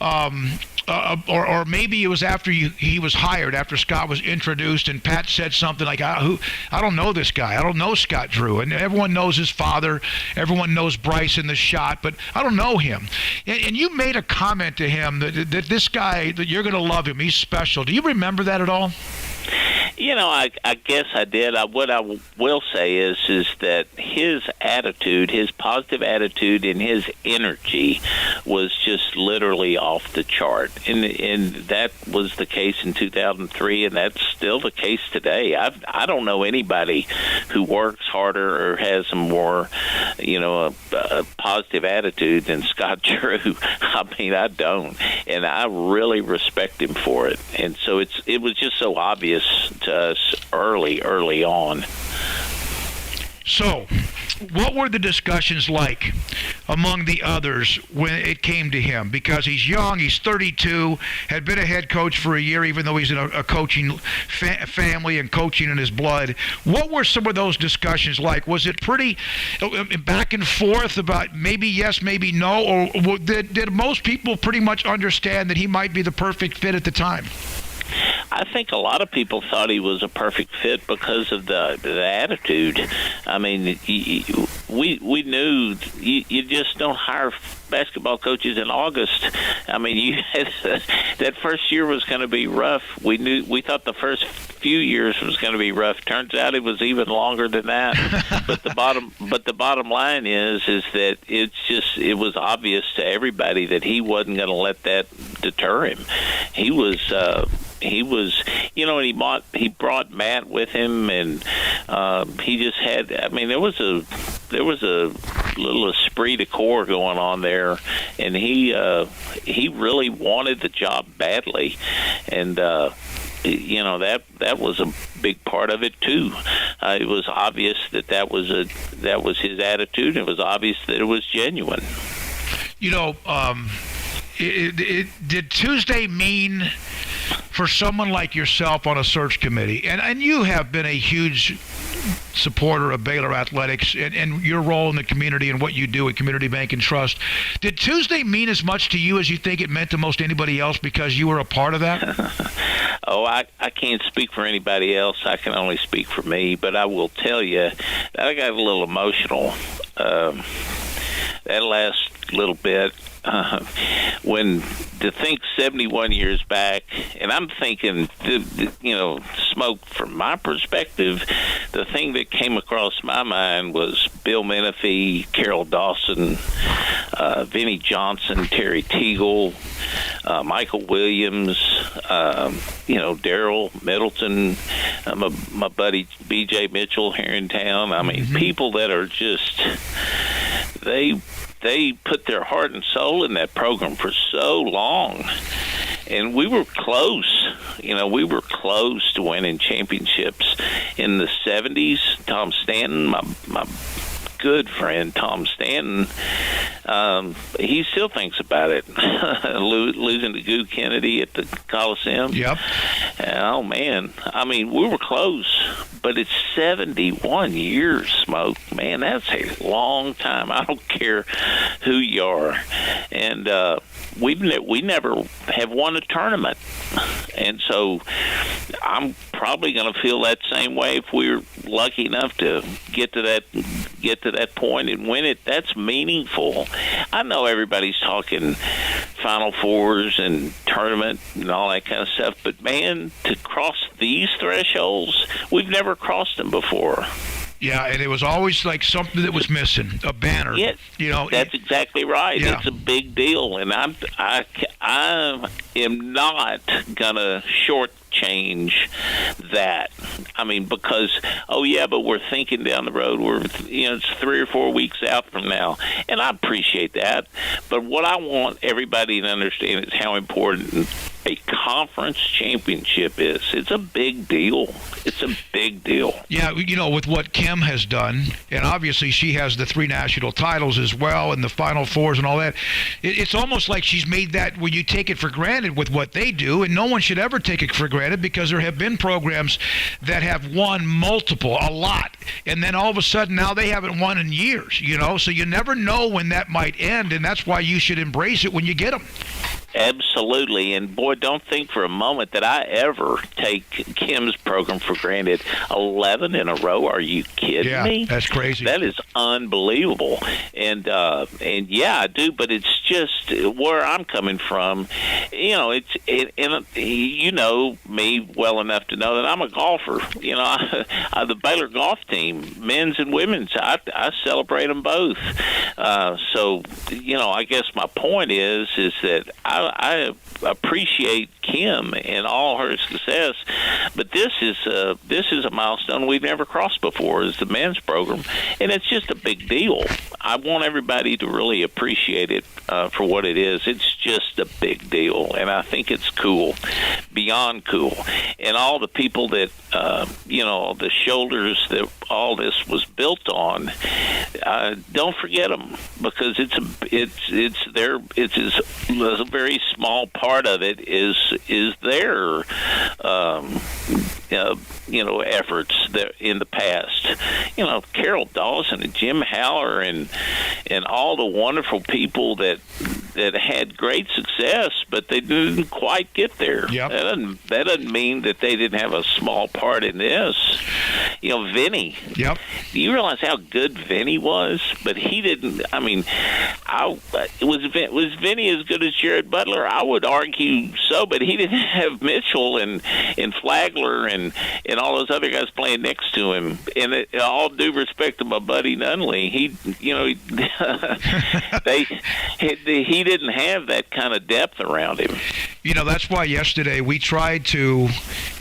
or maybe it was after he was hired, after Scott was introduced, and Pat said something like, I don't know this guy. I don't know Scott Drew. And everyone knows his father. Everyone knows Bryce in the shot, but I don't know him. And you made a comment to him that this guy, that you're going to love him. He's special. Do you remember that at all? I guess I did. What I will say is that his attitude, his positive attitude, and his energy was just literally off the chart. And that was the case in 2003, and that's still the case today. I don't know anybody who works harder or has a more, a positive attitude than Scott Drew. I mean, I don't, and I really respect him for it. And so it was just so obvious to us early on. So, what were the discussions like among the others when it came to him? Because he's young, he's 32, had been a head coach for a year, even though he's in a coaching family and coaching in his blood. What were some of those discussions like? Was it pretty back and forth about maybe yes, maybe no, or did most people pretty much understand that he might be the perfect fit at the time? I think a lot of people thought he was a perfect fit because of the attitude. I mean, we knew you just don't hire basketball coaches in August. I mean, that first year was going to be rough. We thought the first few years was going to be rough. Turns out it was even longer than that. But the bottom line is that it was obvious to everybody that he wasn't going to let that deter him. He was, and he brought Matt with him, and he just had. I mean, there was a little esprit de corps going on there, and he really wanted the job badly, and that was a big part of it too. It was obvious that was his attitude. It was obvious that it was genuine. Did Tuesday mean for someone like yourself on a search committee, and you have been a huge supporter of Baylor athletics and your role in the community and what you do at Community Bank and Trust, did Tuesday mean as much to you as you think it meant to most anybody else because you were a part of that? I can't speak for anybody else. I can only speak for me, but I will tell you that I got a little emotional that last little bit. When to think 71 years back, and I'm thinking, Smoak, from my perspective, the thing that came across my mind was Bill Menifee, Carol Dawson, Vinnie Johnson, Terry Teagle, Michael Williams, Daryl Middleton, my buddy B.J. Mitchell here in town. I mean, people that are just, they put their heart and soul in that program for so long. and we were close. We were close to winning championships in the 70s. Tom Stanton, my good friend Tom Stanton, he still thinks about it. Losing to Goo Kennedy at the Coliseum. Yep. Oh, man. I mean, we were close, but it's 71 years, Smoke. Man, that's a long time. I don't care who you are. And we never have won a tournament. And so I'm probably going to feel that same way if we're lucky enough to get to that point and win it. That's meaningful. I know everybody's talking Final Fours and tournament and all that kind of stuff, but man, to cross these thresholds, we've never crossed them before. Yeah, and it was always like something that was missing, a banner. Yeah, that's exactly right. Yeah. It's a big deal, and I am not gonna shortchange that. I mean, because but we're thinking down the road. It's 3 or 4 weeks out from now, and I appreciate that. But what I want everybody to understand is how important a conference championship is. It's a big deal. It's a big deal. Yeah, with what Kim has done, and obviously she has the 3 national titles as well and the Final Fours and all that, it's almost like she's made that where you take it for granted with what they do, and no one should ever take it for granted because there have been programs that have won a lot, and then all of a sudden now they haven't won in years, so you never know when that might end, and that's why you should embrace it when you get them. Absolutely. And, boy, don't think for a moment that I ever take Kim's program for granted. 11 in a row? Are you kidding me? That's crazy. That is unbelievable. And yeah, I do, but it's just where I'm coming from. You know me well enough to know that I'm a golfer. The Baylor golf team, men's and women's, I celebrate them both. So, I guess my point is that I appreciate Kim and all her success, but this is a milestone we've never crossed before, is the men's program, and it's just a big deal. I want everybody to really appreciate it for what it is. It's just a big deal, and I think it's cool, beyond cool. And all the people that the shoulders that all this was built on, don't forget them, because it's a very small part of it is their efforts that in the past. Carol Dawson and Jim Haller and all the wonderful people that had great success, but they didn't quite get there. Yep. That doesn't mean that they didn't have a small part in this. Vinny. Yep. Do you realize how good Vinny was? But he didn't. I mean, was Vinny as good as Jared Butler? I would argue so, but he didn't have Mitchell and Flagler and all those other guys playing next to him. And all due respect to my buddy Nunley, he didn't have that kind of depth around him. That's why yesterday we tried to,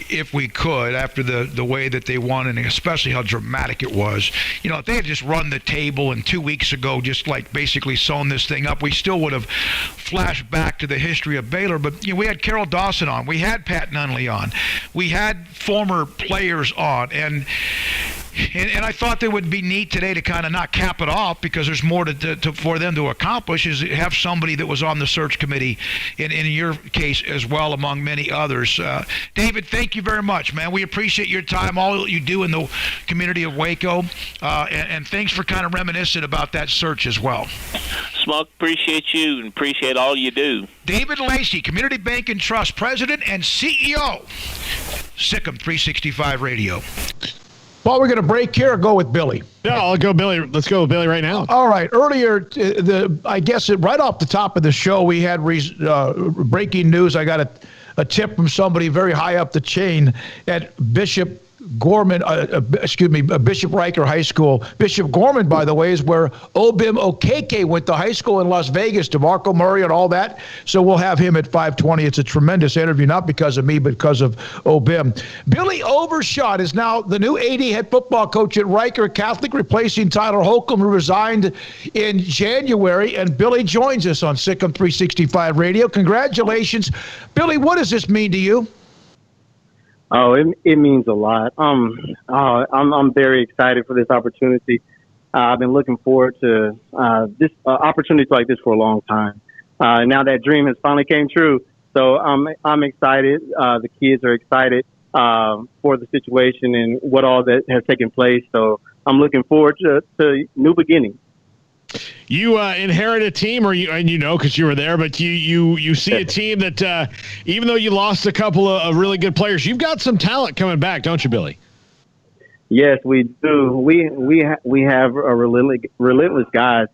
if we could, after the way that they won, and especially how dramatic it was, if they had just run the table and 2 weeks ago just like basically sewn this thing up, we still would have flashed back to the history of Baylor. But we had Carol Dawson on, we had Pat Nunley on, we had former players on, and I thought it would be neat today to kind of not cap it off, because there's more for them to accomplish, is have somebody that was on the search committee in your case as well, among many others. David, thank you very much, man. We appreciate your time, all you do in the community of Waco, and thanks for kind of reminiscing about that search as well. Smoak, appreciate you and appreciate all you do. David Lacey, Community Bank and Trust President and CEO, SicEm365 Radio. Paul, we're going to break here or go with Billy? No, I'll go Billy. Let's go with Billy right now. All right. Earlier, I guess right off the top of the show, we had breaking news. I got a tip from somebody very high up the chain at Bishop Bishop Riker High School. Bishop Gorman, by the way, is where Obim Okeke went to high school in Las Vegas, DeMarco Murray and all that. So we'll have him at 5:20. It's a tremendous interview, not because of me, but because of Obim. Billy Overshot is now the new AD head football coach at Riker Catholic, replacing Tyler Holcomb, who resigned in January. And Billy joins us on SicEm365 Radio. Congratulations. Billy, what does this mean to you? Oh, it means a lot. I'm very excited for this opportunity. I've been looking forward to this opportunity like this for a long time. Now that dream has finally came true, so I'm excited. The kids are excited for the situation and what all that has taken place. So I'm looking forward to new beginnings. You inherit a team, because you were there, but you see a team that even though you lost a couple of really good players, you've got some talent coming back, don't you, Billy? Yes, we do. We have a relentless guys.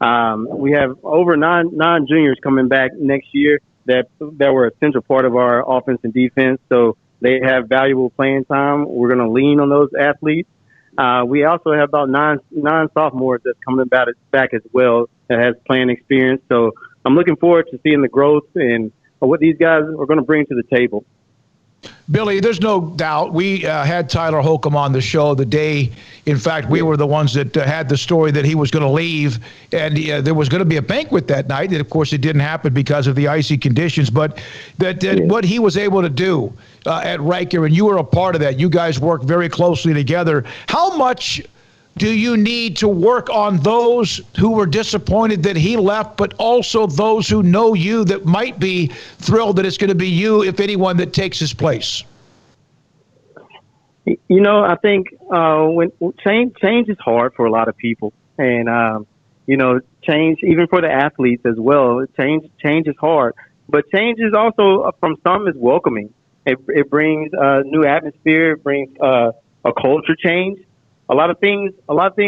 We have over nine juniors coming back next year that were a central part of our offense and defense. So they have valuable playing time. We're going to lean on those athletes. We also have about nine sophomores that's coming back as well that has playing experience. So I'm looking forward to seeing the growth and what these guys are going to bring to the table. Billy, there's no doubt. We had Tyler Holcomb on the show the day. In fact, we were the ones that had the story that he was going to leave, and there was going to be a banquet that night. And of course, it didn't happen because of the icy conditions. But what he was able to do at Riker, and you were a part of that. You guys worked very closely together. How much do you need to work on those who were disappointed that he left, but also those who know you that might be thrilled that it's going to be you, if anyone, that takes his place? I think when change is hard for a lot of people, and change even for the athletes as well. Change is hard, but change is also from some is welcoming. It brings a new atmosphere. It brings a culture change. A lot of things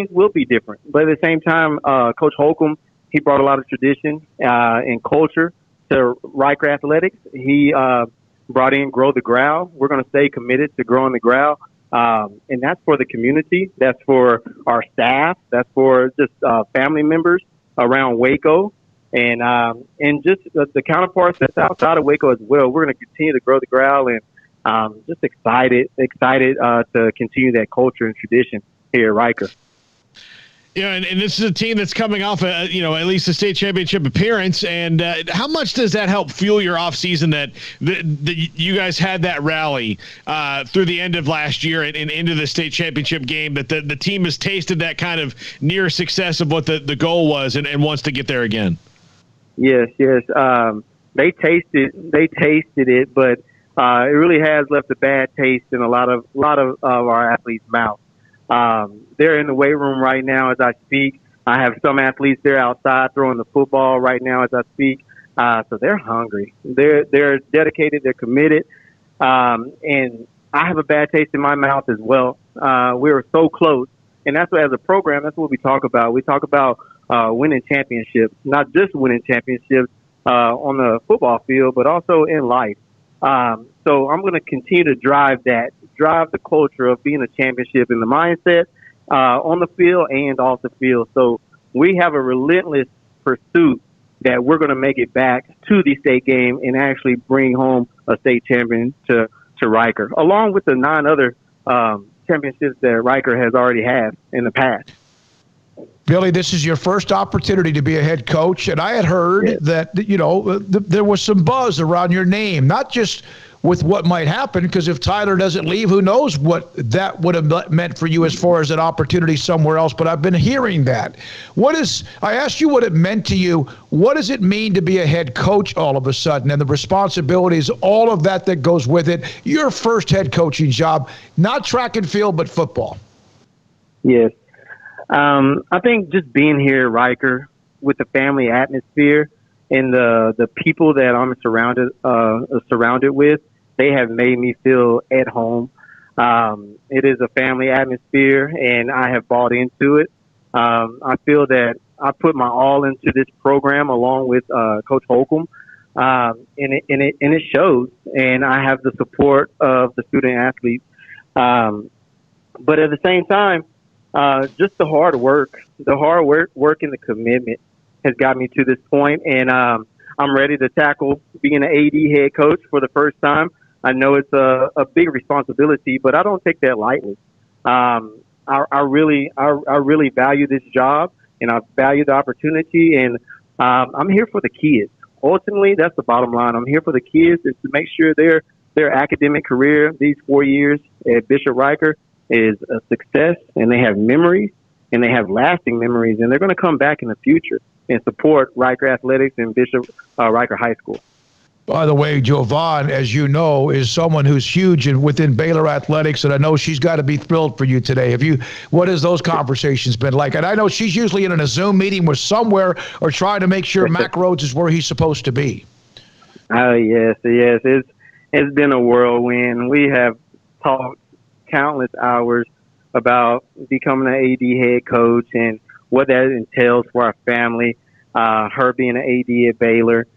will be different, but at the same time, Coach Holcomb, he brought a lot of tradition and culture to Riker Athletics. He brought in Grow the Growl. We're going to stay committed to growing the growl, and that's for the community. That's for our staff. That's for just family members around Waco, and just the counterparts that's outside of Waco as well. We're going to continue to grow the growl, and just excited to continue that culture and tradition here at Riker. Yeah, and this is a team that's coming off at least a state championship appearance. And how much does that help fuel your offseason that you guys had that rally through the end of last year and into the state championship game, that the team has tasted that kind of near success of what the goal was and wants to get there again? Yes. They tasted it, but it really has left a bad taste in a lot of our athletes' mouths. They're in the weight room right now as I speak. I have some athletes there outside throwing the football right now as I speak. So they're hungry. They're dedicated. They're committed. And I have a bad taste in my mouth as well. We were so close. And that's what, as a program, that's what we talk about. We talk about winning championships, not just winning championships on the football field, but also in life. So I'm going to continue to drive the culture of being a championship in the mindset on the field and off the field. So we have a relentless pursuit that we're going to make it back to the state game and actually bring home a state champion to Riker, along with the 9 other championships that Riker has already had in the past. Billy, this is your first opportunity to be a head coach, and I had heard that there was some buzz around your name, not just with what might happen, because if Tyler doesn't leave, who knows what that would have meant for you as far as an opportunity somewhere else. But I've been hearing that. I asked you what it meant to you. What does it mean to be a head coach all of a sudden, and the responsibilities, all of that goes with it? Your first head coaching job, not track and field, but football. Yes. I think just being here at Riker with the family atmosphere and the people that I'm surrounded with, they have made me feel at home. It is a family atmosphere, and I have bought into it. I feel that I put my all into this program along with Coach Holcomb, and it shows. And I have the support of the student athletes. But at the same time, just the hard work and the commitment has got me to this point. And I'm ready to tackle being an AD head coach for the first time. I know it's a big responsibility, but I don't take that lightly. I really value this job, and I value the opportunity, and I'm here for the kids. Ultimately, that's the bottom line. I'm here for the kids and to make sure their academic career, these 4 years at Bishop Riker, is a success, and they have memories, and they have lasting memories, and they're going to come back in the future and support Riker Athletics and Bishop Riker High School. By the way, Jovan, as you know, is someone who's huge within Baylor athletics, and I know she's got to be thrilled for you today. What has those conversations been like? And I know she's usually in a Zoom meeting with somewhere or trying to make sure Mac Rhodes is where he's supposed to be. Oh, yes. It's been a whirlwind. We have talked countless hours about becoming an AD head coach and what that entails for our family, her being an AD at Baylor.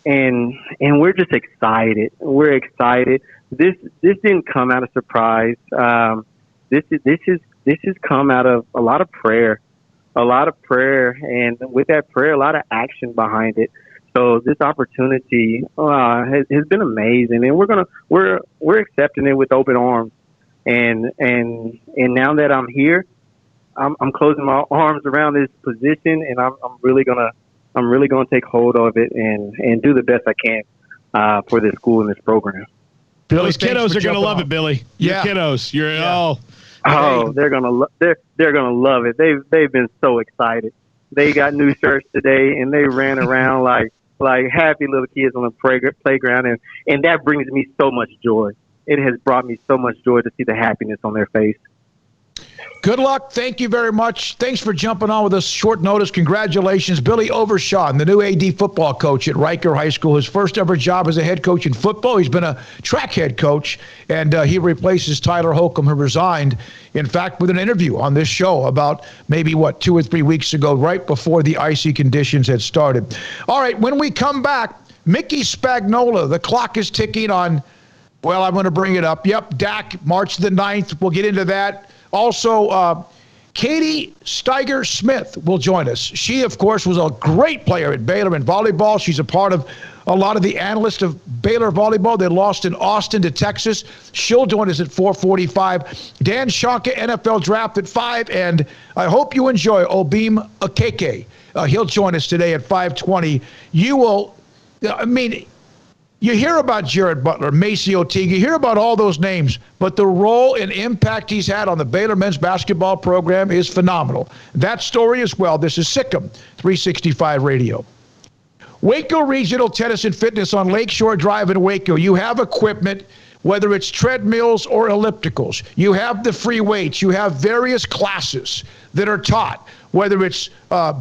And we're just excited. We're excited. This didn't come out of surprise. This has come out of a lot of prayer, and with that prayer, a lot of action behind it. So this opportunity has been amazing, and we're accepting it with open arms. And now that I'm here, I'm closing my arms around this position, and I'm really gonna take hold of it and do the best I can for this school and this program. Billy's kiddos are gonna love it, Billy. Yeah. Your kiddos. They're gonna love it. They've been so excited. They got new shirts today, and they ran around like happy little kids on the playground, and that brings me so much joy. It has brought me so much joy to see the happiness on their face. Good luck. Thank you very much. Thanks for jumping on with us short notice. Congratulations. Billy Overshawn, the new AD football coach at Riker High School. His first ever job as a head coach in football. He's been a track head coach, and he replaces Tyler Holcomb, who resigned, in fact, with an interview on this show about maybe, 2 or 3 weeks ago, right before the icy conditions had started. All right, when we come back, Mickey Spagnola, the clock is ticking on, well, I'm going to bring it up. Yep, Dak, March the 9th. We'll get into that. Also, Katie Steiger Smith will join us. She, of course, was a great player at Baylor in volleyball. She's a part of a lot of the analysts of Baylor volleyball. They lost in Austin to Texas. She'll join us at 4:45. Dan Shanka, NFL Draft at 5. And I hope you enjoy Obim Akeke. He'll join us today at 5:20. You hear about Jared Butler, Maceo Teague, you hear about all those names, but the role and impact he's had on the Baylor men's basketball program is phenomenal. That story as well. This is SicEm365 Radio. Waco Regional Tennis and Fitness on Lakeshore Drive in Waco. You have equipment, whether it's treadmills or ellipticals. You have the free weights. You have various classes that are taught, whether it's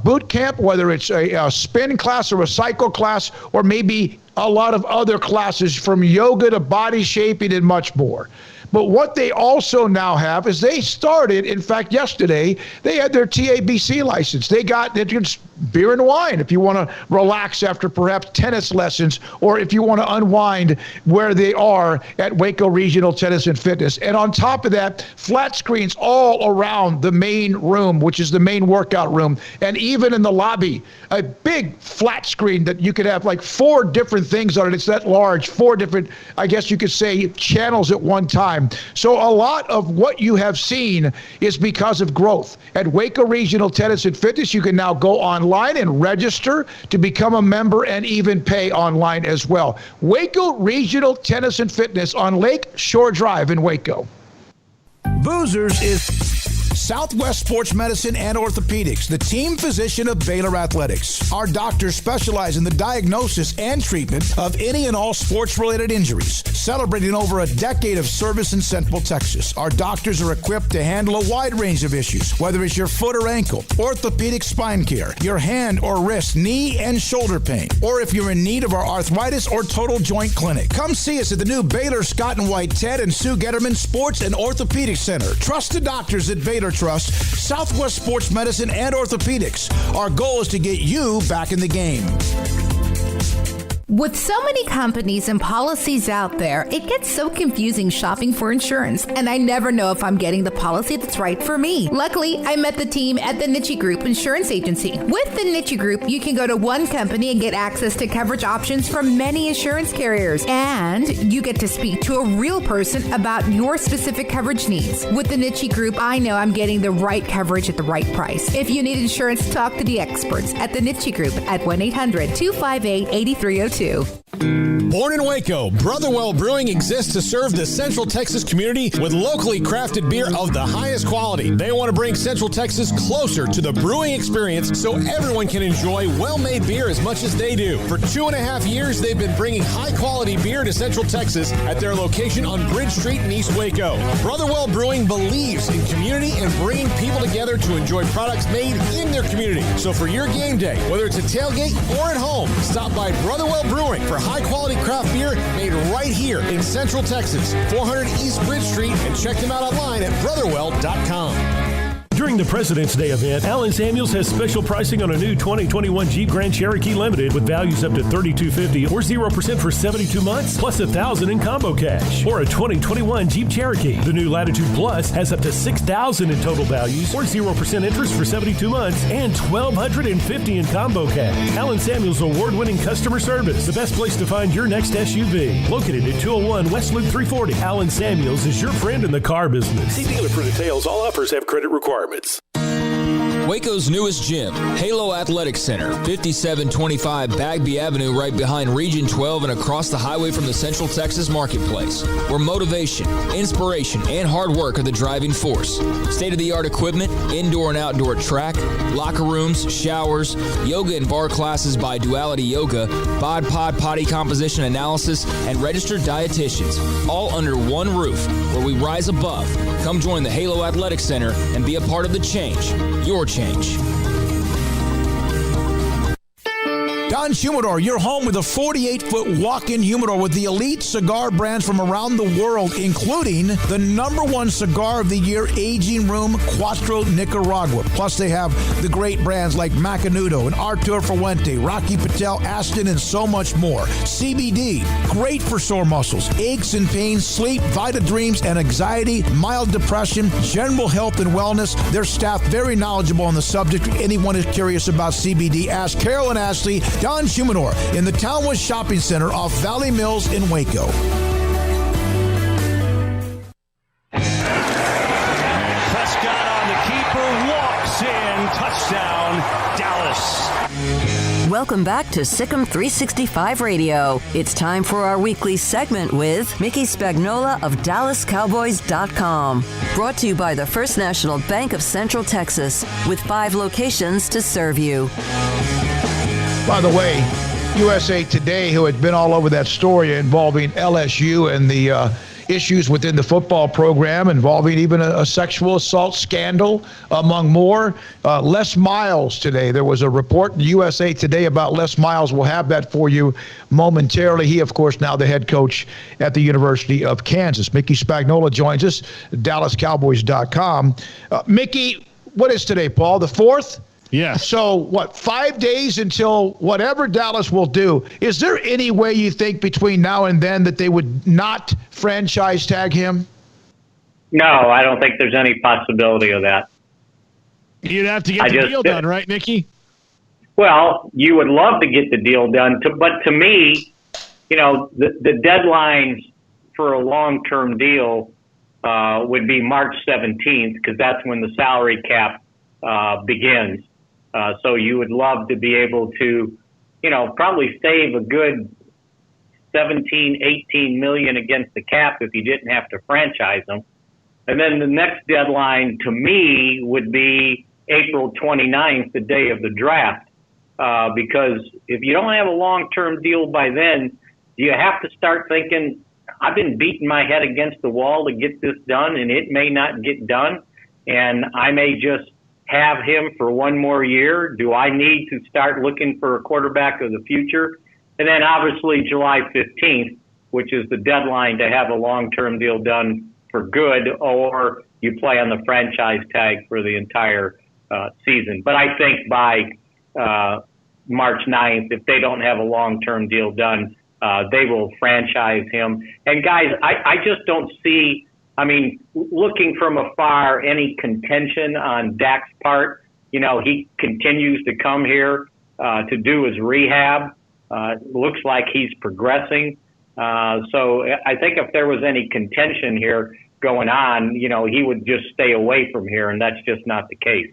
boot camp, whether it's a spin class or a cycle class, or maybe a lot of other classes from yoga to body shaping and much more. But what they also now have is they started, in fact, yesterday, they had their TABC license. They got beer and wine if you want to relax after perhaps tennis lessons, or if you want to unwind where they are at Waco Regional Tennis and Fitness. And on top of that, flat screens all around the main room, which is the main workout room, and even in the lobby, a big flat screen that you could have like 4 different things on it. It's that large, 4 different, I guess you could say, channels at one time. So a lot of what you have seen is because of growth. At Waco Regional Tennis and Fitness, you can now go online and register to become a member and even pay online as well. Waco Regional Tennis and Fitness on Lake Shore Drive in Waco. Boozers is Southwest Sports Medicine and Orthopedics, the team physician of Baylor Athletics. Our doctors specialize in the diagnosis and treatment of any and all sports-related injuries. Celebrating over a decade of service in Central Texas, our doctors are equipped to handle a wide range of issues, whether it's your foot or ankle, orthopedic spine care, your hand or wrist, knee and shoulder pain, or if you're in need of our arthritis or total joint clinic. Come see us at the new Baylor Scott and White Ted and Sue Getterman Sports and Orthopedic Center. Trusted doctors at Baylor Trust, Southwest Sports Medicine and Orthopedics. Our goal is to get you back in the game. With so many companies and policies out there, it gets so confusing shopping for insurance, and I never know if I'm getting the policy that's right for me. Luckily, I met the team at the Niche Group Insurance Agency. With the Niche Group, you can go to one company and get access to coverage options from many insurance carriers, and you get to speak to a real person about your specific coverage needs. With the Niche Group, I know I'm getting the right coverage at the right price. If you need insurance, talk to the experts at the Niche Group at 1-800-258-8302. Born in Waco, Brotherwell Brewing exists to serve the Central Texas community with locally crafted beer of the highest quality. They want to bring Central Texas closer to the brewing experience so everyone can enjoy well-made beer as much as they do. For 2.5 years, they've been bringing high-quality beer to Central Texas at their location on Bridge Street in East Waco. Brotherwell Brewing believes in community and bringing people together to enjoy products made in their community. So for your game day, whether it's a tailgate or at home, stop by Brotherwell Brewing for high-quality craft beer made right here in Central Texas, 400 East Bridge Street, and check them out online at brotherwell.com. During the President's Day event, Allen Samuels has special pricing on a new 2021 Jeep Grand Cherokee Limited with values up to $3,250 or 0% for 72 months, plus $1,000 in combo cash. Or a 2021 Jeep Cherokee. The new Latitude Plus has up to $6,000 in total values or 0% interest for 72 months and $1,250 in combo cash. Allen Samuels award-winning customer service. The best place to find your next SUV. Located at 201 West Loop 340. Allen Samuels is your friend in the car business. See dealer for details. All offers have credit requirements. Waco's newest gym, Halo Athletic Center, 5725 Bagby Avenue, right behind Region 12 and across the highway from the Central Texas Marketplace, where motivation, inspiration, and hard work are the driving force. State-of-the-art equipment, indoor and outdoor track, locker rooms, showers, yoga and bar classes by Duality Yoga, bod pod potty composition analysis, and registered dietitians, all under one roof, where we rise above. Come join the Halo Athletic Center and be a part of the change. Your change. Don Humidor, your home with a 48-foot walk-in humidor with the elite cigar brands from around the world, including the #1 cigar of the year, Aging Room Cuatro Nicaragua. Plus, they have the great brands like Macanudo and Artur Fuente, Rocky Patel, Aston, and so much more. CBD, great for sore muscles, aches and pains, sleep, Vita Dreams, and anxiety, mild depression, general health and wellness. Their staff very knowledgeable on the subject. If anyone is curious about CBD, ask Carol and Ashley. Don Humidor in the Townwood Shopping Center off Valley Mills in Waco. Prescott on the keeper, walks in, touchdown, Dallas. Welcome back to SicEm365 Radio. It's time for our weekly segment with Mickey Spagnola of DallasCowboys.com. Brought to you by the First National Bank of Central Texas, with 5 locations to serve you. By the way, USA Today, who had been all over that story involving LSU and the issues within the football program, involving even a sexual assault scandal, among more. Les Miles today. There was a report in USA Today about Les Miles. We'll have that for you momentarily. He, of course, now the head coach at the University of Kansas. Mickey Spagnola joins us, DallasCowboys.com. Mickey, what is today, Paul? The 4th? Yeah. So, 5 days until whatever Dallas will do. Is there any way you think between now and then that they would not franchise tag him? No, I don't think there's any possibility of that. You'd have to get the deal done, right, Mickey? Well, you would love to get the deal done, but to me, the deadlines for a long-term deal would be March 17th, because that's when the salary cap begins. So you would love to be able to, probably save a good 17, 18 million against the cap if you didn't have to franchise them. And then the next deadline to me would be April 29th, the day of the draft. Because if you don't have a long-term deal by then, you have to start thinking, I've been beating my head against the wall to get this done, and it may not get done. And I may just have him for one more year. Do I need to start looking for a quarterback of the future? And then obviously July 15th, which is the deadline to have a long-term deal done for good, or you play on the franchise tag for the entire season. But I think by March 9th, if they don't have a long-term deal done, they will franchise him. And guys, I just don't see, I mean, looking from afar, any contention on Dak's part. You know, he continues to come here to do his rehab. Looks like he's progressing. So I think if there was any contention here going on, you know, he would just stay away from here, and that's just not the case.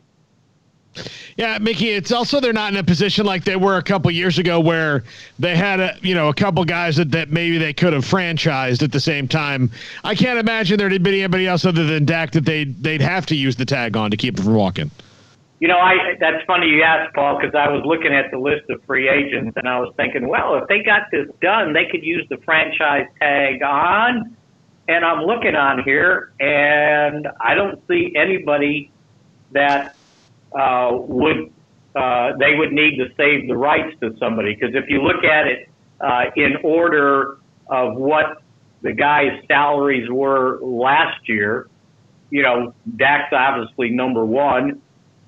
Yeah, Mickey, it's also they're not in a position like they were a couple years ago where they had a couple guys that maybe they could have franchised at the same time. I can't imagine there'd be anybody else other than Dak that they'd have to use the tag on to keep him from walking. You know, that's funny you asked, Paul, because I was looking at the list of free agents, and I was thinking, well, if they got this done, they could use the franchise tag on. And I'm looking on here, and I don't see anybody that they would need to save the rights to somebody. Because if you look at it in order of what the guys' salaries were last year, you know, Dak's obviously number one.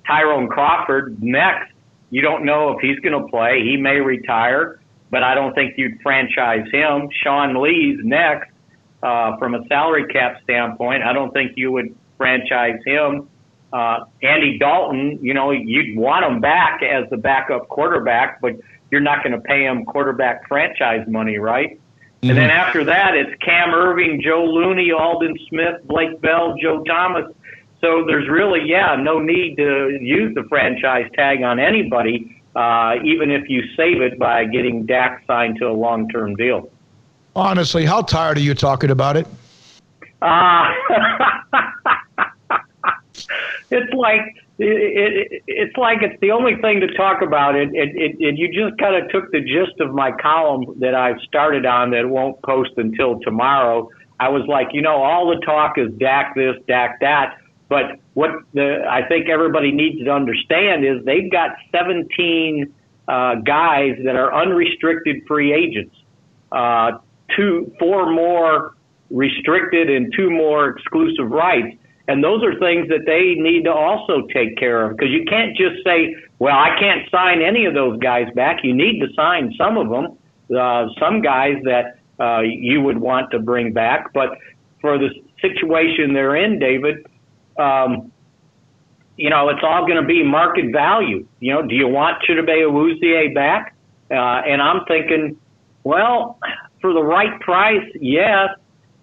Tyrone Crawford next. You don't know if he's going to play. He may retire, but I don't think you'd franchise him. Sean Lee's next. From a salary cap standpoint, I don't think you would franchise him. Andy Dalton, you know, you'd want him back as the backup quarterback, but you're not going to pay him quarterback franchise money, right? Mm-hmm. And then after that, it's Cam Irving, Joe Looney, Aldon Smith, Blake Bell, Joe Thomas. So there's really, no need to use the franchise tag on anybody, even if you save it by getting Dak signed to a long-term deal. Honestly, how tired are you talking about it? It's like it's the only thing to talk about. And you just kind of took the gist of my column that I've started on that won't post until tomorrow. I was like, you know, all the talk is Dak this, Dak that. But what I think everybody needs to understand is they've got 17 guys that are unrestricted free agents. 4 more restricted and 2 more exclusive rights. And those are things that they need to also take care of, because you can't just say, well, I can't sign any of those guys back. You need to sign some of them, some guys that you would want to bring back. But for the situation they're in, David, you know, it's all going to be market value. You know, do you want Chidobe Awuzie back? And I'm thinking, well, for the right price, yes.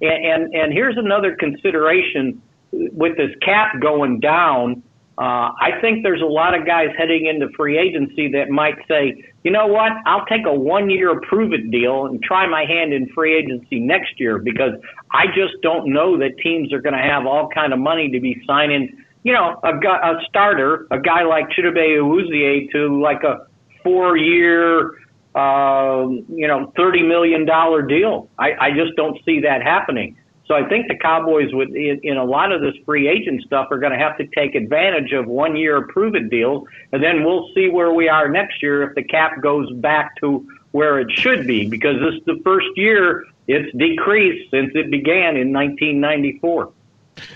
And here's another consideration with this cap going down. I think there's a lot of guys heading into free agency that might say, you know what, I'll take a 1-year prove-it deal and try my hand in free agency next year, because I just don't know that teams are going to have all kind of money to be signing, you know, a starter, a guy like Chidobe Awuzie, to like a 4-year, $30 million deal. I just don't see that happening. So I think the Cowboys, in a lot of this free agent stuff, are going to have to take advantage of 1-year prove-it deals, and then we'll see where we are next year if the cap goes back to where it should be, because this is the first year it's decreased since it began in 1994.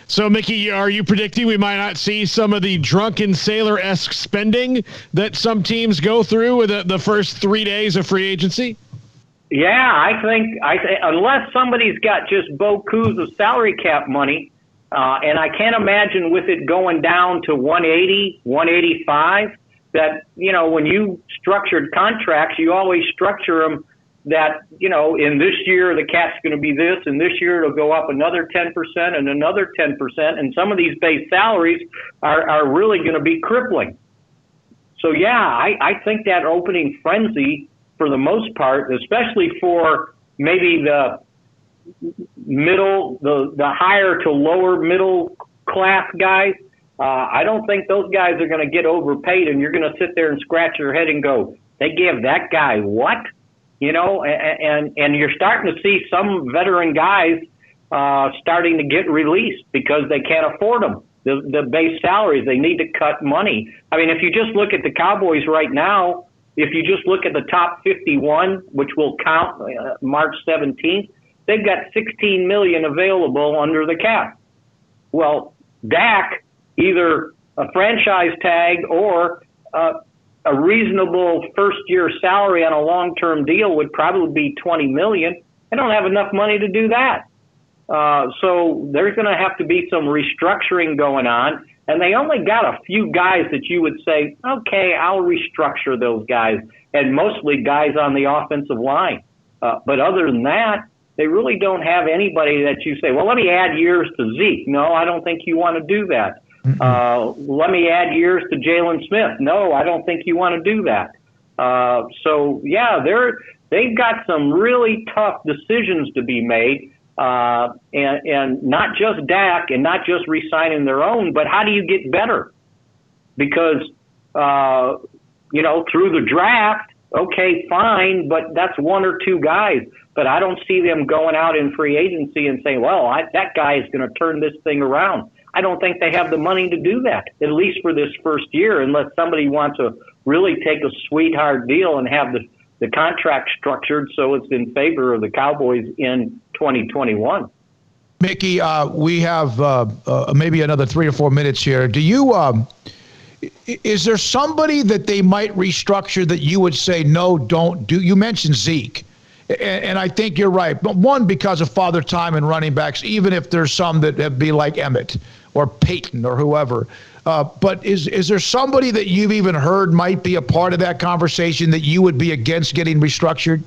So, Mickey, are you predicting we might not see some of the drunken sailor-esque spending that some teams go through with the first 3 days of free agency? Yeah, I think unless somebody's got just beaucoup of salary cap money, and I can't imagine with it going down to 180, 185, that, you know, when you structured contracts, you always structure them that, you know, in this year the cap's going to be this, and this year it'll go up another 10% and another 10%, and some of these base salaries are really going to be crippling. So, yeah, I think that opening frenzy, for the most part, especially for maybe the middle, the higher to lower middle class guys, I don't think those guys are going to get overpaid, and you're going to sit there and scratch your head and go, they gave that guy what? You know, and you're starting to see some veteran guys starting to get released because they can't afford them. The base salaries, they need to cut money. I mean, if you just look at the Cowboys right now, if you just look at the top 51, which will count March 17th, they've got $16 million available under the cap. Well, Dak, either a franchise tag or a reasonable first-year salary on a long-term deal would probably be $20 million. They don't have enough money to do that. So there's going to have to be some restructuring going on. And they only got a few guys that you would say, okay, I'll restructure those guys, and mostly guys on the offensive line. But other than that, they really don't have anybody that you say, well, let me add years to Zeke. No, I don't think you want to do that. Let me add years to Jalen Smith. No, I don't think you want to do that. So, yeah, they've got some really tough decisions to be made. And not just Dak and not just re-signing their own, but how do you get better? Because, through the draft, okay, fine, but that's one or two guys. But I don't see them going out in free agency and saying, well, that guy is going to turn this thing around. I don't think they have the money to do that, at least for this first year, unless somebody wants to really take a sweetheart deal and have the contract structured so it's in favor of the Cowboys in 2021. Mickey, we have maybe another 3 or 4 minutes here. Do you is there somebody that they might restructure that you would say, no, don't do? You mentioned Zeke, and I think you're right. But one, because of father time and running backs, even if there's some that would be like Emmett or Peyton or whoever. But is there somebody that you've even heard might be a part of that conversation that you would be against getting restructured?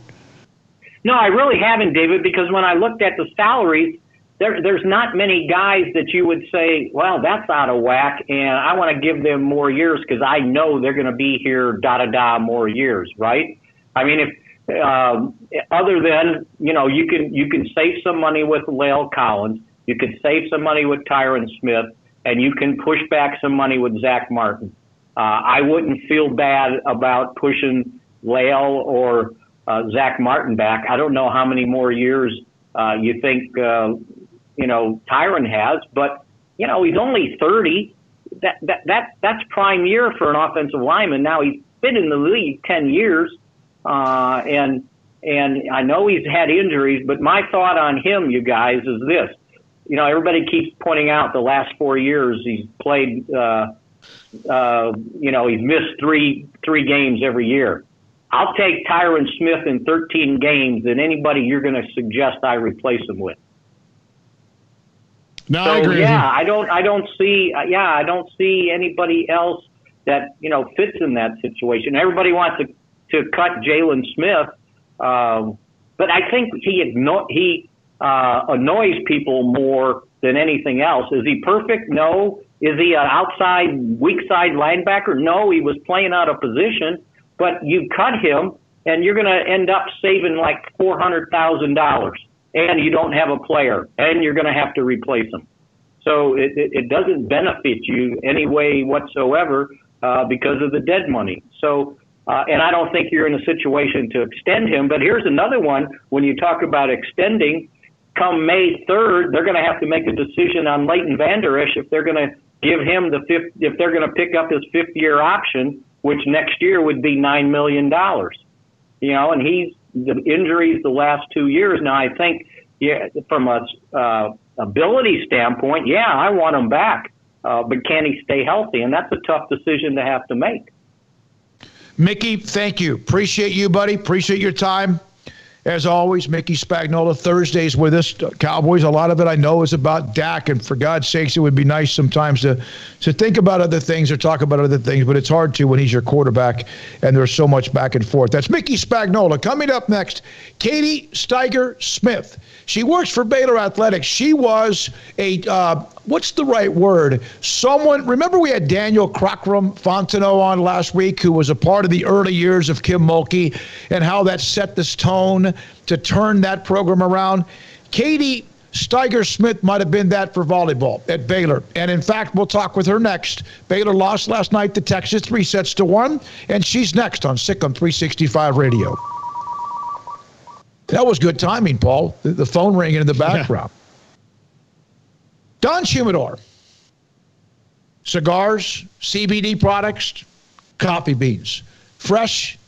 No, I really haven't, David, because when I looked at the salaries, there's not many guys that you would say, well, that's out of whack, and I want to give them more years because I know they're going to be here more years, right? I mean, if other than, you can save some money with La'el Collins, you can save some money with Tyron Smith, and you can push back some money with Zach Martin. I wouldn't feel bad about pushing La'el or Zach Martin back. I don't know how many more years you think, Tyron has, but, he's only 30. That's prime year for an offensive lineman. Now, he's been in the league 10 years, and I know he's had injuries, but my thought on him, you guys, is this. Everybody keeps pointing out the last 4 years he's played, he's missed three games every year. I'll take Tyron Smith in 13 games than anybody you're going to suggest I replace him with. No, so, I agree. Yeah, I don't see anybody else that, fits in that situation. Everybody wants to cut Jalen Smith, but I think he annoys people more than anything else. Is he perfect? No. Is he an outside, weak side linebacker? No, he was playing out of position, but you cut him and you're going to end up saving like $400,000 and you don't have a player and you're going to have to replace him. So it doesn't benefit you any way whatsoever because of the dead money. So, and I don't think you're in a situation to extend him, but here's another one. When you talk about extending, come May 3rd, they're going to have to make a decision on Leighton Vander Esch if they're going to give him if they're going to pick up his 5th-year option, which next year would be $9 million. And he's the injuries the last 2 years. Now, I think, from a ability standpoint, I want him back, but can he stay healthy? And that's a tough decision to have to make. Mickey, thank you. Appreciate you, buddy. Appreciate your time. As always, Mickey Spagnola, Thursdays with us. Cowboys, a lot of it I know is about Dak, and for God's sakes, it would be nice sometimes to think about other things or talk about other things, but it's hard to when he's your quarterback, and there's so much back and forth. That's Mickey Spagnola. Coming up next, Katie Steiger Smith. She works for Baylor Athletics. She was a, what's the right word? Remember we had Daniel Crockram-Fontenot on last week, who was a part of the early years of Kim Mulkey and how that set this tone to turn that program around. Katie Steiger Smith might have been that for volleyball at Baylor. And in fact, we'll talk with her next. Baylor lost last night to Texas 3-1, and she's next on SicEm365 Radio. That was good timing, Paul. The phone ringing in the background. Don Humidor. Cigars, CBD products, coffee beans. Fresh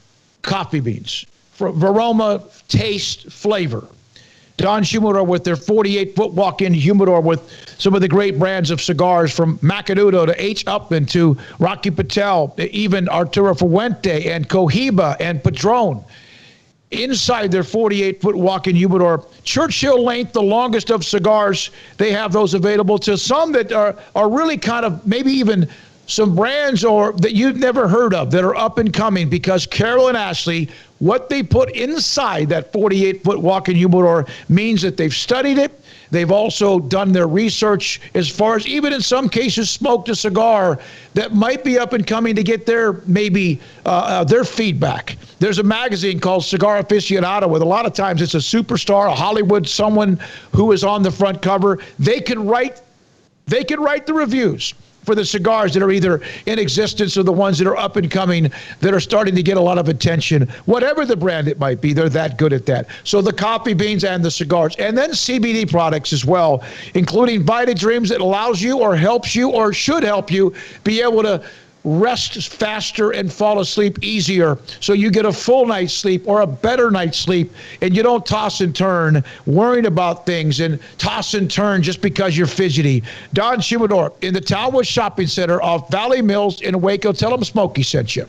coffee beans. For aroma, taste, flavor. Don Humidor with their 48-foot walk-in humidor with some of the great brands of cigars from Macanudo to H. Upman to Rocky Patel, even Arturo Fuente and Cohiba and Padron. Inside their 48-foot walk-in humidor, Churchill length, the longest of cigars. They have those available to some that are really kind of maybe even some brands or that you've never heard of that are up and coming, because Carol and Ashley, what they put inside that 48-foot walk-in humidor means that they've studied it. They've also done their research as far as even in some cases smoked a cigar that might be up and coming to get their their feedback. There's a magazine called Cigar Aficionado with a lot of times it's a superstar, a Hollywood, someone who is on the front cover. They can write the reviews for the cigars that are either in existence or the ones that are up and coming that are starting to get a lot of attention. Whatever the brand it might be, they're that good at that. So the coffee beans and the cigars. And then CBD products as well, including Vita Dreams that allows you or helps you or should help you be able to rest faster and fall asleep easier, so you get a full night's sleep or a better night's sleep, and you don't toss and turn worrying about things and toss and turn just because you're fidgety. Don Humidor in the Townwood Shopping Center off Valley Mills in Waco. Tell them Smokey sent you.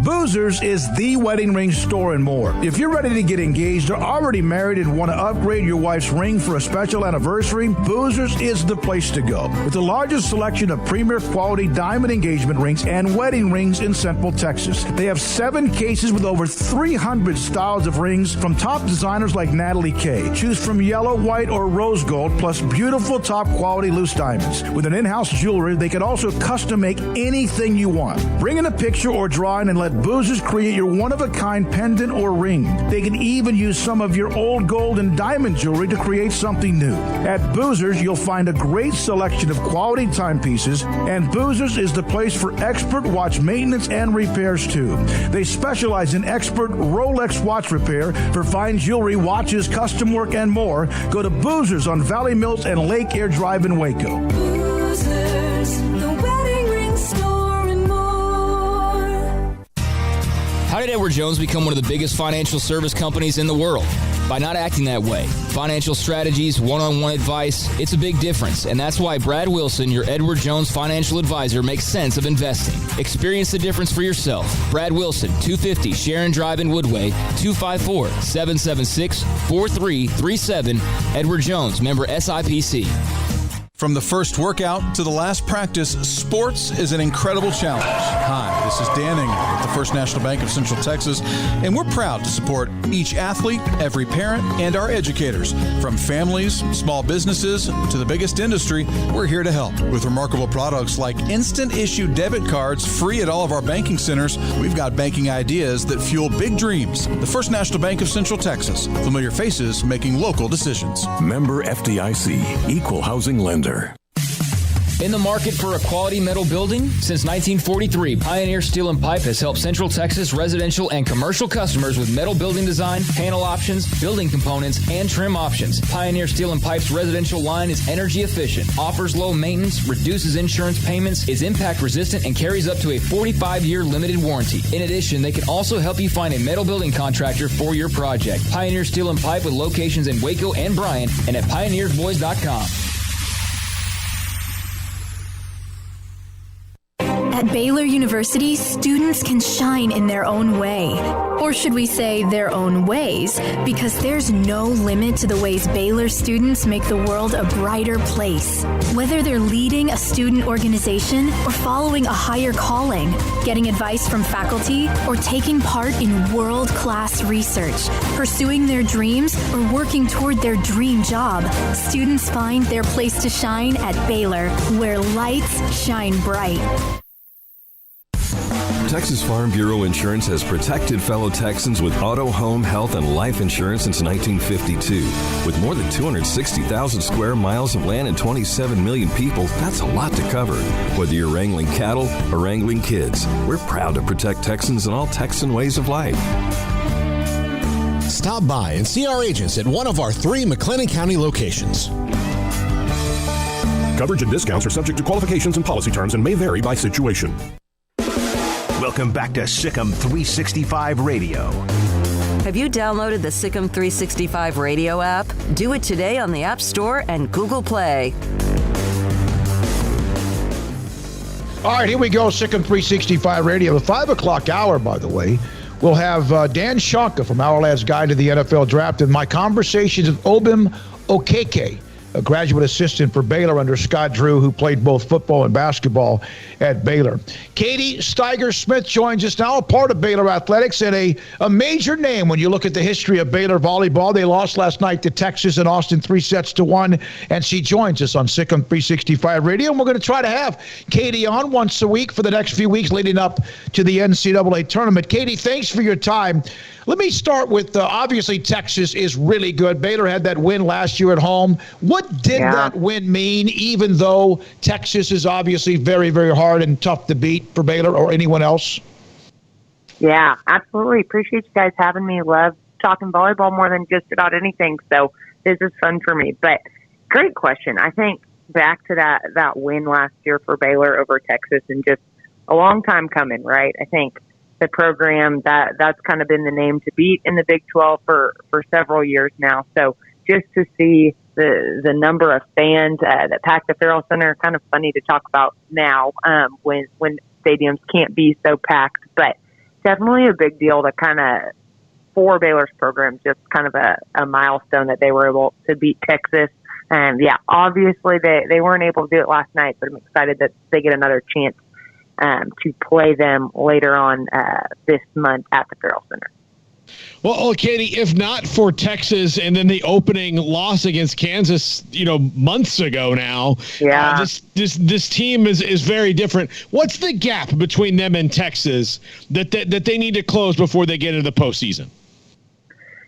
Boozers is the wedding ring store and more. If you're ready to get engaged or already married and want to upgrade your wife's ring for a special anniversary, Boozers is the place to go. With the largest selection of premier quality diamond engagement rings and wedding rings in Central Texas. They have 7 cases with over 300 styles of rings from top designers like Natalie Kay. Choose from yellow, white, or rose gold, plus beautiful top quality loose diamonds. With an in-house jewelry, they can also custom make anything you want. Bring in a picture or drawing and let Boozers create your one-of-a-kind pendant or ring. They can even use some of your old gold and diamond jewelry to create something new. At Boozers, you'll find a great selection of quality timepieces, and Boozers is the place for expert watch maintenance and repairs too. They specialize in expert Rolex watch repair for fine jewelry, watches, custom work, and more. Go to Boozers on Valley Mills and Lake Air Drive in Waco. Boozers, the wedding ring store and more. How did Edward Jones become one of the biggest financial service companies in the world? By not acting that way. Financial strategies, one-on-one advice, it's a big difference. And that's why Brad Wilson, your Edward Jones financial advisor, makes sense of investing. Experience the difference for yourself. Brad Wilson, 250 Sharon Drive in Woodway, 254-776-4337. Edward Jones, member SIPC. From the first workout to the last practice, sports is an incredible challenge. Hi, this is Dan Engel with the First National Bank of Central Texas, and we're proud to support each athlete, every parent, and our educators. From families, small businesses, to the biggest industry, we're here to help. With remarkable products like instant issue debit cards free at all of our banking centers, we've got banking ideas that fuel big dreams. The First National Bank of Central Texas. Familiar faces making local decisions. Member FDIC, Equal Housing Lender. In the market for a quality metal building? Since 1943, Pioneer Steel and Pipe has helped Central Texas residential and commercial customers with metal building design, panel options, building components, and trim options. Pioneer Steel and Pipe's residential line is energy efficient, offers low maintenance, reduces insurance payments, is impact resistant, and carries up to a 45-year limited warranty. In addition, they can also help you find a metal building contractor for your project. Pioneer Steel and Pipe with locations in Waco and Bryan and at pioneersboys.com. At Baylor University, students can shine in their own way. Or should we say their own ways, because there's no limit to the ways Baylor students make the world a brighter place. Whether they're leading a student organization or following a higher calling, getting advice from faculty, or taking part in world-class research, pursuing their dreams, or working toward their dream job, students find their place to shine at Baylor, where lights shine bright. Texas Farm Bureau Insurance has protected fellow Texans with auto, home, health, and life insurance since 1952. With more than 260,000 square miles of land and 27 million people, that's a lot to cover. Whether you're wrangling cattle or wrangling kids, we're proud to protect Texans in all Texan ways of life. Stop by and see our agents at one of our 3 McLennan County locations. Coverage and discounts are subject to qualifications and policy terms and may vary by situation. Welcome back to SicEm365 Radio. Have you downloaded the SicEm365 Radio app? Do it today on the App Store and Google Play. All right, here we go, SicEm365 Radio. The 5 o'clock hour, by the way, we'll have Dan Shonka from Our Lad's Guide to the NFL Draft and my conversations with Obim Okeke, a graduate assistant for Baylor under Scott Drew, who played both football and basketball at Baylor. Katie Steiger Smith joins us now, a part of Baylor Athletics and a major name when you look at the history of Baylor volleyball. They lost last night to Texas in Austin 3-1, and she joins us on SicEm365 Radio. And we're going to try to have Katie on once a week for the next few weeks leading up to the NCAA tournament. Katie, thanks for your time. Let me start with, obviously, Texas is really good. Baylor had that win last year at home. What did that win mean, even though Texas is obviously very, very hard and tough to beat for Baylor or anyone else? Yeah, absolutely. Appreciate you guys having me. Love talking volleyball more than just about anything, so this is fun for me. But great question. I think back to that win last year for Baylor over Texas, and just a long time coming, right? I think the program that's kind of been the name to beat in the Big 12 for several years now. So just to see the number of fans that pack the Farrell Center, kind of funny to talk about now when stadiums can't be so packed, but definitely a big deal to kind of, for Baylor's program, just kind of a milestone that they were able to beat Texas. And yeah, obviously they weren't able to do it last night, but I'm excited that they get another chance to play them later on this month at the Farrell Center. Well, Katie, if not for Texas and then the opening loss against Kansas, months ago now, this team is very different. What's the gap between them and Texas that they need to close before they get into the postseason?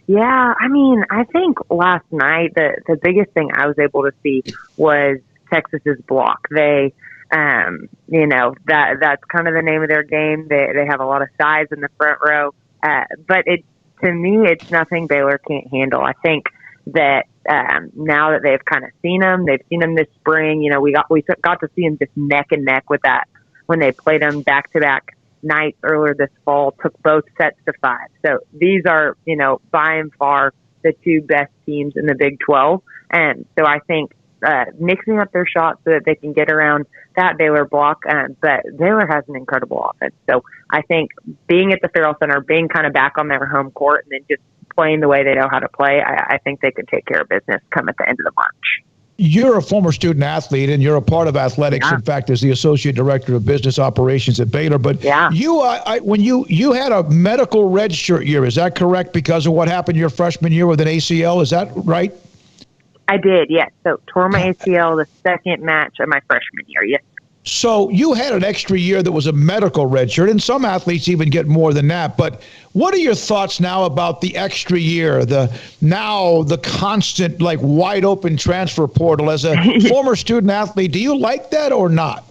Yeah, I mean, I think last night the biggest thing I was able to see was Texas's block. They that's kind of the name of their game. They have a lot of size in the front row, but to me, it's nothing Baylor can't handle. I think that now that they've kind of seen them this spring. We got to see them just neck and neck with that when they played them back-to-back nights earlier this fall. Took both sets to 5. So these are by and far the two best teams in the Big 12, and so I think mixing up their shots so that they can get around that Baylor block. But Baylor has an incredible offense. So I think being at the Farrell Center, being kind of back on their home court, and then just playing the way they know how to play, I think they can take care of business come at the end of the March. You're a former student athlete, and you're a part of athletics. In fact, as the associate director of business operations at Baylor. But you, when you had a medical redshirt year, is that correct? Because of what happened your freshman year with an ACL, is that right? I did, yes. So tore my ACL the second match of my freshman year, yes. So you had an extra year that was a medical redshirt, and some athletes even get more than that. But what are your thoughts now about the extra year, the constant, wide open transfer portal? As a former student athlete, do you like that or not?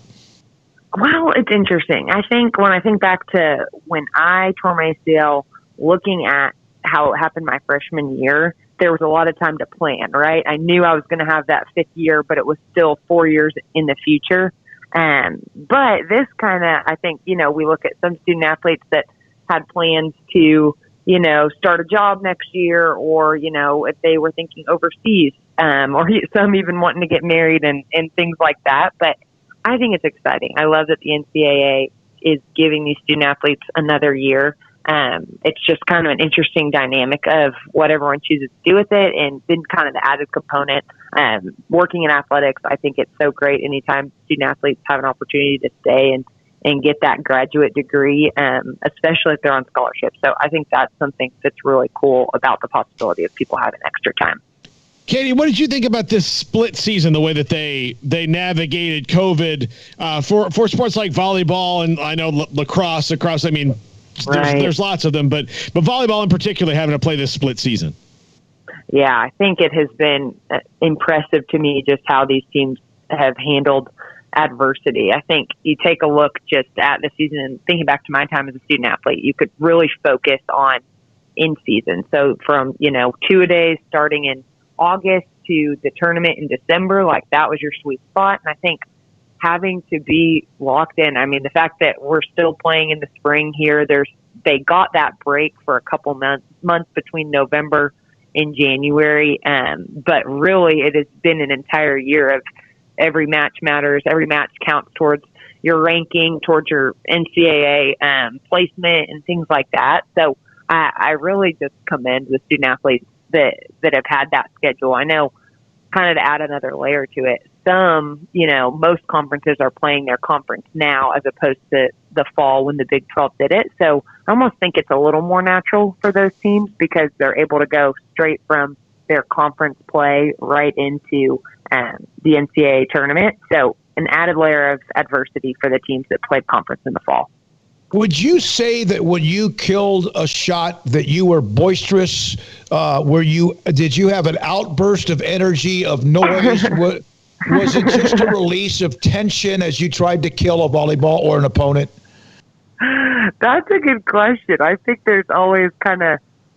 Well, it's interesting. I think when I think back to when I tore my ACL, looking at how it happened my freshman year, there was a lot of time to plan, right? I knew I was going to have that 5th year, but it was still 4 years in the future. But this kind of, I think, we look at some student athletes that had plans to, start a job next year, or, if they were thinking overseas, or some even wanting to get married and things like that. But I think it's exciting. I love that the NCAA is giving these student athletes another year. It's just kind of an interesting dynamic of what everyone chooses to do with it, and then kind of the added component. Working in athletics, I think it's so great anytime student athletes have an opportunity to stay and get that graduate degree, especially if they're on scholarship. So I think that's something that's really cool about the possibility of people having extra time. Katie, what did you think about this split season, the way that they navigated COVID for sports like volleyball and I know lacrosse? I mean, there's lots of them, but volleyball in particular having to play this split season. Yeah, I think it has been impressive to me just how these teams have handled adversity. I think you take a look just at the season and thinking back to my time as a student athlete, you could really focus on in season. So from, 2-a-days starting in August to the tournament in December, that was your sweet spot. And I think having to be locked in, I mean, the fact that we're still playing in the spring here, there's they got that break for a couple months between November and January. But really, it has been an entire year of every match matters. Every match counts towards your ranking, towards your NCAA placement and things like that. So I really just commend the student athletes that have had that schedule. I know, kind of to add another layer to it, most conferences are playing their conference now as opposed to the fall when the Big 12 did it. So I almost think it's a little more natural for those teams because they're able to go straight from their conference play right into the NCAA tournament. So an added layer of adversity for the teams that played conference in the fall. Would you say that when you killed a shot that you were boisterous? Did you have an outburst of energy, of noise? Was it just a release of tension as you tried to kill a volleyball or an opponent? That's a good question. I think there's always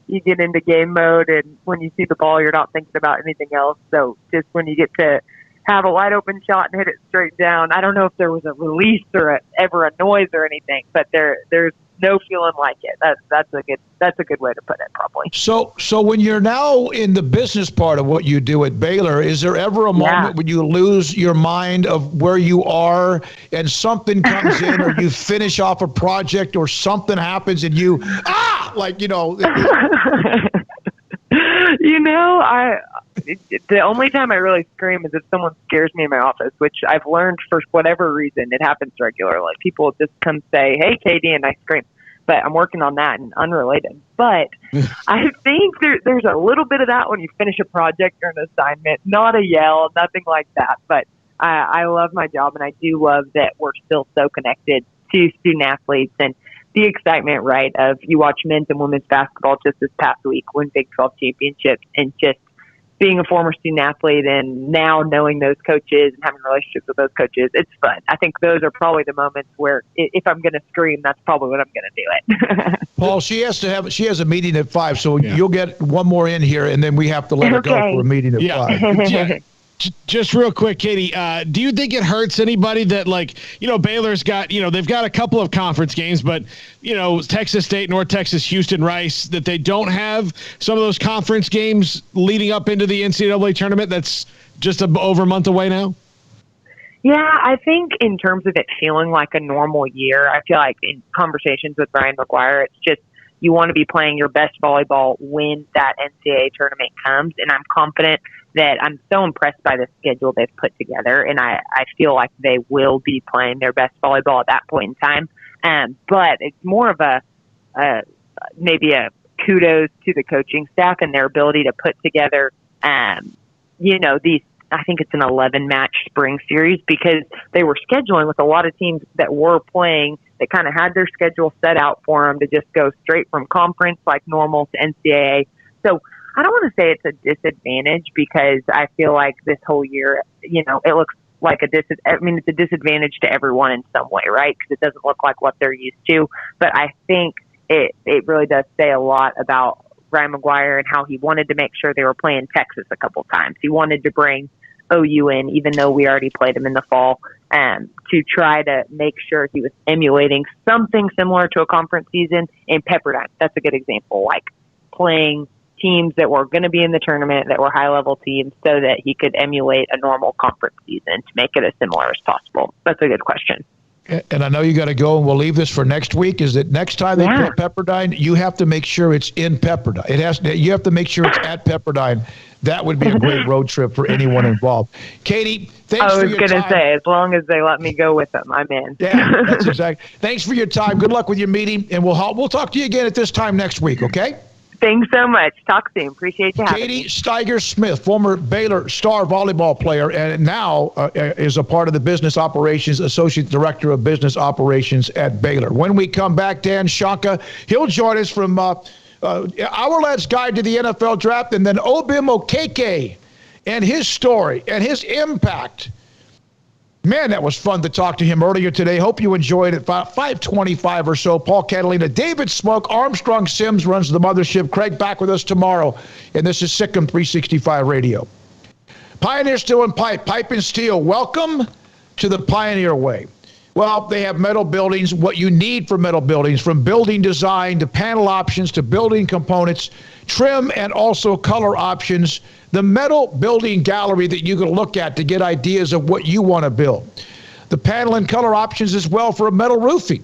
you get into game mode, and when you see the ball, you're not thinking about anything else. So just when you get to have a wide open shot and hit it straight down, I don't know if there was a release or ever a noise or anything, but there's no feeling like it. That's a good way to put it, probably. So when you're now in the business part of what you do at Baylor, is there ever a moment when you lose your mind of where you are and something comes in, or you finish off a project, or something happens and you the only time I really scream is if someone scares me in my office, which I've learned for whatever reason, it happens regularly. People just come say, "Hey, KD," and I scream. But I'm working on that and unrelated. But I think there's a little bit of that when you finish a project or an assignment. Not a yell, nothing like that. But I love my job, and I do love that we're still so connected to student athletes and the excitement, right, of you watch men's and women's basketball just this past week win Big 12 championships, and just being a former student athlete and now knowing those coaches and having relationships with those coaches, it's fun. I think those are probably the moments where if I'm going to scream, that's probably when I'm going to do it. Paul, she has a meeting at 5, so you'll get one more in here, and then we have to let her go for a meeting at 5. Just real quick, Katie, do you think it hurts anybody that, Baylor's got, they've got a couple of conference games, but, Texas State, North Texas, Houston, Rice, that they don't have some of those conference games leading up into the NCAA tournament that's just over a month away now? Yeah, I think in terms of it feeling like a normal year, I feel like in conversations with Brian McGuire, it's just you want to be playing your best volleyball when that NCAA tournament comes, and I'm confident that I'm so impressed by the schedule they've put together, and I feel like they will be playing their best volleyball at that point in time. But it's more of maybe a kudos to the coaching staff and their ability to put together, these, I think it's an 11-match spring series, because they were scheduling with a lot of teams that were playing that kind of had their schedule set out for them to just go straight from conference like normal to NCAA. So I don't want to say it's a disadvantage, because I feel like this whole year, it looks like it's a disadvantage to everyone in some way, right? Because it doesn't look like what they're used to. But I think it really does say a lot about Brian McGuire and how he wanted to make sure they were playing Texas a couple times. He wanted to bring OU in, even though we already played them in the fall, to try to make sure he was emulating something similar to a conference season in Pepperdine. That's a good example, like playing teams that were going to be in the tournament that were high-level teams so that he could emulate a normal conference season to make it as similar as possible. That's a good question. And I know you got to go, and we'll leave this for next week, is that next time they play Pepperdine, you have to make sure it's in Pepperdine. You have to make sure it's at Pepperdine. That would be a great road trip for anyone involved. Katie, thanks for your time. I was going to say, as long as they let me go with them, I'm in. Yeah, that's exactly. Thanks for your time. Good luck with your meeting, and we'll talk to you again at this time next week, okay? Thanks so much. Talk soon. Appreciate you having me. Katie Steiger Smith, former Baylor star volleyball player, and now is a part of the business operations, associate director of business operations at Baylor. When we come back, Dan Shanka, he'll join us from Our Lad's Guide to the NFL Draft, and then Obim Okeke and his story and his impact. Man, that was fun to talk to him earlier today. Hope you enjoyed it. 5:25 or so. Paul Catalina, David Smoak, Armstrong Sims runs the mothership. Craig back with us tomorrow. And this is SicEm365 Radio. Pioneer Steel and Pipe and Steel. Welcome to the Pioneer Way. Well, they have metal buildings, what you need for metal buildings, from building design to panel options to building components, trim, and also color options. The metal building gallery that you can look at to get ideas of what you want to build. The panel and color options as well for a metal roofing,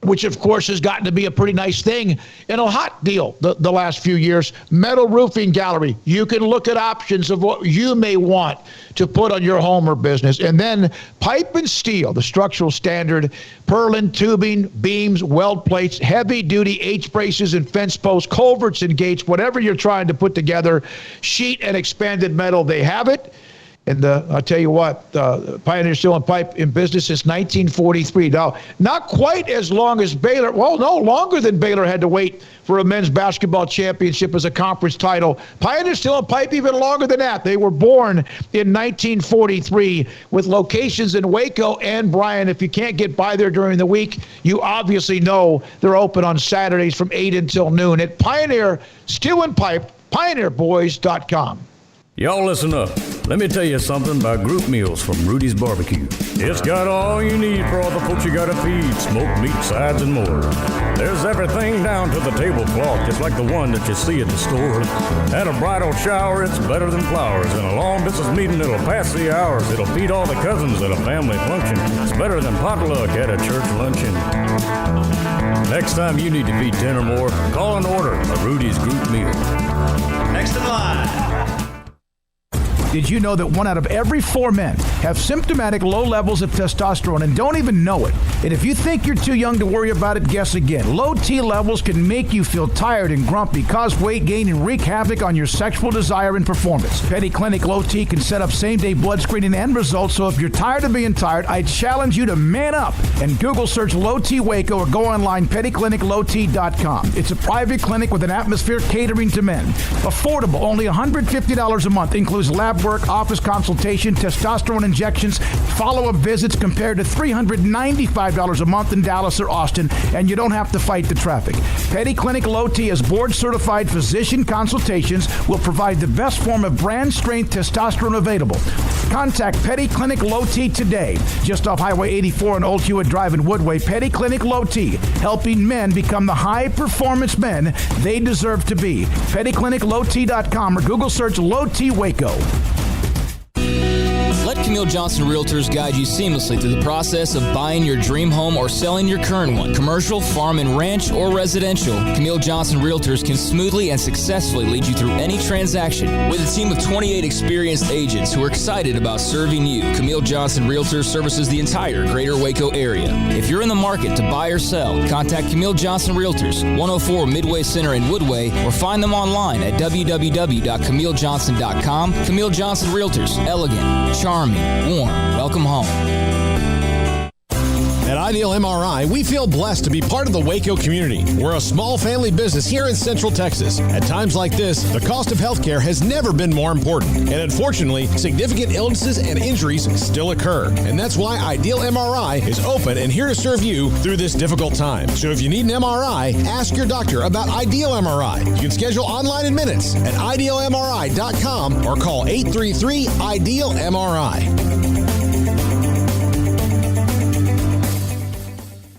which of course has gotten to be a pretty nice thing and a hot deal the last few years. Metal roofing gallery. You can look at options of what you may want to put on your home or business. And then pipe and steel, the structural standard, purlin, tubing, beams, weld plates, heavy duty H-braces and fence posts, culverts and gates, whatever you're trying to put together, sheet and expanded metal, they have it. And I'll tell you what, Pioneer Steel and Pipe in business since 1943. Now, not quite as long as Baylor. Well, no, longer than Baylor had to wait for a men's basketball championship as a conference title. Pioneer Steel and Pipe even longer than that. They were born in 1943 with locations in Waco and Bryan. If you can't get by there during the week, you obviously know they're open on Saturdays from 8 until noon at Pioneer Steel and Pipe, pioneerboys.com. Y'all listen up. Let me tell you something about group meals from Rudy's Barbecue. It's got all you need for all the folks you gotta feed, smoked meat, sides, and more. There's everything down to the tablecloth, just like the one that you see at the store. At a bridal shower, it's better than flowers. In a long business meeting, it'll pass the hours. It'll feed all the cousins at a family function. It's better than potluck at a church luncheon. Next time you need to feed 10 or more, call and order a Rudy's group meal. Next in line. Did you know that 1 out of every 4 men have symptomatic low levels of testosterone and don't even know it? And if you think you're too young to worry about it, guess again. Low T levels can make you feel tired and grumpy, cause weight gain, and wreak havoc on your sexual desire and performance. Petty Clinic Low T can set up same-day blood screening and results, so if you're tired of being tired, I challenge you to man up and Google search Low T Waco or go online, pettycliniclowt.com. It's a private clinic with an atmosphere catering to men. Affordable, only $150 a month, includes lab work, office consultation, testosterone injections, follow-up visits compared to $395 a month in Dallas or Austin, and you don't have to fight the traffic. Petty Clinic Low T as board-certified physician consultations will provide the best form of brand-strength testosterone available. Contact Petty Clinic Low T today, just off Highway 84 and Old Hewitt Drive in Woodway. Petty Clinic Low T, helping men become the high-performance men they deserve to be. PettyClinicLowT.com or Google search Low T Waco. Let Camille Johnson Realtors guide you seamlessly through the process of buying your dream home or selling your current one. Commercial, farm and ranch, or residential, Camille Johnson Realtors can smoothly and successfully lead you through any transaction. With a team of 28 experienced agents who are excited about serving you, Camille Johnson Realtors services the entire greater Waco area. If you're in the market to buy or sell, contact Camille Johnson Realtors, 104 Midway Center in Woodway, or find them online at www.camillejohnson.com. Camille Johnson Realtors, elegant, charming, warm. Welcome home. At Ideal MRI, we feel blessed to be part of the Waco community. We're a small family business here in Central Texas. At times like this, the cost of healthcare has never been more important. And unfortunately, significant illnesses and injuries still occur. And that's why Ideal MRI is open and here to serve you through this difficult time. So if you need an MRI, ask your doctor about Ideal MRI. You can schedule online in minutes at idealmri.com or call 833-IDEAL-MRI.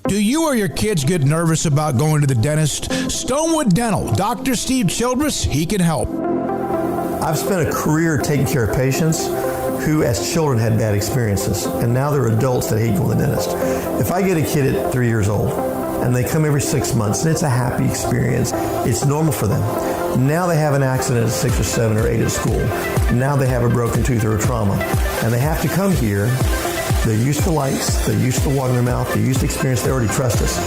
Do you or your kids get nervous about going to the dentist? Stonewood Dental, Dr. Steve Childress, he can help. I've spent a career taking care of patients who as children had bad experiences, and now they're adults that hate going to the dentist. If I get a kid at 3 years old and they come every 6 months and it's a happy experience, it's normal for them. Now they have an accident at 6 or 7 or 8 at school. Now they have a broken tooth or a trauma, and they have to come here. They're used to lights, they're used to water in their mouth, they're used to experience, they already trust us.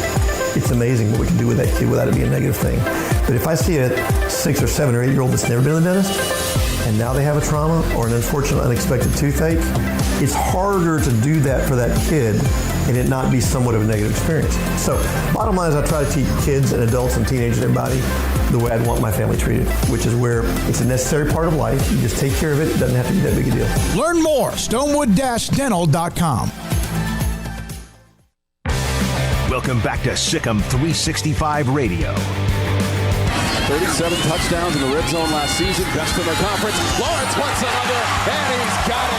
It's amazing what we can do with that kid without it being a negative thing. But if I see a 6 or 7 or 8 year old that's never been to the dentist, and now they have a trauma or an unfortunate unexpected toothache, it's harder to do that for that kid and it not be somewhat of a negative experience. So bottom line is I try to teach kids and adults and teenagers and everybody the way I'd want my family treated, which is where it's a necessary part of life. You just take care of it. It doesn't have to be that big a deal. Learn more, stonewood-dental.com. Welcome back to SicEm365 Radio. 37 touchdowns in the red zone last season, best in the conference. Lawrence wants another, and he's got it.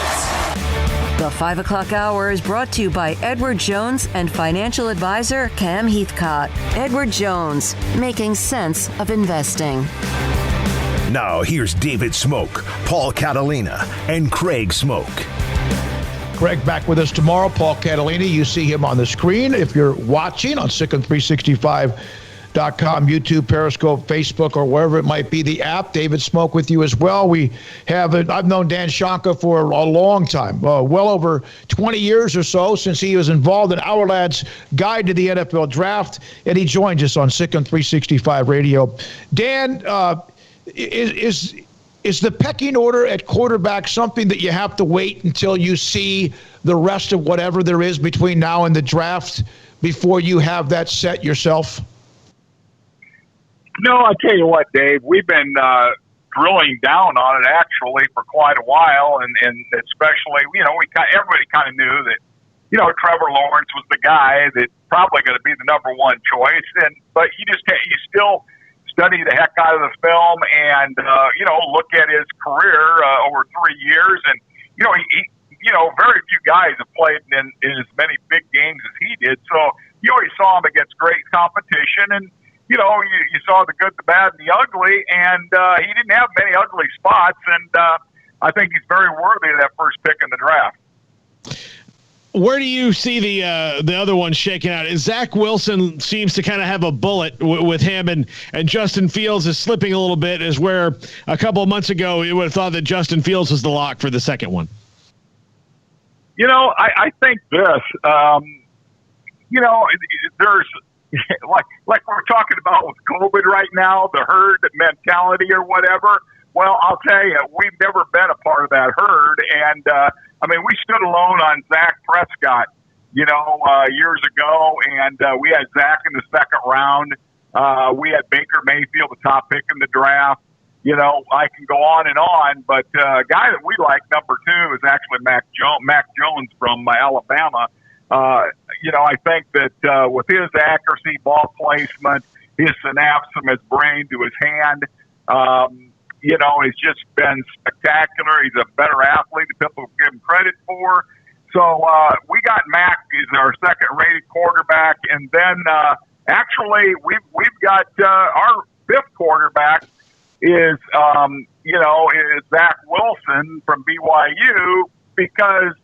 The 5 o'clock hour is brought to you by Edward Jones and financial advisor Cam Heathcott. Edward Jones, making sense of investing. Now here's David Smoak, Paul Catalina, and Craig Smoak. Craig back with us tomorrow. Paul Catalina, you see him on the screen. If you're watching on SicEm365.com, YouTube, Periscope, Facebook, or wherever it might be, the app. David Smoak with you as well. I've known Dan Shonka for a long time, well over 20 years or so, since he was involved in Our Lad's Guide to the NFL Draft, and he joins us on SicEm365 Radio. Dan, is the pecking order at quarterback something that you have to wait until you see the rest of whatever there is between now and the draft before you have that set yourself? No, I'll tell you what, Dave, we've been drilling down on it actually for quite a while, and especially, everybody kind of knew that, Trevor Lawrence was the guy that's probably going to be the number one choice, but you still study the heck out of the film and, look at his career over 3 years. And, he very few guys have played in as many big games as he did. So you always saw him against great competition. And, you saw the good, the bad, and the ugly. And he didn't have many ugly spots. And I think he's very worthy of that first pick in the draft. Where do you see the other one shaking out? Zach Wilson seems to kind of have a bullet with him, and Justin Fields is slipping a little bit, is where a couple of months ago you would have thought that Justin Fields was the lock for the second one. I think this, there's like we're talking about with COVID right now, the herd mentality or whatever. Well, I'll tell you, we've never been a part of that herd, and we stood alone on Dak Prescott, years ago, and we had Zach in the second round. We had Baker Mayfield, the top pick in the draft. I can go on, but a guy that we like, number 2, is actually Mac Jones from Alabama. I think that with his accuracy, ball placement, his synapse from his brain to his hand, he's just been spectacular. He's a better athlete than people give him credit for. So we got Mac as our second-rated quarterback, and then actually we've got our 5th quarterback is Zach Wilson from BYU, because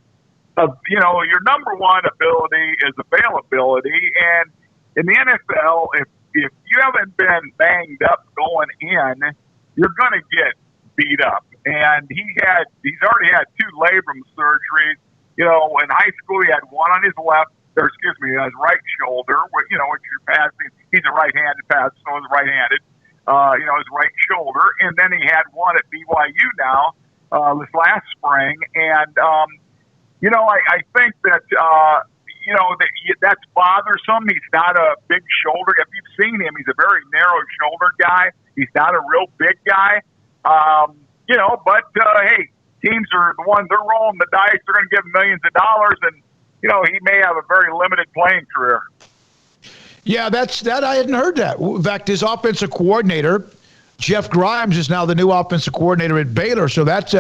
of your number one ability is availability, and in the NFL, if you haven't been banged up going in, you're going to get beat up. And he's already had 2 labrum surgeries. In high school, he had one on his on his right shoulder, which you're passing. He's a right-handed passer, so he's right-handed, his right shoulder. And then he had one at BYU now, this last spring. And, I think that, that's bothersome. He's not a big shoulder. If you've seen him, he's a very narrow shoulder guy. He's not a real big guy. Hey, teams are the ones, they're rolling the dice. They're going to give him millions of dollars, and, he may have a very limited playing career. Yeah, I hadn't heard that. In fact, his offensive coordinator, Jeff Grimes, is now the new offensive coordinator at Baylor. So that's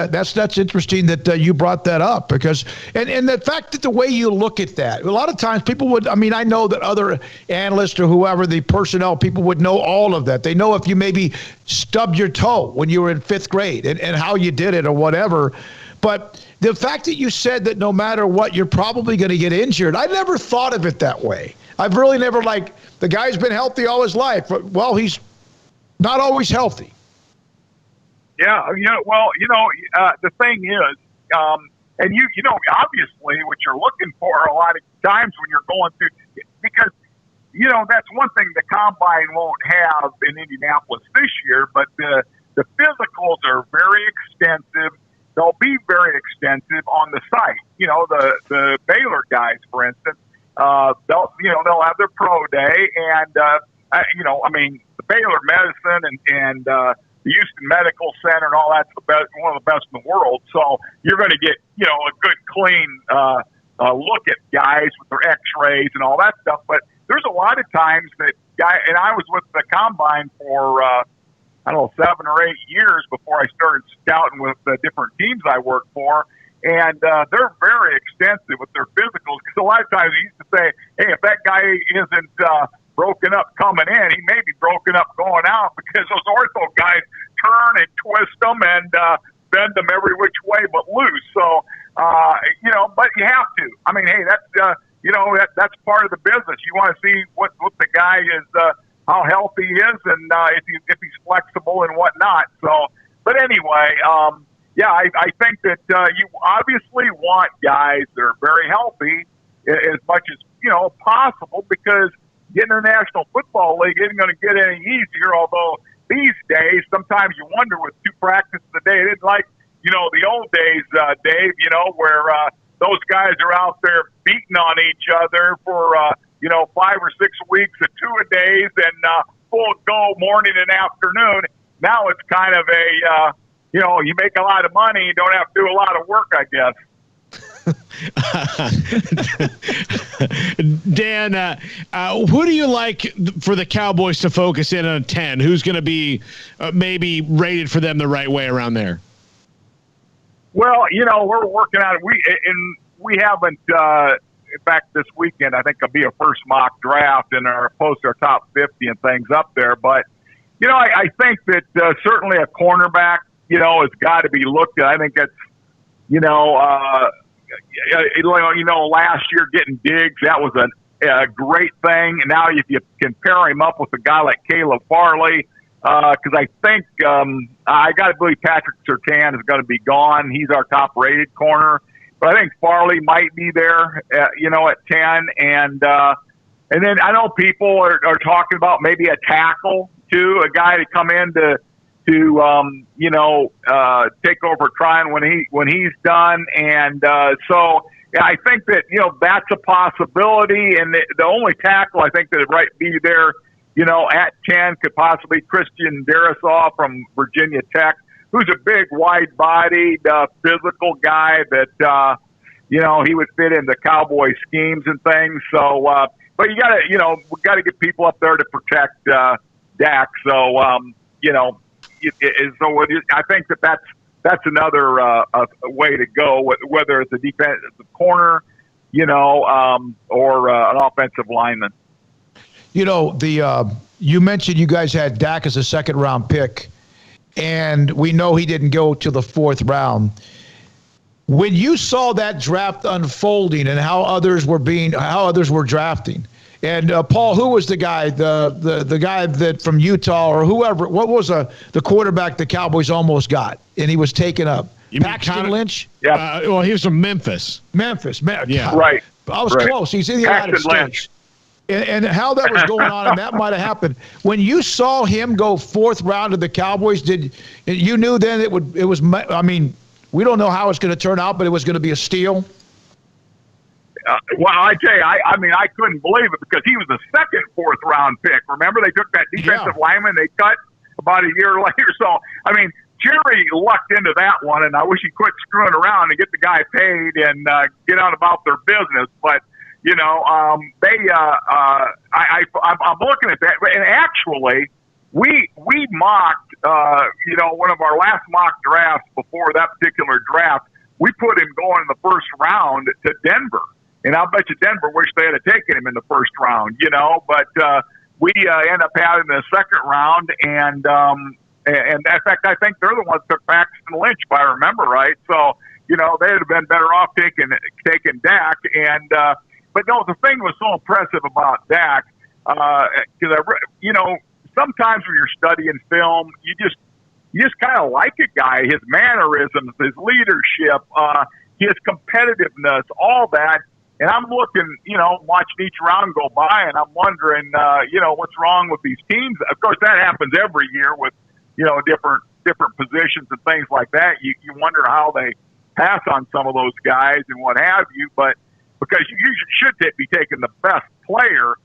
interesting that you brought that up, because and the fact that the way you look at that, a lot of times people would. I know that other analysts or whoever, the personnel people, would know all of that. They know if you maybe stubbed your toe when you were in 5th grade and how you did it or whatever. But the fact that you said that no matter what, you're probably going to get injured, I never thought of it that way. I've really never, the guy's been healthy all his life. Well, he's not always healthy. Yeah, the thing is, and obviously what you're looking for a lot of times when you're going through, because, that's one thing the combine won't have in Indianapolis this year, but the physicals are very extensive. They'll be very extensive on the site. The Baylor guys, for instance, they'll have their pro day, and the Baylor medicine and the Houston Medical Center and all that's one of the best in the world. So you're going to get a good clean look at guys with their X-rays and all that stuff. But there's a lot of times that and I was with the combine for 7 or 8 years before I started scouting with the different teams I worked for. And they're very extensive with their physicals, because a lot of times they used to say, hey, if that guy isn't broken up coming in, he may be broken up going out, because those ortho guys turn and twist them and bend them every which way but loose. So, but you have to. I mean, hey, that's, that's part of the business. You want to see what the guy is, how healthy he is, and if he's flexible and whatnot. So, but anyway, I think that you obviously want guys that are very healthy as much as possible, because getting in the National Football League isn't going to get any easier. Although these days, sometimes you wonder with 2 practices a day, it's like the old days, Dave. Where those guys are out there beating on each other for 5 or 6 weeks at 2-a-days and full go morning and afternoon. Now it's kind of a you make a lot of money, you don't have to do a lot of work, I guess. Dan, who do you like for the Cowboys to focus in on 10? Who's going to be maybe rated for them the right way around there? Well, we're working on it. We haven't. In fact, this weekend I think it'll be a first mock draft and post our top 50 and things up there. But I think that certainly a cornerback has got to be looked at. I think that's last year getting Diggs, that was a great thing. And now if you can pair him up with a guy like Caleb Farley, because I think I got to believe Patrick Surtain is going to be gone. He's our top-rated corner, but I think Farley might be there, at 10. And then I know people are talking about maybe a tackle too, a guy to come in to take over trying when he's done. And so I think that that's a possibility. And the only tackle I think that might be there, at 10 could possibly Christian Darrisaw from Virginia Tech, who's a big, wide-bodied, physical guy that he would fit in the Cowboy schemes and things. So, but you gotta we gotta get people up there to protect Dak. So I think that's another way to go, whether it's a defensive corner, or an offensive lineman. You mentioned you guys had Dak as a 2nd-round pick, and we know he didn't go to the 4th round. When you saw that draft unfolding and how others were drafting, and Paul, who was the guy, the guy that from Utah or whoever? What was the quarterback the Cowboys almost got, and he was taken up? Paxton Lynch. Yeah. Well, he was from Memphis. Yeah. Right. I was close. He's in the United States. And how that was going on, and that might have happened. When you saw him go 4th round to the Cowboys, you knew then it was? I mean, we don't know how it's going to turn out, but it was going to be a steal. Well, I tell you, I couldn't believe it, because he was the 4th round pick. Remember, they took that defensive lineman they cut about a year later. So, Jerry lucked into that one, and I wish he quit screwing around and get the guy paid and get on about their business. But I'm looking at that, and actually, we mocked, one of our last mock drafts before that particular draft. We put him going in the 1st round to Denver. And I'll bet you Denver wished they had taken him in the 1st round, but we end up having the 2nd round. And in fact, I think they're the ones that took Paxton Lynch, if I remember right. So, they'd have been better off taking Dak. And but no, the thing that was so impressive about Dak, because sometimes when you're studying film, you just kind of like a guy, his mannerisms, his leadership, his competitiveness, all that. And I'm looking, watching each round go by, and I'm wondering, what's wrong with these teams. Of course, that happens every year with, different positions and things like that. You wonder how they pass on some of those guys and what have you. But because you should be taking the best player,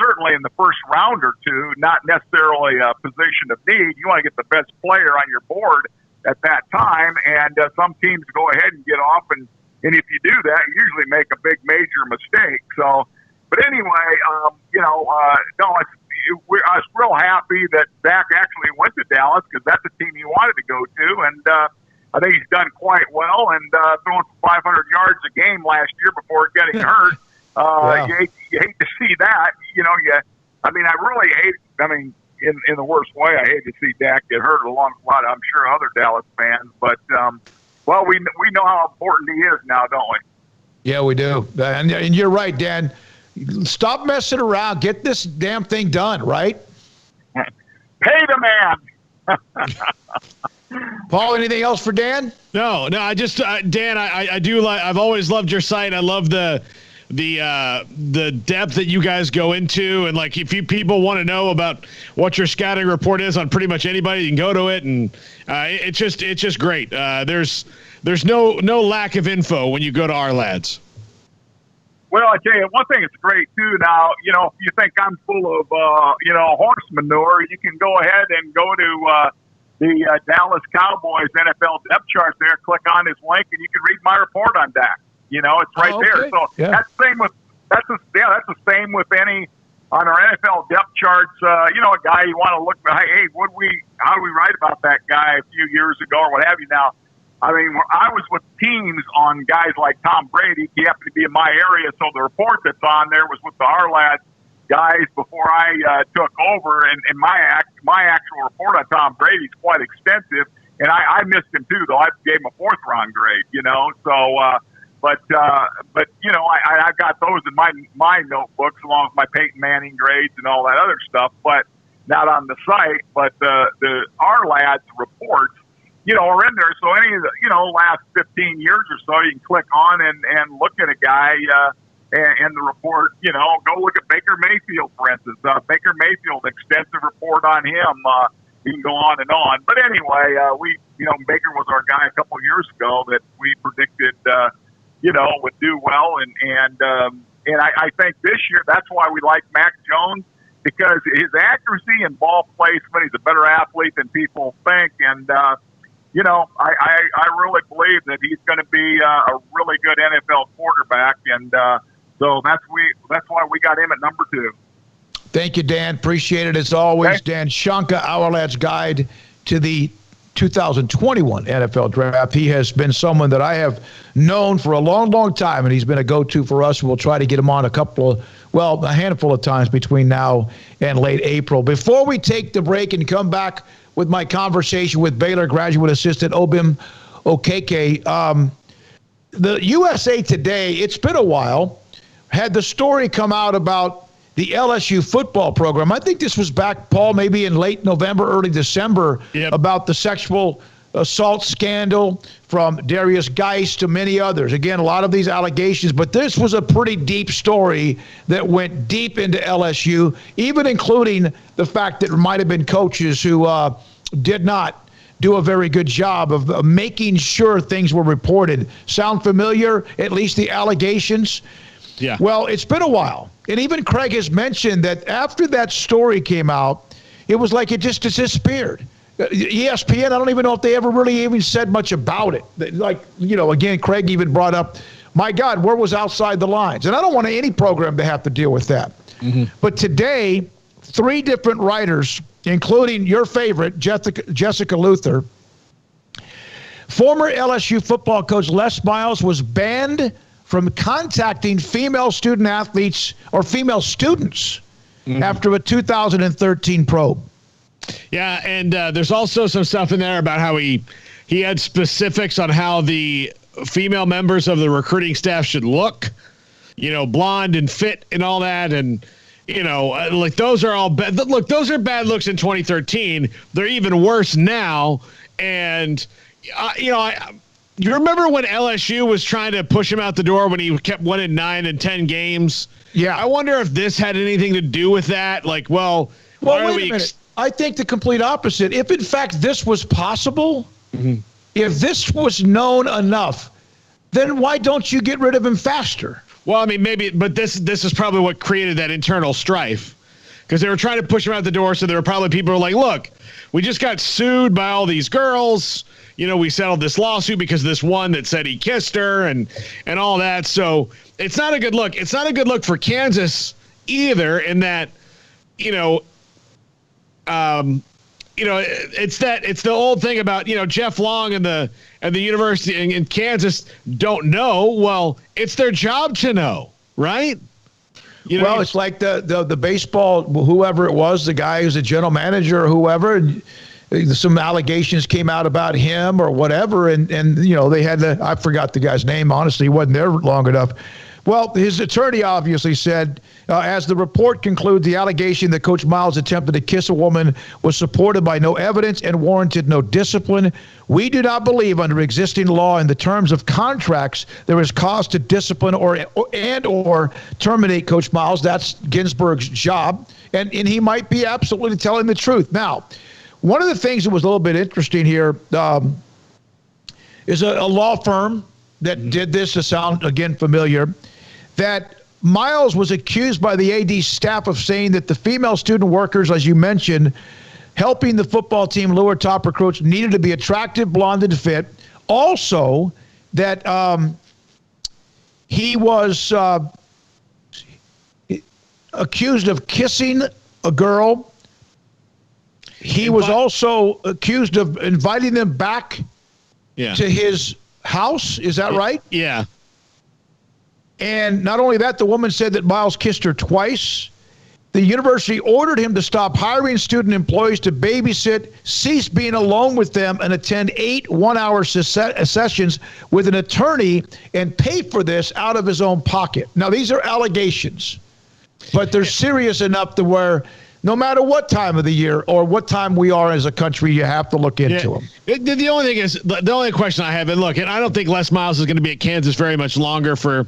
certainly in the 1st round or two, not necessarily a position of need. You want to get the best player on your board at that time. And some teams go ahead and get off, and if you do that, you usually make a big major mistake. So, but anyway, I was real happy that Dak actually went to Dallas, because that's a team he wanted to go to. And I think he's done quite well and throwing for 500 yards a game last year before getting hurt. You hate to see that. I really hate. In the worst way, I hate to see Dak get hurt along with a lot, I'm sure, other Dallas fans. But we know how important he is now, don't we? Yeah, we do. And you're right, Dan. Stop messing around. Get this damn thing done, right? Pay the man. Paul, anything else for Dan? No. I just Dan, I do like. I've always loved your site. I love the depth that you guys go into, and like if people want to know about what your scouting report is on pretty much anybody, you can go to it, and it's just great. There's no lack of info when you go to Our Lads. Well, I tell you, one thing that's great too. Now, if you think I'm full of horse manure, you can go ahead and go to the Dallas Cowboys NFL depth chart there. Click on his link, and you can read my report on Dak. It's right there. So that's the same with any on our NFL depth charts. A guy you want to look. Hey, how do we write about that guy a few years ago or what have you? Now, I was with teams on guys like Tom Brady. He happened to be in my area, so the report that's on there was with the Our Lads guys before I took over. And my actual report on Tom Brady is quite extensive, and I missed him too, though. I gave him a 4th round grade. So. But I got those in my notebooks along with my Peyton Manning grades and all that other stuff, but not on the site. But the Our Lads reports, are in there. So any of the last 15 years or so, you can click on and look at a guy and the report. Go look at Baker Mayfield, for instance. Baker Mayfield, extensive report on him. You can go on and on. But anyway, Baker was our guy a couple of years ago that we predicted. Would do well, and I think this year that's why we like Mac Jones, because his accuracy and ball placement, he's a better athlete than people think, and I really believe that he's going to be a really good NFL quarterback, and so that's why we got him at number 2. Thank you, Dan. Appreciate it as always. Okay. Dan Shonka, Our Lads Guide to the 2021 NFL Draft. He has been someone that I have known for a long, long time, and he's been a go-to for us. We'll try to get him on a handful of times between now and late April. Before we take the break and come back with my conversation with Baylor graduate assistant Obim Okeke, the USA Today, it's been a while, had the story come out about the LSU football program. I think this was back, Paul, maybe in late November, early December, about the sexual assault scandal from Darius Geist to many others. Again, a lot of these allegations, but this was a pretty deep story that went deep into LSU, even including the fact that there might have been coaches who did not do a very good job of making sure things were reported. Sound familiar? At least the allegations? Yeah. Well, it's been a while. And even Craig has mentioned that after that story came out, it was like it just disappeared. ESPN, I don't even know if they ever really even said much about it. Like, again, Craig even brought up, my God, where was Outside the Lines? And I don't want any program to have to deal with that. Mm-hmm. But today, 3 different writers, including your favorite, Jessica Luther, former LSU football coach Les Miles was banned from contacting female student athletes or female students after a 2013 probe. Yeah, and there's also some stuff in there about how he had specifics on how the female members of the recruiting staff should look, blonde and fit and all that. And, like those are all bad. Look, those are bad looks in 2013. They're even worse now. And, you remember when LSU was trying to push him out the door when he kept winning 9 and 10 games? Yeah. I wonder if this had anything to do with that. Like, well, wait a minute. I think the complete opposite. If, in fact, this was possible, if this was known enough, then why don't you get rid of him faster? Well, I mean, maybe, but this is probably what created that internal strife. Because they were trying to push him out the door, so there were probably people who were like, look, we just got sued by all these girls. We settled this lawsuit because of this one that said he kissed her and all that. So it's not a good look. It's not a good look for Kansas either in that, it's the old thing about, Jeff Long and the university in Kansas don't know. Well, it's their job to know, right? It's like the baseball, whoever it was, the guy who's a general manager or whoever, some allegations came out about him or whatever. And they had I forgot the guy's name. Honestly, he wasn't there long enough. Well, his attorney obviously said, as the report concludes, the allegation that Coach Miles attempted to kiss a woman was supported by no evidence and warranted no discipline. We do not believe under existing law in the terms of contracts there is cause to discipline or terminate Coach Miles. That's Ginsburg's job, and he might be absolutely telling the truth. Now, one of the things that was a little bit interesting here is a law firm that did this, to sound, again, familiar, that Miles was accused by the AD staff of saying that the female student workers, as you mentioned, helping the football team lure top recruits, needed to be attractive, blonde, and fit. Also, that he was accused of kissing a girl. He was also accused of inviting them back to his house. Is that right? Yeah. And not only that, the woman said that Miles kissed her twice. The university ordered him to stop hiring student employees to babysit, cease being alone with them, and attend 8 one-hour sessions with an attorney and pay for this out of his own pocket. Now, these are allegations, but they're serious enough to where no matter what time of the year or what time we are as a country, you have to look into them. The only thing is, the only question I have, and look, and I don't think Les Miles is going to be at Kansas very much longer for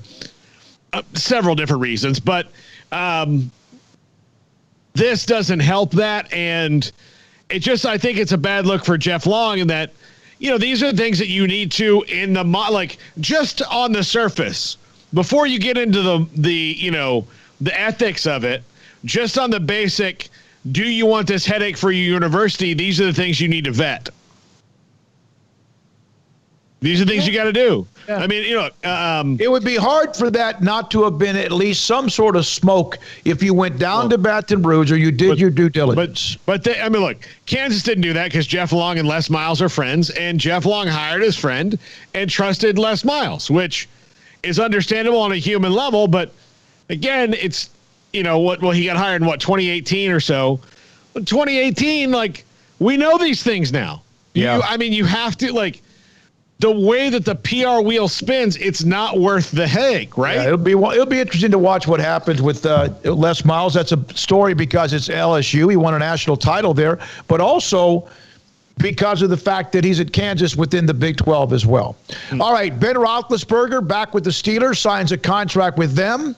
several different reasons, but this doesn't help that. And I think it's a bad look for Jeff Long in that, these are things that you need to just on the surface before you get into the ethics of it, just on the basic, do you want this headache for your university? These are the things you need to vet. These are things you got to do. Yeah. I mean, it would be hard for that not to have been at least some sort of smoke if you went down to Baton Rouge or you did your due diligence. But look, Kansas didn't do that because Jeff Long and Les Miles are friends, and Jeff Long hired his friend and trusted Les Miles, which is understandable on a human level. But again, it's, he got hired in 2018 or so. 2018, we know these things now. Yeah. You have to, the way that the PR wheel spins, it's not worth the headache, right? Yeah, it'll be interesting to watch what happens with Les Miles. That's a story because it's LSU. He won a national title there, but also because of the fact that he's at Kansas within the Big 12 as well. All right, Ben Roethlisberger back with the Steelers, signs a contract with them.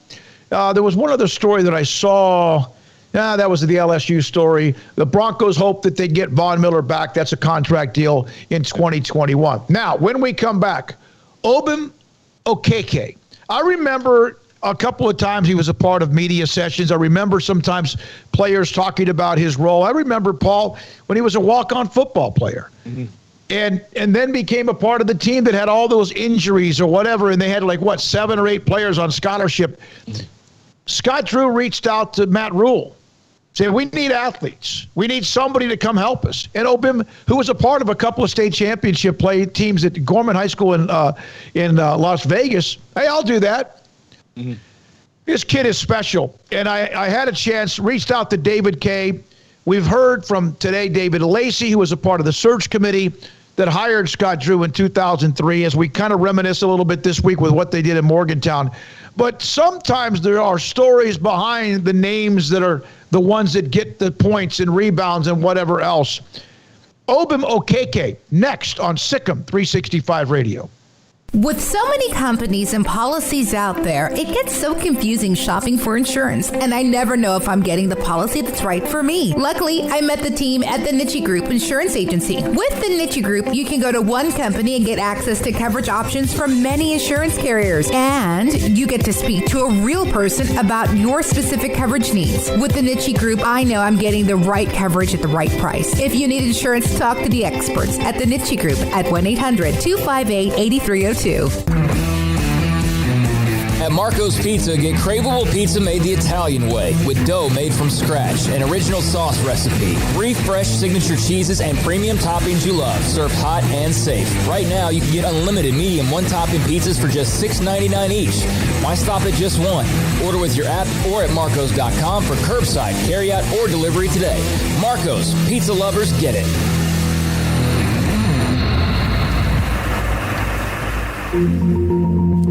There was one other story that I saw. That was the LSU story. The Broncos hope that they get Von Miller back. That's a contract deal in 2021. Now, when we come back, Obim Okeke. I remember a couple of times he was a part of media sessions. I remember sometimes players talking about his role. I remember, Paul, when he was a walk-on football player. Mm-hmm. And then became a part of the team that had all those injuries or whatever, and they had 7 or 8 players on scholarship. Scott Drew reached out to Matt Rule, saying, we need athletes. We need somebody to come help us. And Obim, who was a part of a couple of state championship play teams at Gorman High School in Las Vegas, hey, I'll do that. Mm-hmm. This kid is special. And I had a chance, reached out to David Kay. We've heard from today David Lacey, who was a part of the search committee that hired Scott Drew in 2003, as we kind of reminisce a little bit this week with what they did in Morgantown. But sometimes there are stories behind the names that are the ones that get the points and rebounds and whatever else. Obim Okeke, next on SicEm365 Radio. With so many companies and policies out there, it gets so confusing shopping for insurance, and I never know if I'm getting the policy that's right for me. Luckily, I met the team at the Niche Group Insurance Agency. With the Niche Group, you can go to one company and get access to coverage options from many insurance carriers, and you get to speak to a real person about your specific coverage needs. With the Niche Group, I know I'm getting the right coverage at the right price. If you need insurance, talk to the experts at the Niche Group at 1-800-258-8302. At Marco's Pizza, get craveable pizza made the Italian way with dough made from scratch, an original sauce recipe, 3 fresh signature cheeses, and premium toppings you love, served hot and safe. Right now, you can get unlimited medium one-topping pizzas for just $6.99 each. Why stop at just one? Order with your app or at marcos.com for curbside, carryout, or delivery today. Marco's, pizza lovers get it.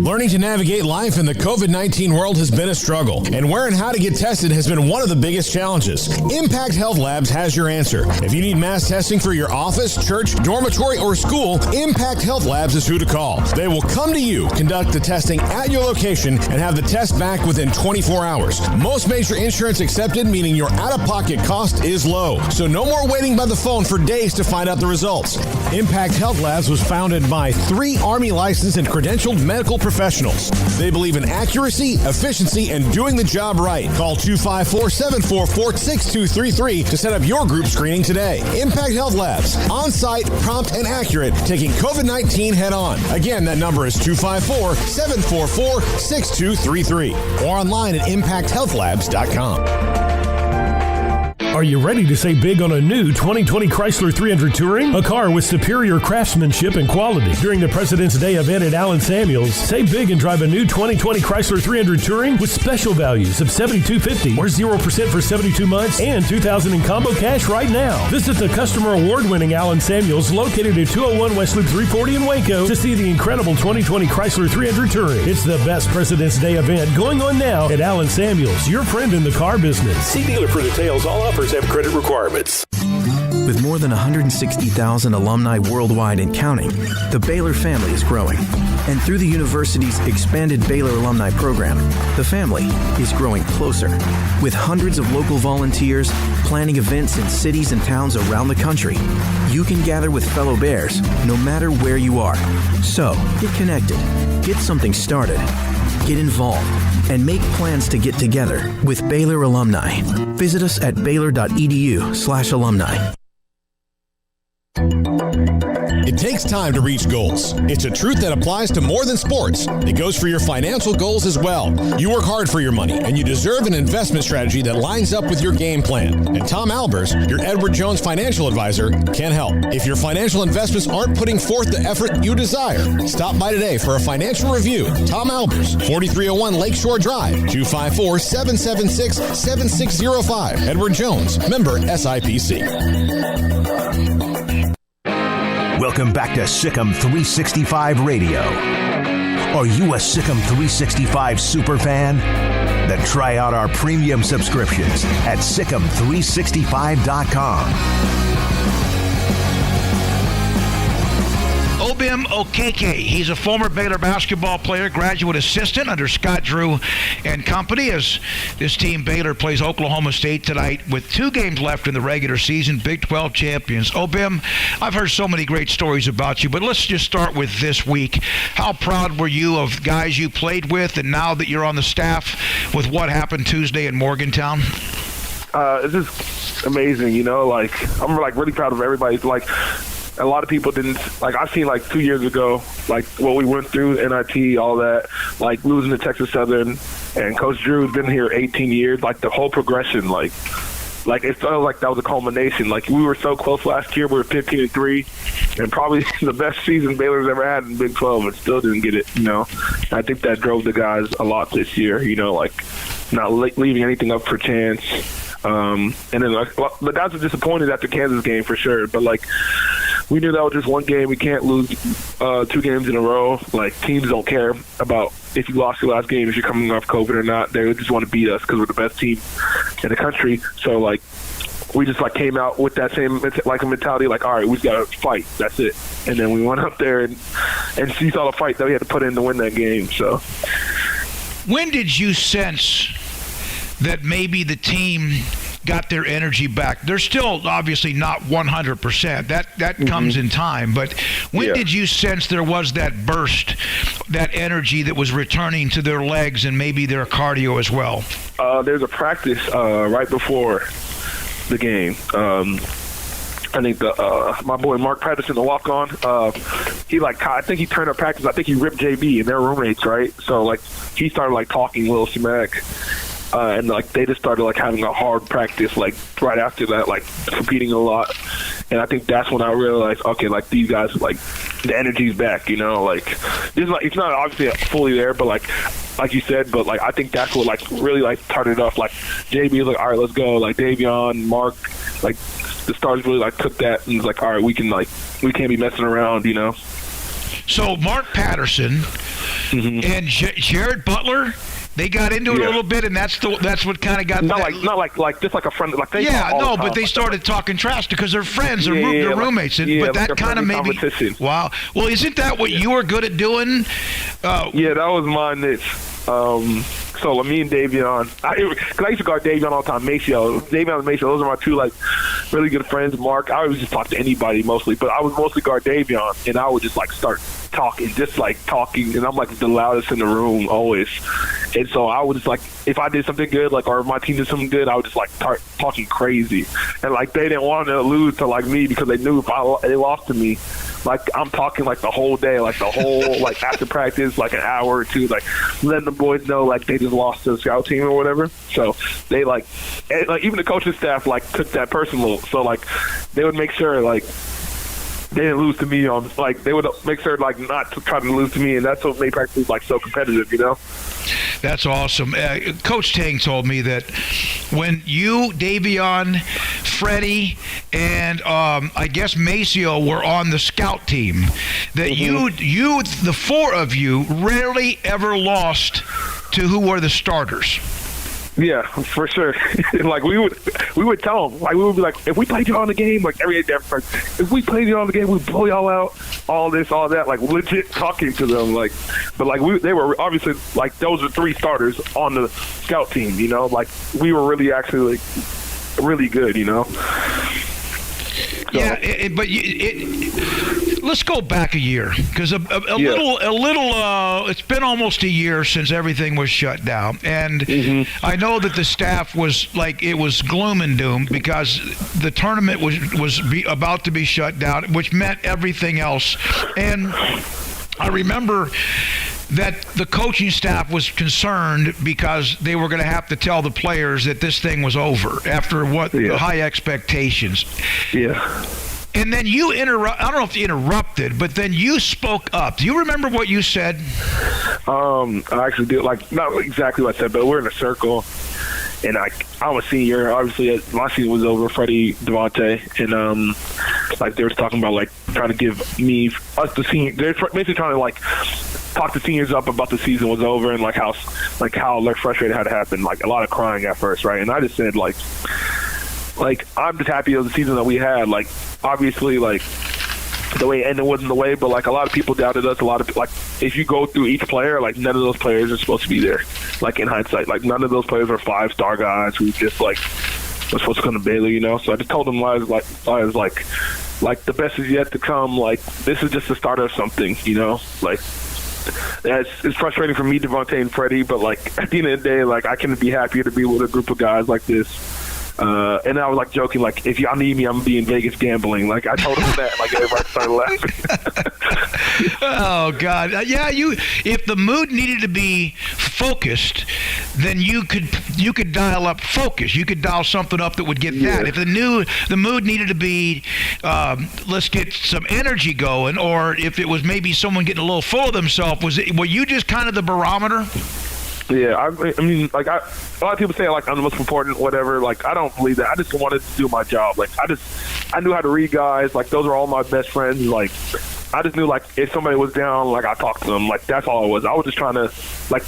Learning to navigate life in the COVID-19 world has been a struggle, and where and how to get tested has been one of the biggest challenges. Impact Health Labs has your answer. If you need mass testing for your office, church, dormitory, or school, Impact Health Labs is who to call. They will come to you, conduct the testing at your location, and have the test back within 24 hours. Most major insurance accepted, meaning your out-of-pocket cost is low. So no more waiting by the phone for days to find out the results. Impact Health Labs was founded by 3 Army licensed and credentialed medical professionals. They believe in accuracy, efficiency, and doing the job right. Call 254-744-6233 to set up your group screening today. Impact Health Labs, on-site, prompt, and accurate, taking COVID-19 head-on. Again, that number is 254-744-6233 or online at impacthealthlabs.com. Are you ready to say big on a new 2020 Chrysler 300 Touring? A car with superior craftsmanship and quality. During the President's Day event at Allen Samuels, say big and drive a new 2020 Chrysler 300 Touring with special values of $7,250 or 0% for 72 months and $2,000 in combo cash right now. Visit the customer award-winning Allen Samuels located at 201 West Loop 340 in Waco to see the incredible 2020 Chrysler 300 Touring. It's the best President's Day event going on now at Allen Samuels, your friend in the car business. See dealer for details. All offers have credit requirements. With more than 160,000 alumni worldwide and counting, the Baylor family is growing. And through the university's expanded Baylor alumni program, the family is growing closer. With hundreds of local volunteers planning events in cities and towns around the country, you can gather with fellow Bears no matter where you are. So, get connected, get something started, get involved, and make plans to get together with Baylor alumni. Visit us at baylor.edu/alumni. It takes time to reach goals. It's a truth that applies to more than sports. It goes for your financial goals as well. You work hard for your money, and you deserve an investment strategy that lines up with your game plan. And Tom Albers, your Edward Jones financial advisor, can help. If your financial investments aren't putting forth the effort you desire, stop by today for a financial review. Tom Albers, 4301 Lakeshore Drive, 254-776-7605. Edward Jones, member SIPC. Welcome back to SicEm365 Radio. Are you a SicEm365 super fan? Then try out our premium subscriptions at SicEm365.com. Obim Okeke. He's a former Baylor basketball player, graduate assistant under Scott Drew and company as this team, Baylor, plays Oklahoma State tonight with 2 games left in the regular season, Big 12 champions. Obim, I've heard so many great stories about you, but let's just start with this week. How proud were you of guys you played with, and now that you're on the staff with what happened Tuesday in Morgantown? It's just amazing, you know, like I'm like really proud of everybody. Like a lot of people didn't, like I've seen like 2 years ago, like what we went through, NIT, all that, like losing to Texas Southern, and Coach Drew's been here 18 years, like the whole progression, like it felt like that was a culmination. Like we were so close last year, we were 15-3, and probably the best season Baylor's ever had in Big 12, and still didn't get it, you know. I think that drove the guys a lot this year, you know, like not leaving anything up for chance. And then like, the guys were disappointed after Kansas game for sure, but like we knew that was just one game. We can't lose 2 games in a row. Like teams don't care about if you lost your last game, if you're coming off COVID or not. They just want to beat us because we're the best team in the country. So like we just like came out with that same like a mentality, like all right, we've got to fight. That's it. And then we went up there and you saw the fight that we had to put in to win that game. So when did you sense that maybe the team got their energy back? They're still obviously not 100%. That comes in time. But when did you sense there was that burst, that energy that was returning to their legs and maybe their cardio as well? There's a practice right before the game. I think my boy Mark Patterson, the walk-on, I think he turned up practice. I think he ripped JB, and they're roommates, right? So like he started like talking a little smack, and like they just started like having a hard practice like right after that, like competing a lot. And I think that's when I realized, okay, like these guys, like the energy's back, you know, like it's not obviously fully there, but like you said, but like I think that's what like really like started off. Like JB was like, all right, let's go. Like Davion, Mark, like the stars really like took that and was like, all right, we can't be messing around, you know. So Mark Patterson and Jared Butler, they got into it a little bit, and that's what kind of got not like just like a friend, like they but they started talking trash because they're friends, they're roommates, but that kind of maybe wow. Well, isn't that what you were good at doing? That was my niche. So me and Davion, because I used to guard Davion all the time. Davion and Maceo, those are my two like really good friends. Mark, I always just talk to anybody mostly, but I would mostly guard Davion, and I would just like start talking, and I'm like the loudest in the room always. And so I would just like, if I did something good, like, or if my team did something good, I would just like start talking crazy, and like they didn't want to lose to like me because they knew if they lost to me, like I'm talking like the whole day, like the whole like after practice, like an hour or two, like letting the boys know like they just lost to the scout team or whatever. So they like even the coaching staff like took that personal. So like they would make sure like they didn't lose to me on like they would make sure like not to try to lose to me, and that's what made practice like so competitive, you know. That's awesome. Coach Tang told me that when you, Davion, Freddie, and I guess Maceo were on the scout team, that you, the four of you, rarely ever lost to who were the starters. Yeah, for sure. Like we would tell them, like we would be like, if we played you on the game, like every day, if we played you on the game, we'd blow y'all out, all this, all that, like legit talking to them, like, but like they were obviously like those are three starters on the scout team, you know, like we were really actually like really good, you know. So. Yeah, let's go back a year because a little. It's been almost a year since everything was shut down, and I know that the staff was like it was gloom and doom because the tournament was about to be shut down, which meant everything else. And I remember that the coaching staff was concerned because they were going to have to tell the players that this thing was over after the high expectations. Yeah. And then you I don't know if you interrupted, but then you spoke up. Do you remember what you said? I actually do. Like, not exactly what I said, but we're in a circle. And I'm a senior. Obviously, my season was over. Freddie, Devontae, and like they were talking about like trying to give us the senior. They're basically trying to like talk the seniors up about the season was over and like how frustrated had happened. Like a lot of crying at first, right? And I just said like I'm just happy of the season that we had. Like obviously like the way it ended wasn't the way, but like a lot of people doubted us. A lot of like if you go through each player, like none of those players are supposed to be there. Like in hindsight, like none of those players are 5-star guys who just like were supposed to come to Baylor, you know. So I just told them I was like the best is yet to come. Like this is just the start of something, you know. Like it's frustrating for me, Devontae and Freddie, but like at the end of the day, like I couldn't be happier to be with a group of guys like this. And I was like joking, like if y'all need me, I'm gonna be in Vegas gambling. Like I told him that, like everybody started laughing. Oh God, yeah. If the mood needed to be focused, then you could dial up focus. You could dial something up that would get that. If the mood needed to be, let's get some energy going, or if it was maybe someone getting a little full of themselves, were you just kind of the barometer? Yeah, I mean, like a lot of people say like I'm the most important, whatever. Like I don't believe that. I just wanted to do my job. Like I knew how to read guys. Like those are all my best friends. Like I just knew like if somebody was down, like I talked to them. Like that's all it was. I was just trying to like.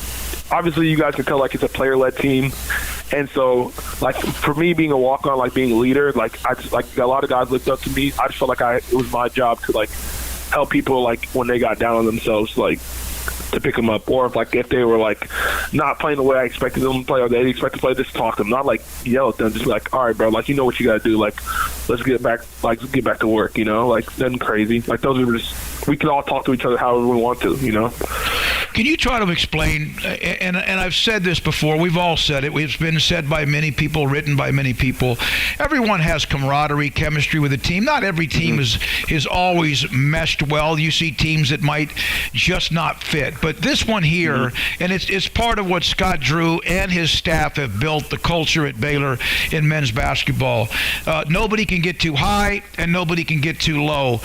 Obviously, you guys can tell like it's a player-led team, and so like for me being a walk-on, like being a leader, like I just like a lot of guys looked up to me. I just felt like it was my job to like help people like when they got down on themselves, like. To pick them up, or if they were like not playing the way I expected them to play, or they expect to play, just talk to them, not like yell at them, just be like, all right, bro, like you know what you got to do, like let's get back to work, you know, like nothing crazy. Like those are just we can all talk to each other however we want to, you know. Can you try to explain, and I've said this before, we've all said it, it's been said by many people, written by many people, everyone has camaraderie, chemistry with a team. Not every team is always meshed well. You see teams that might just not fit. But this one here, and it's part of what Scott Drew and his staff have built, the culture at Baylor in men's basketball. Nobody can get too high and nobody can get too low.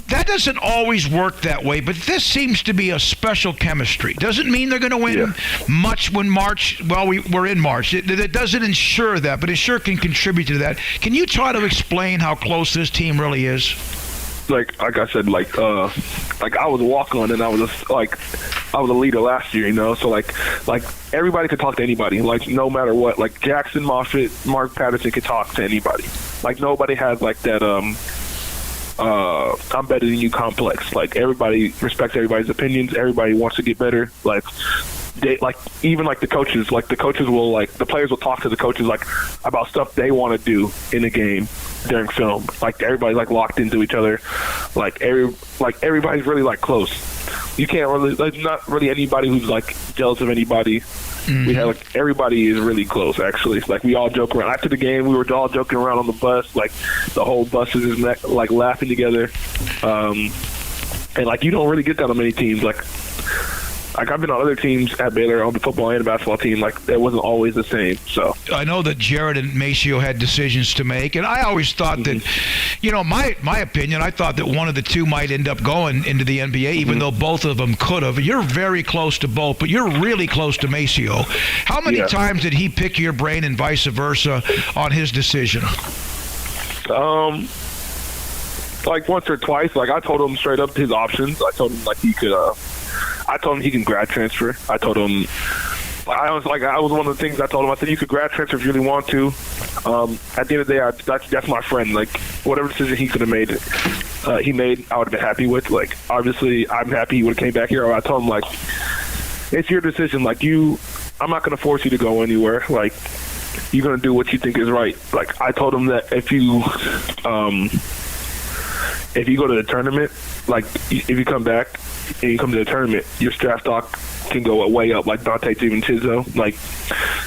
That doesn't always work that way, but this seems to be a special chemistry. Doesn't mean they're going to win much when March, well, we're in March. It doesn't ensure that, but it sure can contribute to that. Can you try to explain how close this team really is? Like I said, like I was a walk-on and I was a leader last year, you know. So like everybody could talk to anybody, like no matter what. Like Jackson, Moffitt, Mark Patterson could talk to anybody. Like nobody has like that I'm better than you complex. Like everybody respects everybody's opinions. Everybody wants to get better. Like even the coaches will the players will talk to the coaches like about stuff they want to do in the game during film. Like everybody's like locked into each other. Like everybody's really like close. You can't really, there's not really anybody who's like jealous of anybody. We have like everybody is really close actually. Like we all joke around after the game. We were all joking around on the bus. Like the whole bus is like laughing together. And like you don't really get that on many teams. Like I've been on other teams at Baylor on the football and basketball team. Like it wasn't always the same. So I know that Jared and Maceo had decisions to make, and I always thought that, you know, my opinion, I thought that one of the two might end up going into the NBA, even though both of them could have. You're very close to both, but you're really close to Maceo. How many times did he pick your brain and vice versa on his decision? Like once or twice. Like I told him straight up his options. I told him like he could. I told him he can grad transfer. I told him, I was one of the things I told him. I said, you could grad transfer if you really want to. At the end of the day, that's my friend. Like, whatever decision he could have made, I would have been happy with. Like, obviously, I'm happy he would have came back here. I told him, like, it's your decision. Like, I'm not going to force you to go anywhere. Like, you're going to do what you think is right. Like, I told him that if you go to the tournament, like, if you come back, and you come to the tournament, your draft stock can go way up, like Dante Chizo. Like,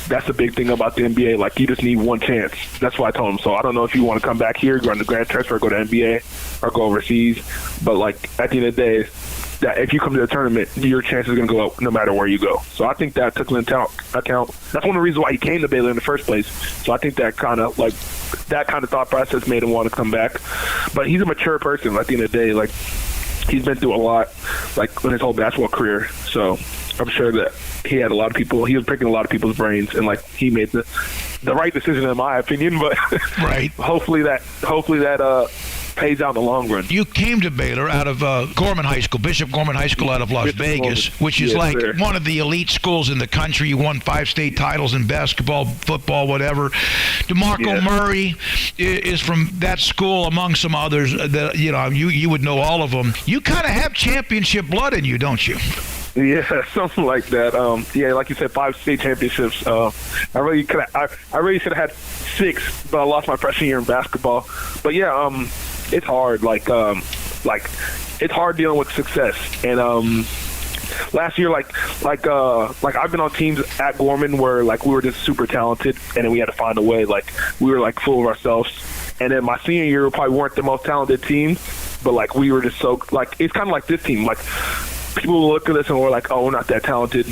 that's the big thing about the NBA. Like, you just need one chance. That's what I told him. So I don't know if you want to come back here, go on the grad transfer, or go to NBA, or go overseas. But, like, at the end of the day, that if you come to the tournament, your chance is going to go up no matter where you go. So I think that took into account. That's one of the reasons why he came to Baylor in the first place. So I think that kind of thought process made him want to come back. But he's a mature person at the end of the day. Like, he's been through a lot, like, in his whole basketball career. So I'm sure that he had a lot of people. He was picking a lot of people's brains, and like he made the right decision in my opinion. But right, hopefully that pays out in the long run. You came to Baylor out of Gorman High School, Bishop Gorman High School out of Las Vegas, which is one of the elite schools in the country. You won 5 state titles in basketball, football, whatever. DeMarco Murray is from that school, among some others that you would know all of them. You kind of have championship blood in you, don't you? Yeah, something like that. Like you said, 5 state championships. I really should have had 6, but I lost my freshman year in basketball. But it's hard. It's hard dealing with success. And last year, I've been on teams at Gorman where like we were just super talented, and then we had to find a way. Like we were like full of ourselves. And then my senior year, we probably weren't the most talented team, but like we were just so like it's kind of like this team. Like people will look at us and we're like, oh, we're not that talented,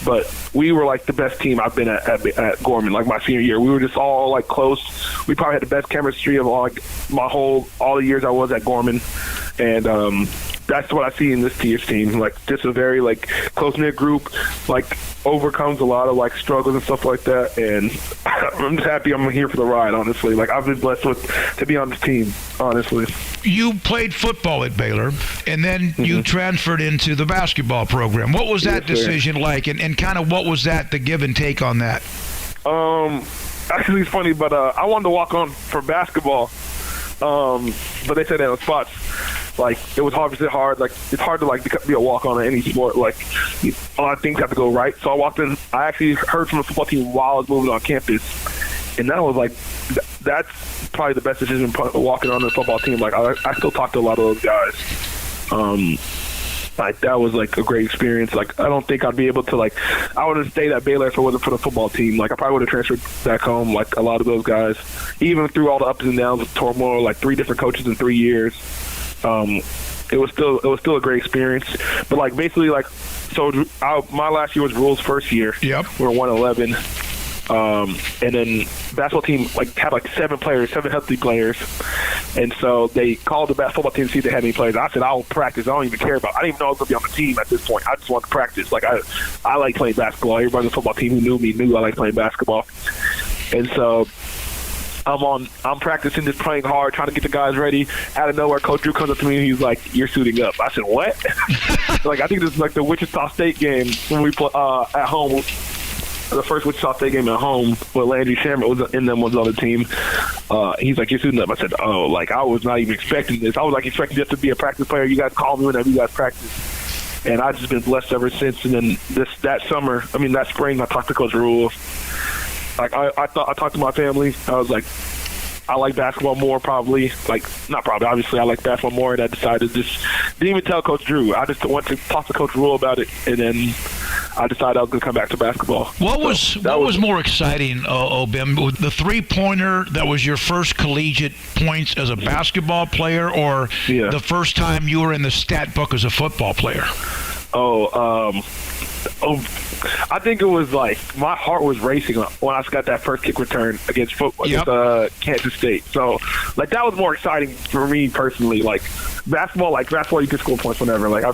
but we were like the best team I've been at Gorman. Like my senior year, we were just all like close. We probably had the best chemistry of all the years I was at Gorman, and that's what I see in this year's team. Like just a very like close knit group, like overcomes a lot of like struggles and stuff like that. And I'm just happy I'm here for the ride. Honestly, like I've been blessed to be on this team. Honestly, you played football at Baylor, and then you transferred into the basketball program. What was that decision like, and kind of what was the give and take on that? Actually, it's funny, but I wanted to walk on for basketball, but they said that on spots. Like it was obviously hard. Like it's hard to like be a walk on in any sport. Like a lot of things have to go right. So I walked in. I actually heard from the football team while I was moving on campus, and that was like that's probably the best decision walking on the football team. Like I still talk to a lot of those guys. Like, that was, like, a great experience. Like, I don't think I'd be able to, like, I would have stayed at Baylor if it wasn't for the football team. Like, I probably would have transferred back home, like a lot of those guys. Even through all the ups and downs of turmoil, like 3 different coaches in 3 years, it was still a great experience. But, like, basically, like, so my last year was Rule's first year. Yep. We were 111. And then basketball team had 7 healthy players, and so they called the basketball team to see if they had any players. I said, I'll practice. I don't even care about. I didn't even know I was gonna be on the team at this point. I just wanted to practice. Like, I like playing basketball. Everybody on the football team who knew me knew I liked playing basketball, and so I'm practicing, just playing hard, trying to get the guys ready. Out of nowhere, Coach Drew comes up to me and he's like, "You're suiting up." I said, "What?" Like, I think this is like the Wichita State game when we play at home. The first Wichita State game at home, where Landry Shamrock was on the team. He's like, "You're suiting up." I said, "Oh, like, I was not even expecting this. I was like expecting just to be a practice player. You guys call me whenever you guys practice." And I've just been blessed ever since. And then that spring, I talked to Coach Rule. Like, I talked to my family. I was like, I like basketball more, probably. Like, not probably. Obviously, I like basketball more, and I decided didn't even tell Coach Drew. I just went to talk to Coach Rule about it, and then I decided I was going to come back to basketball. What was more exciting, Obim? The three-pointer that was your first collegiate points as a basketball player, or the first time you were in the stat book as a football player? I think it was like my heart was racing when I got that first kick return against Kansas State. So, like, that was more exciting for me personally. Like, basketball, you can score points whenever. Like, I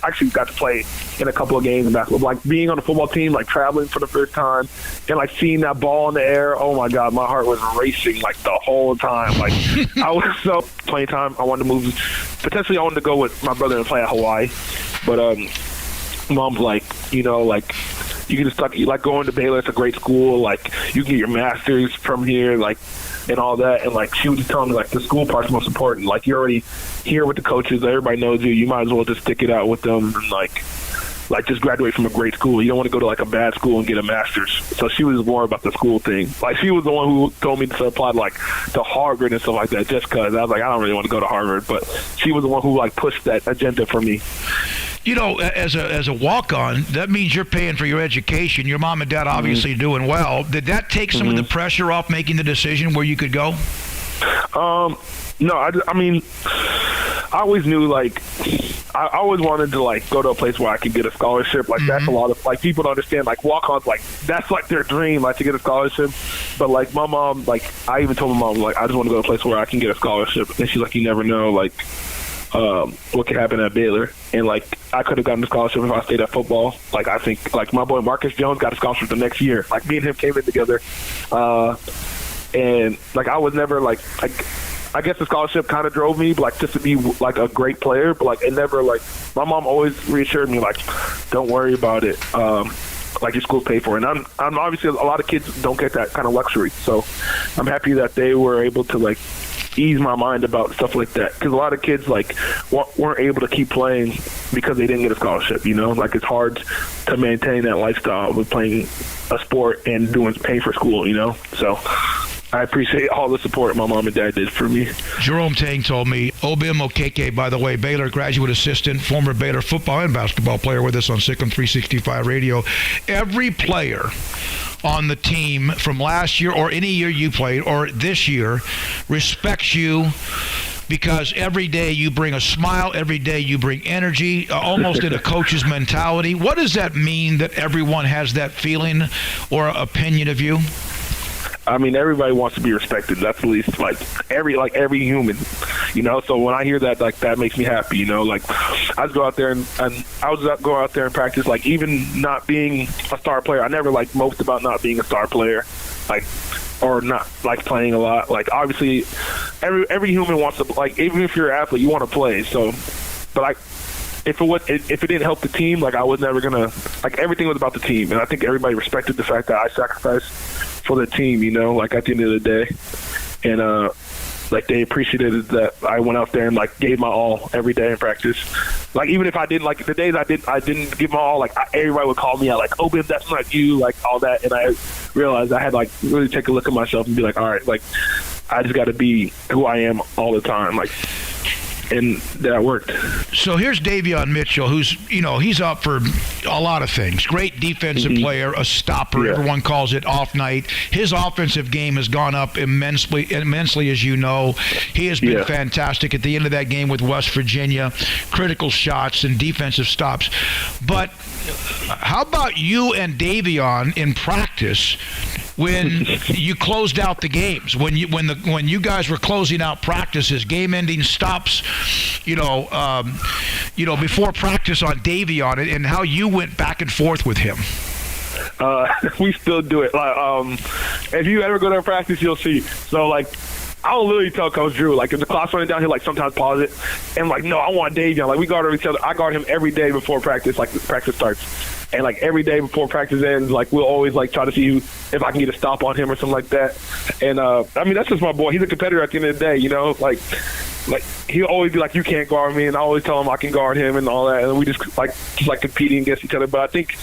actually got to play in a couple of games in basketball. Like, being on the football team, like, traveling for the first time, and like seeing that ball in the air. Oh my God, my heart was racing like the whole time. Like, I was so playing time. I wanted to move. Potentially, I wanted to go with my brother and play at Hawaii, but Mom's like, you can just like going to Baylor. It's a great school. Like, you can get your master's from here, like, and all that. And like, she was just telling me, like, the school part's most important. Like, you're already here with the coaches. Everybody knows you. You might as well just stick it out with them and like just graduate from a great school. You don't want to go to like a bad school and get a master's. So she was more about the school thing. Like, she was the one who told me to apply like to Harvard and stuff like that. Just because I was like, I don't really want to go to Harvard, but she was the one who like pushed that agenda for me. You know, as a walk-on, that means you're paying for your education. Your mom and dad obviously doing well. Did that take some of the pressure off making the decision where you could go? No, I mean, I always knew, like, I always wanted to, like, go to a place where I could get a scholarship. Like, that's a lot of, like, people don't understand, like, walk-ons, like, that's, like, their dream, like, to get a scholarship. But, like, my mom, like, I even told my mom, like, I just want to go to a place where I can get a scholarship. And she's like, you never know, like, what could happen at Baylor. And, like, I could have gotten a scholarship if I stayed at football. Like, I think, like, my boy Marcus Jones got a scholarship the next year. Like, me and him came in together. And, like, I was never, like I guess the scholarship kind of drove me, like, just to be, like, a great player. But, like, it never, like, my mom always reassured me, like, don't worry about it. Like, your school's paid for. And I'm obviously, a lot of kids don't get that kind of luxury. So I'm happy that they were able to, like, ease my mind about stuff like that, because a lot of kids like weren't able to keep playing because they didn't get a scholarship. You know, like, it's hard to maintain that lifestyle with playing a sport and paying for school. You know, so I appreciate all the support my mom and dad did for me. Jerome Tang told me, Obim Okeke, by the way, Baylor graduate assistant, former Baylor football and basketball player with us on SicEm365 Radio. Every player on the team from last year or any year you played or this year respects you, because every day you bring a smile, every day you bring energy, almost in a coach's mentality. What does that mean that everyone has that feeling or opinion of you? I mean, everybody wants to be respected. That's at least like every human, you know. So when I hear that, like, that makes me happy, you know. Like, I just go out there and I was go out there and practice. Like, even not being a star player, I never like moped about not being a star player, like, or not like playing a lot. Like, obviously, every human wants to, like, even if you're an athlete, you want to play. So, but if it didn't help the team, like, I was never gonna, like, everything was about the team, and I think everybody respected the fact that I sacrificed for the team, you know, like, at the end of the day. And like, they appreciated that I went out there and, like, gave my all every day in practice. Like, even if I didn't, like, the days I didn't give my all, like, everybody would call me out, like, "Oh, Ben, that's not you," like, all that. And I realized I had, like, really take a look at myself and be like, all right, like, I just got to be who I am all the time. Like, and that worked. So here's Davion Mitchell, who's, he's up for a lot of things. Great defensive player, a stopper. Yeah. Everyone calls it off night. His offensive game has gone up immensely, as you know. He has been fantastic at the end of that game with West Virginia. Critical shots and defensive stops. But how about you and Davion in practice when you closed out the games, when you guys were closing out practices, game-ending stops, before practice on Davion, and how you went back and forth with him? We still do it. If you ever go to practice, you'll see. So, I'll literally tell Coach Drew, if the clock's running down, he'll sometimes pause it. And no, I want Davion. We guard each other. I guard him every day before practice, practice starts. And every day before practice ends, we'll always try to see if I can get a stop on him or something like that. And that's just my boy. He's a competitor at the end of the day, he'll always be you can't guard me, and I always tell him I can guard him and all that. And we just competing against each other. But I think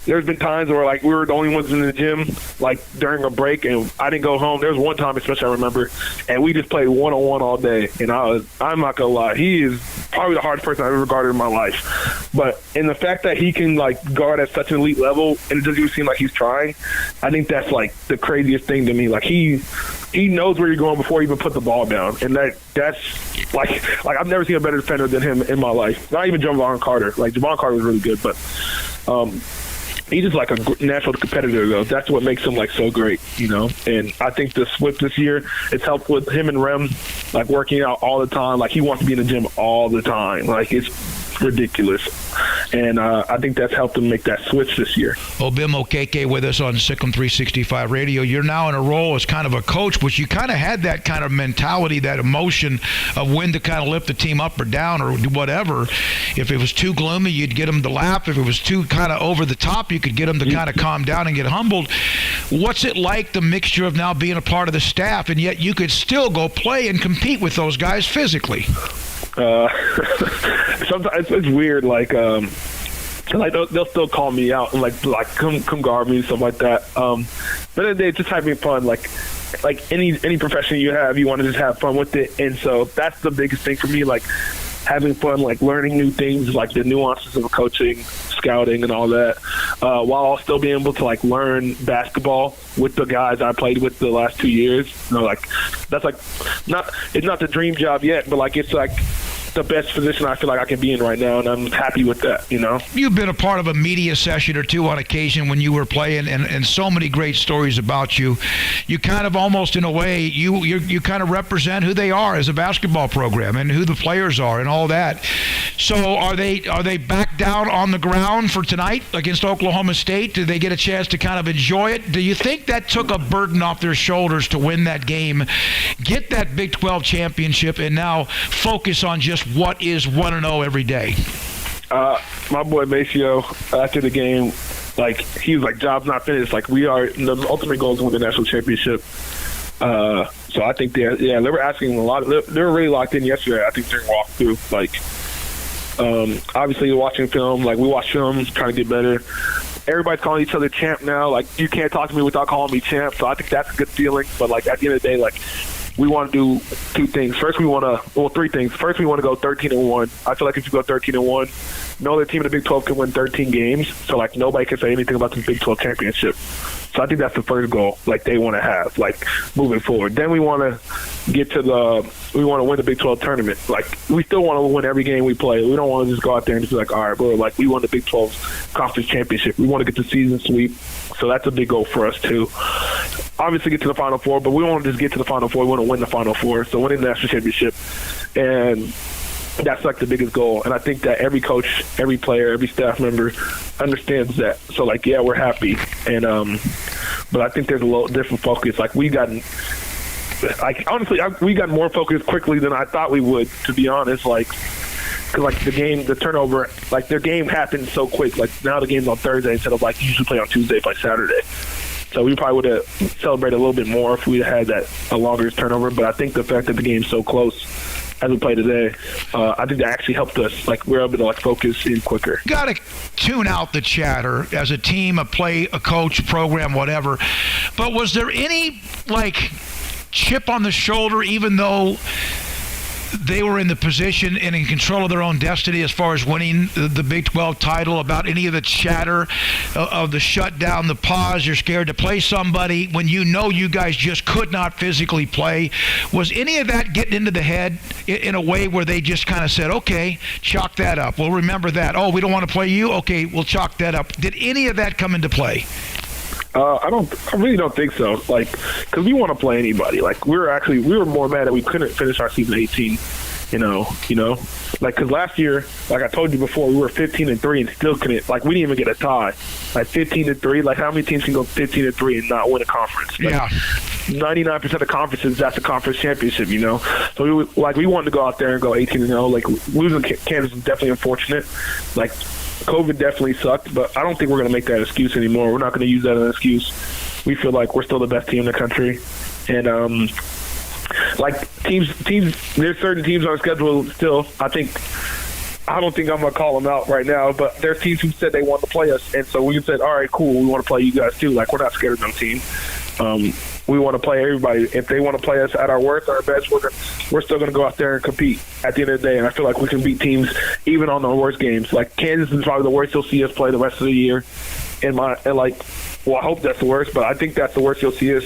there's been times where we were the only ones in the gym during a break, and I didn't go home. There was one time especially I remember, and we just played one-on-one all day. And I'm not gonna lie, he is probably the hardest person I've ever guarded in my life. But in the fact that he can guard at such an elite level, and it doesn't even seem like he's trying, I think that's the craziest thing to me. He knows where you're going before you even put the ball down, and that's I've never seen a better defender than him in my life. Not even Javon Carter. Javon Carter was really good, but he's just a natural competitor, though. That's what makes him so great, And I think the switch this year, it's helped with him and Rem working out all the time. He wants to be in the gym all the time. It's ridiculous. And I think that's helped him make that switch this year. Obim Okeke with us on SicEm365 Radio. You're now in a role as kind of a coach, but you kind of had that kind of mentality, that emotion of when to kind of lift the team up or down or whatever. If it was too gloomy, you'd get them to laugh. If it was too kind of over the top, you could get them to kind of calm down and get humbled. What's it like, the mixture of now being a part of the staff, and yet you could still go play and compete with those guys physically? Sometimes it's weird, they'll still call me out and come guard me and stuff like that. But at the day, it's just having fun. Any profession you have, you want to just have fun with it. And so that's the biggest thing for me, having fun, learning new things, the nuances of coaching, scouting, and all that, while still being able to learn basketball with the guys I played with the last 2 years. That's it's not the dream job yet, but it's the best position I feel I can be in right now, and I'm happy with that, You've been a part of a media session or two on occasion when you were playing, and so many great stories about you. You kind of almost, in a way, you kind of represent who they are as a basketball program and who the players are and all that. So are they back down on the ground for tonight against Oklahoma State? Did they get a chance to kind of enjoy it? Do you think that took a burden off their shoulders to win that game, get that Big 12 championship, and now focus on just what is 1-0 every day? My boy Maceo, after the game, he was job's not finished. We are, the ultimate goal is to win the national championship. So I think they were asking a lot. They were really locked in yesterday, I think, during walkthrough. Obviously watching film, we watch film, trying to get better. Everybody's calling each other champ now. You can't talk to me without calling me champ. So I think that's a good feeling. But at the end of the day, we want to do two things. First, three things. First, we want to go 13-1. I feel if you go 13-1, no other team in the Big 12 can win 13 games. So nobody can say anything about the Big 12 championship. So I think that's the first goal they want to have moving forward. Then we want to get to we want to win the Big 12 tournament. We still want to win every game we play. We don't want to just go out there and just be all right, bro, we won the Big 12 conference championship. We want to get the season sweep. So that's a big goal for us too. Obviously get to the Final Four, but we don't want to just get to the Final Four. We want to win the Final Four. So winning the national championship, and that's the biggest goal. And I think that every coach, every player, every staff member understands that. So we're happy. And but I think there's a little different focus. We got honestly, we got more focused quickly than I thought we would, to be honest. Because the turnover, their game happened so quick. Now the game's on Thursday instead of usually play on Tuesday, play Saturday. So we probably would have celebrated a little bit more if we had a longer turnover. But I think the fact that the game's so close as we play today, I think that actually helped us. We're able to focus in quicker. You got to tune out the chatter as a team, a coach, program, whatever. But was there any chip on the shoulder, even though they were in the position and in control of their own destiny as far as winning the Big 12 title, about any of the chatter of the shutdown, the pause, you're scared to play somebody when you know you guys just could not physically play? Was any of that getting into the head in a way where they just kind of said, okay, chalk that up, we'll remember that. Oh, we don't want to play you? Okay, we'll chalk that up. Did any of that come into play? I really don't think so. Like, because we want to play anybody. Like, we were more mad that we couldn't finish our season 18. You know, like, because last year, like I told you before, we were 15-3 and still couldn't. Like, we didn't even get a tie. Like 15-3. Like, how many teams can go 15-3 and not win a conference? Like, yeah. 99% of conferences, that's a conference championship. You know, so we wanted to go out there and go 18-0. Like, losing Kansas was definitely unfortunate. Like, COVID definitely sucked, but I don't think we're going to make that excuse anymore. We're not going to use that as an excuse. We feel like we're still the best team in the country. And, like, teams, there's certain teams on the schedule still. I don't think I'm going to call them out right now, but there's teams who said they want to play us. And so we said, all right, cool, we want to play you guys too. Like, we're not scared of no team. We want to play everybody. If they want to play us at our worst, our best, we're still going to go out there and compete at the end of the day. And I feel like we can beat teams even on the worst games. Like, Kansas is probably the worst you'll see us play the rest of the year. I hope that's the worst, but I think that's the worst you'll see us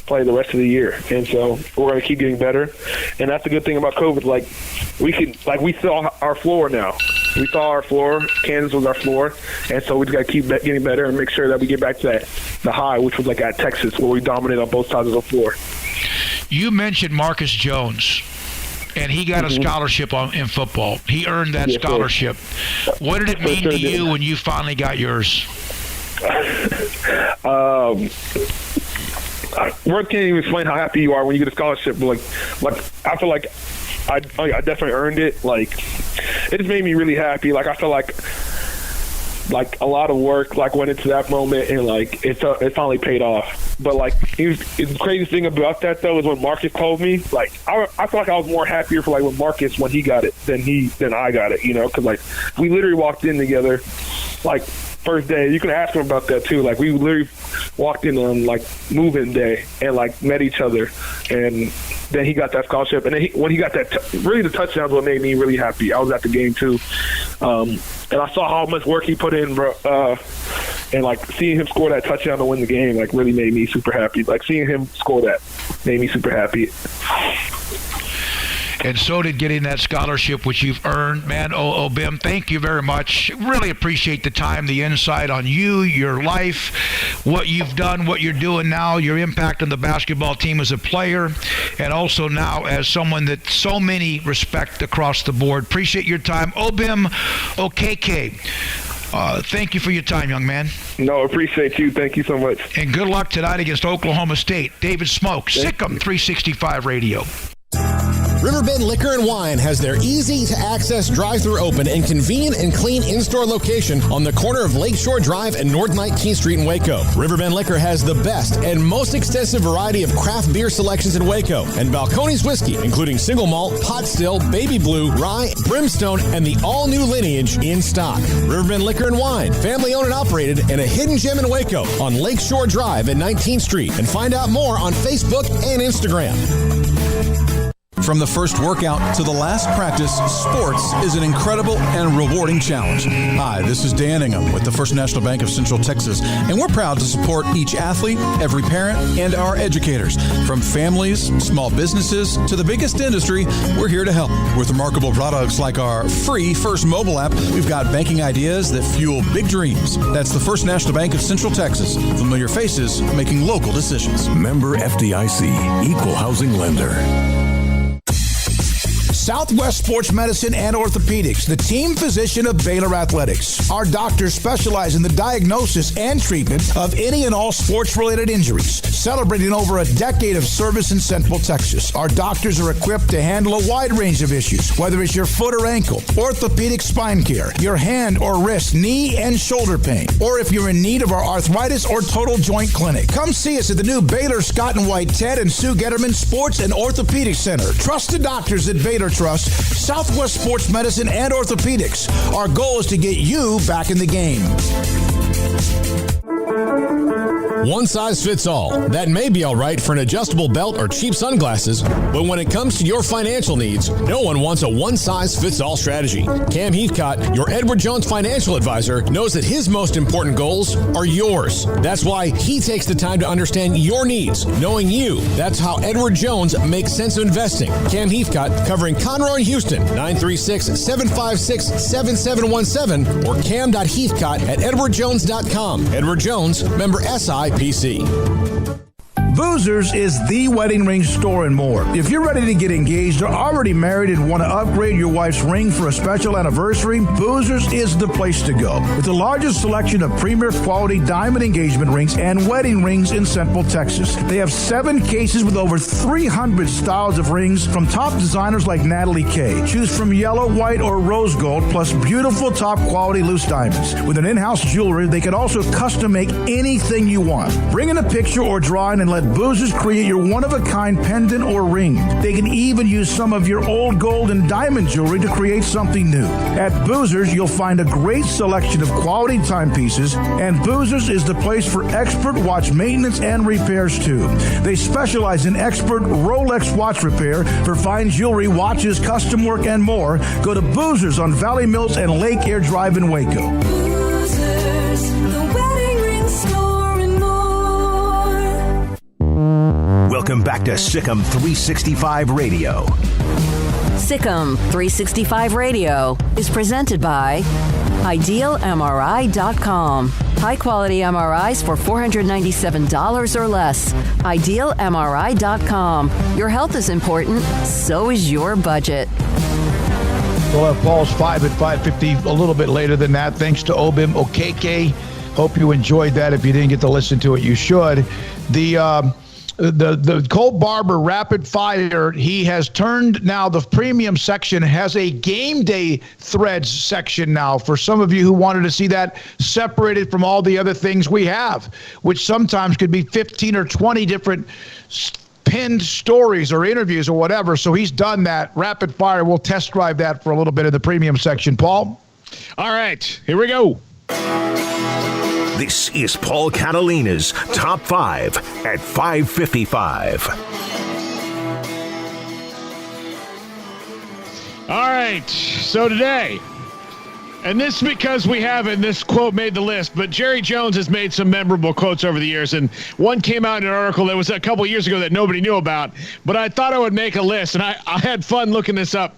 play the rest of the year. And so we're going to keep getting better. And that's the good thing about COVID. Like, we saw our floor now. We saw our floor. Kansas was our floor. And so we just got to keep getting better and make sure that we get back to the high, which was like at Texas, where we dominate on both sides of the floor. You mentioned Marcus Jones, and he got a scholarship in football. He earned that scholarship. Sir. What did it mean to you when you finally got yours? Words can't even explain how happy you are when you get a scholarship. But like I feel like I definitely earned it. Like, it just made me really happy. Like, I feel like a lot of work went into that moment, and it finally paid off. But the crazy thing about that though is when Marcus told me, I feel like I was more happier for with Marcus when he got it than I got it. You know, because we literally walked in together, first day. You can ask him about that too. We literally walked in on moving day and met each other, and then he got that scholarship. And then when he got that, really the touchdowns what made me really happy. I was at the game too, and I saw how much work he put in, bro. And seeing him score that touchdown to win the game really made me super happy. Seeing him score that made me super happy. And so did getting that scholarship, which you've earned. Man, Bim, thank you very much. Really appreciate the time, the insight on you, your life, what you've done, what you're doing now, your impact on the basketball team as a player, and also now as someone that so many respect across the board. Appreciate your time. Bim Okeke. Thank you for your time, young man. No, appreciate you. Thank you so much. And good luck tonight against Oklahoma State. David Smoak, SicEm365 Radio. Riverbend Liquor and Wine has their easy-to-access drive-thru open and convenient and clean in-store location on the corner of Lakeshore Drive and North 19th Street in Waco. Riverbend Liquor has the best and most extensive variety of craft beer selections in Waco, and Balcones whiskey, including single malt, pot still, baby blue, rye, brimstone, and the all-new lineage in stock. Riverbend Liquor and Wine, family-owned and operated, and a hidden gem in Waco on Lakeshore Drive and 19th Street. And find out more on Facebook and Instagram. From the first workout to the last practice, sports is an incredible and rewarding challenge. Hi, this is Dan Ingham with the First National Bank of Central Texas, and we're proud to support each athlete, every parent, and our educators. From families, small businesses, to the biggest industry, we're here to help. With remarkable products like our free First mobile app, we've got banking ideas that fuel big dreams. That's the First National Bank of Central Texas. Familiar faces making local decisions. Member FDIC, Equal Housing Lender. Southwest Sports Medicine and Orthopedics, the team physician of Baylor Athletics. Our doctors specialize in the diagnosis and treatment of any and all sports-related injuries. Celebrating over a decade of service in Central Texas, our doctors are equipped to handle a wide range of issues, whether it's your foot or ankle, orthopedic spine care, your hand or wrist, knee and shoulder pain, or if you're in need of our arthritis or total joint clinic. Come see us at the new Baylor Scott and White Ted and Sue Getterman Sports and Orthopedic Center. Trusted doctors at Baylor Trust, Southwest Sports Medicine and Orthopedics. Our goal is to get you back in the game. One size fits all. That may be all right for an adjustable belt or cheap sunglasses, but when it comes to your financial needs, no one wants a one-size-fits-all strategy. Cam Heathcott, your Edward Jones financial advisor, knows that his most important goals are yours. That's why he takes the time to understand your needs, knowing you. That's how Edward Jones makes sense of investing. Cam Heathcott, covering Conroe and Houston, 936-756-7717 or cam.heathcott@edwardjones.com. Edward Jones, member SIPC. Boozers is the wedding ring store and more. If you're ready to get engaged or already married and want to upgrade your wife's ring for a special anniversary, Boozers is the place to go. With the largest selection of premier quality diamond engagement rings and wedding rings in Central Texas. They have 7 cases with over 300 styles of rings from top designers like Natalie Kay. Choose from yellow, white, or rose gold, plus beautiful top quality loose diamonds. With an in-house jewelry, they can also custom make anything you want. Bring in a picture or drawing and let Boozers create your one-of-a-kind pendant or ring. They can even use some of your old gold and diamond jewelry to create something new. At Boozers, you'll find a great selection of quality timepieces, and Boozers is the place for expert watch maintenance and repairs, too. They specialize in expert Rolex watch repair for fine jewelry, watches, custom work, and more. Go to Boozers on Valley Mills and Lake Air Drive in Waco. Boozers, the wedding ring store and more. Welcome back to SicEm365 Radio. SicEm365 Radio is presented by IdealMRI.com. High-quality MRIs for $497 or less. IdealMRI.com. Your health is important, so is your budget. We'll have Paul's 5 at 5:50 a little bit later than that. Thanks to Obim Okeke. Hope you enjoyed that. If you didn't get to listen to it, you should. The Colt Barber Rapid Fire, he has turned now, the premium section has a game day threads section now for some of you who wanted to see that separated from all the other things we have, which sometimes could be 15 or 20 different pinned stories or interviews or whatever. So he's done that. Rapid Fire, we'll test drive that for a little bit in the premium section. Paul? All right, here we go. This is Paul Catalina's Top 5 at 5:55. All right, so today, and this is because we haven't, this quote made the list, but Jerry Jones has made some memorable quotes over the years, and one came out in an article that was a couple years ago that nobody knew about, but I thought I would make a list, and I had fun looking this up,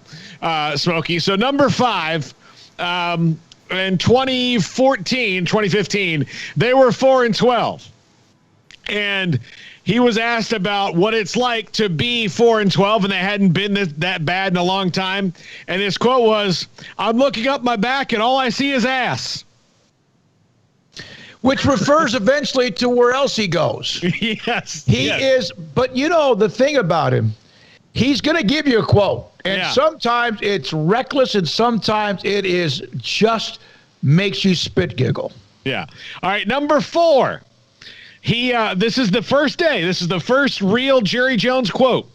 Smokey. So number 5, in 2015, they were 4-12. And he was asked about what it's like to be 4-12, and they hadn't been that bad in a long time. And his quote was, "I'm looking up my back, and all I see is ass." Which refers eventually to where else he goes. Yes. He is, but you know, the thing about him, he's going to give you a quote. And sometimes it's reckless, and sometimes it is just makes you spit giggle. Yeah. All right, number 4. This is the first day. This is the first real Jerry Jones quote.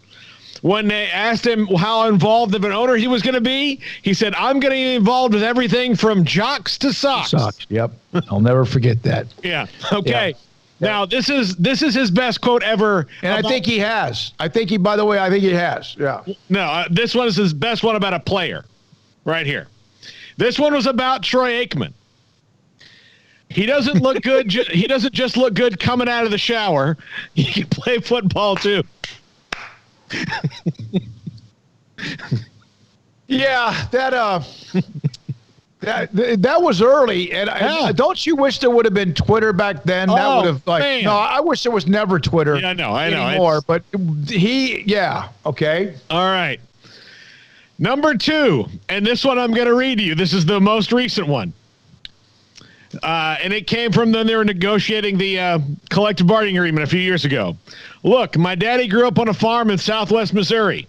When they asked him how involved of an owner he was going to be, he said, "I'm going to be involved with everything from jocks to socks." Socks. Yep. I'll never forget that. Yeah. Okay. Yeah. Now this is his best quote ever, and I think he has. I think he has. Yeah. No, this one is his best one about a player, right here. This one was about Troy Aikman. He doesn't look good. He doesn't just look good coming out of the shower. He can play football too. Yeah, that was early, and don't you wish there would have been Twitter back then? That would have no. I wish there was never Twitter. Yeah, I know anymore. But okay. All right. Number 2, and this one I'm going to read to you. This is the most recent one. And it came from when they were negotiating the collective bargaining agreement a few years ago. "Look, my daddy grew up on a farm in southwest Missouri.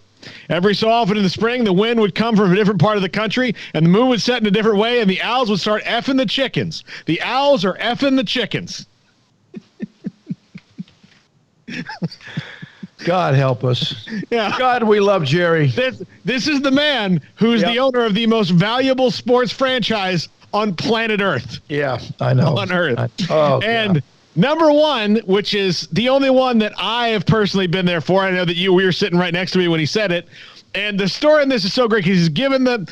Every so often in the spring, the wind would come from a different part of the country, and the moon would set in a different way, and the owls would start effing the chickens. The owls are effing the chickens." God help us. Yeah. God, we love Jerry. This is the man who's the owner of the most valuable sports franchise on planet Earth. Yeah, I know. On Earth. Number one, which is the only one that I have personally been there for. I know that we were sitting right next to me when he said it. And the story on this is so great because he's given the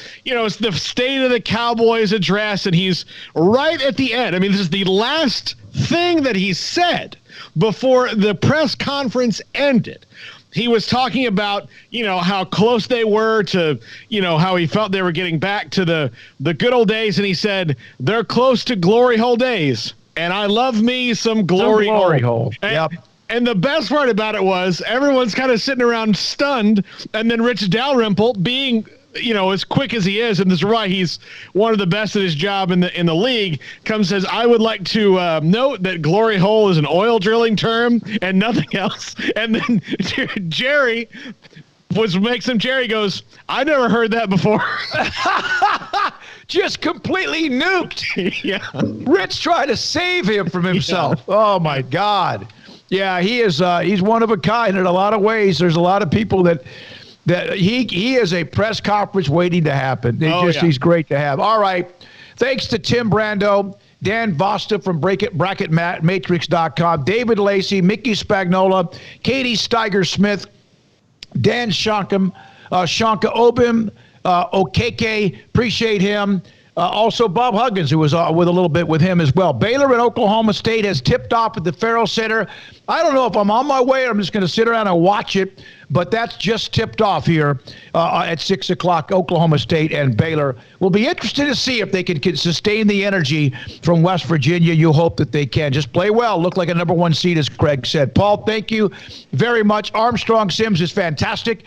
state of the Cowboys address, and he's right at the end. I mean, this is the last thing that he said before the press conference ended. He was talking about, how close they were to, how he felt they were getting back to the good old days. And he said, they're close to glory hole days. And I love me some glory hole. Yep. And the best part about it was everyone's kind of sitting around stunned. And then Rich Dalrymple, being, as quick as he is, and this is why he's one of the best at his job in the league, comes and says, I would like to note that glory hole is an oil drilling term and nothing else. And then Jerry goes, I never heard that before. Just completely nuked. Yeah. Rich tried to save him from himself. Yeah. Oh, my God. Yeah, he is. He's one of a kind in a lot of ways. There's a lot of people that he is a press conference waiting to happen. He's great to have. All right. Thanks to Tim Brando, Dan Vosta from BracketMatrix.com, David Lacey, Mickey Spagnola, Katie Steiger Smith, Dan Shanka Obim, Okeke, appreciate him. Also, Bob Huggins, who was with a little bit with him as well. Baylor and Oklahoma State has tipped off at the Farrell Center. I don't know if I'm on my way or I'm just going to sit around and watch it, but that's just tipped off here at 6 o'clock, Oklahoma State and Baylor. We'll be interested to see if they can sustain the energy from West Virginia. You hope that they can. Just play well. Look like a number one seed, as Craig said. Paul, thank you very much. Armstrong Sims is fantastic.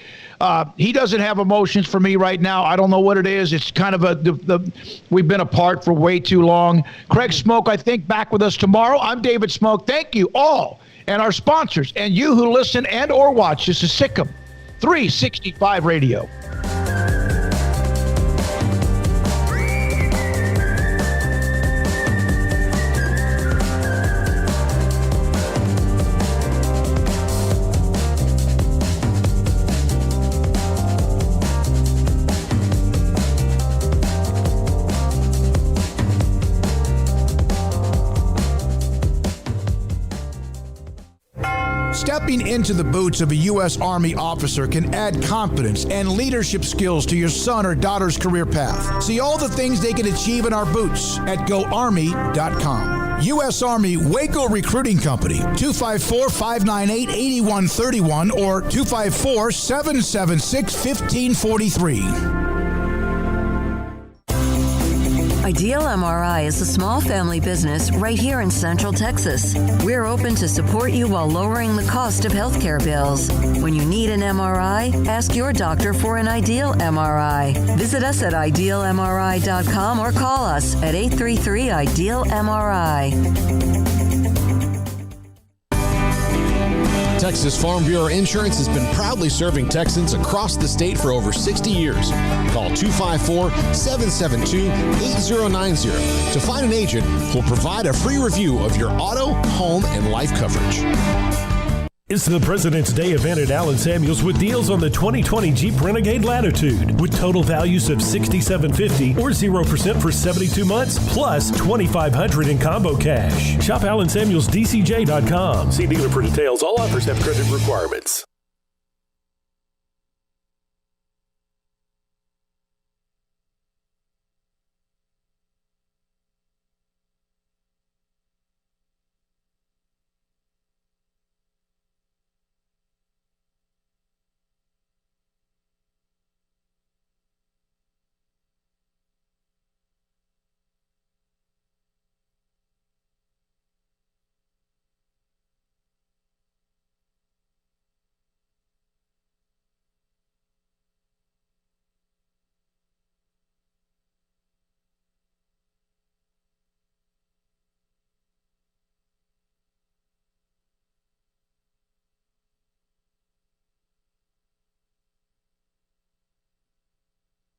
He doesn't have emotions for me right now. I don't know what it is. It's kind of we've been apart for way too long. Craig Smoak, I think, back with us tomorrow. I'm David Smoak. Thank you all, and our sponsors, and you who listen and or watch. This is SicEm365 Radio. Stepping into the boots of a U.S. Army officer can add confidence and leadership skills to your son or daughter's career path. See all the things they can achieve in our boots at GoArmy.com. U.S. Army Waco Recruiting Company, 254-598-8131 or 254-776-1543. Ideal MRI is a small family business right here in Central Texas. We're open to support you while lowering the cost of healthcare bills. When you need an MRI, ask your doctor for an Ideal MRI. Visit us at idealmri.com or call us at 833-IDEAL-MRI. Texas Farm Bureau Insurance has been proudly serving Texans across the state for over 60 years. Call 254-772-8090 to find an agent who will provide a free review of your auto, home, and life coverage. It's the President's Day event at Allen Samuels with deals on the 2020 Jeep Renegade Latitude with total values of $6,750 or 0% for 72 months plus $2,500 in combo cash. Shop AllenSamuelsDCJ.com. See dealer for details. All offers have credit requirements.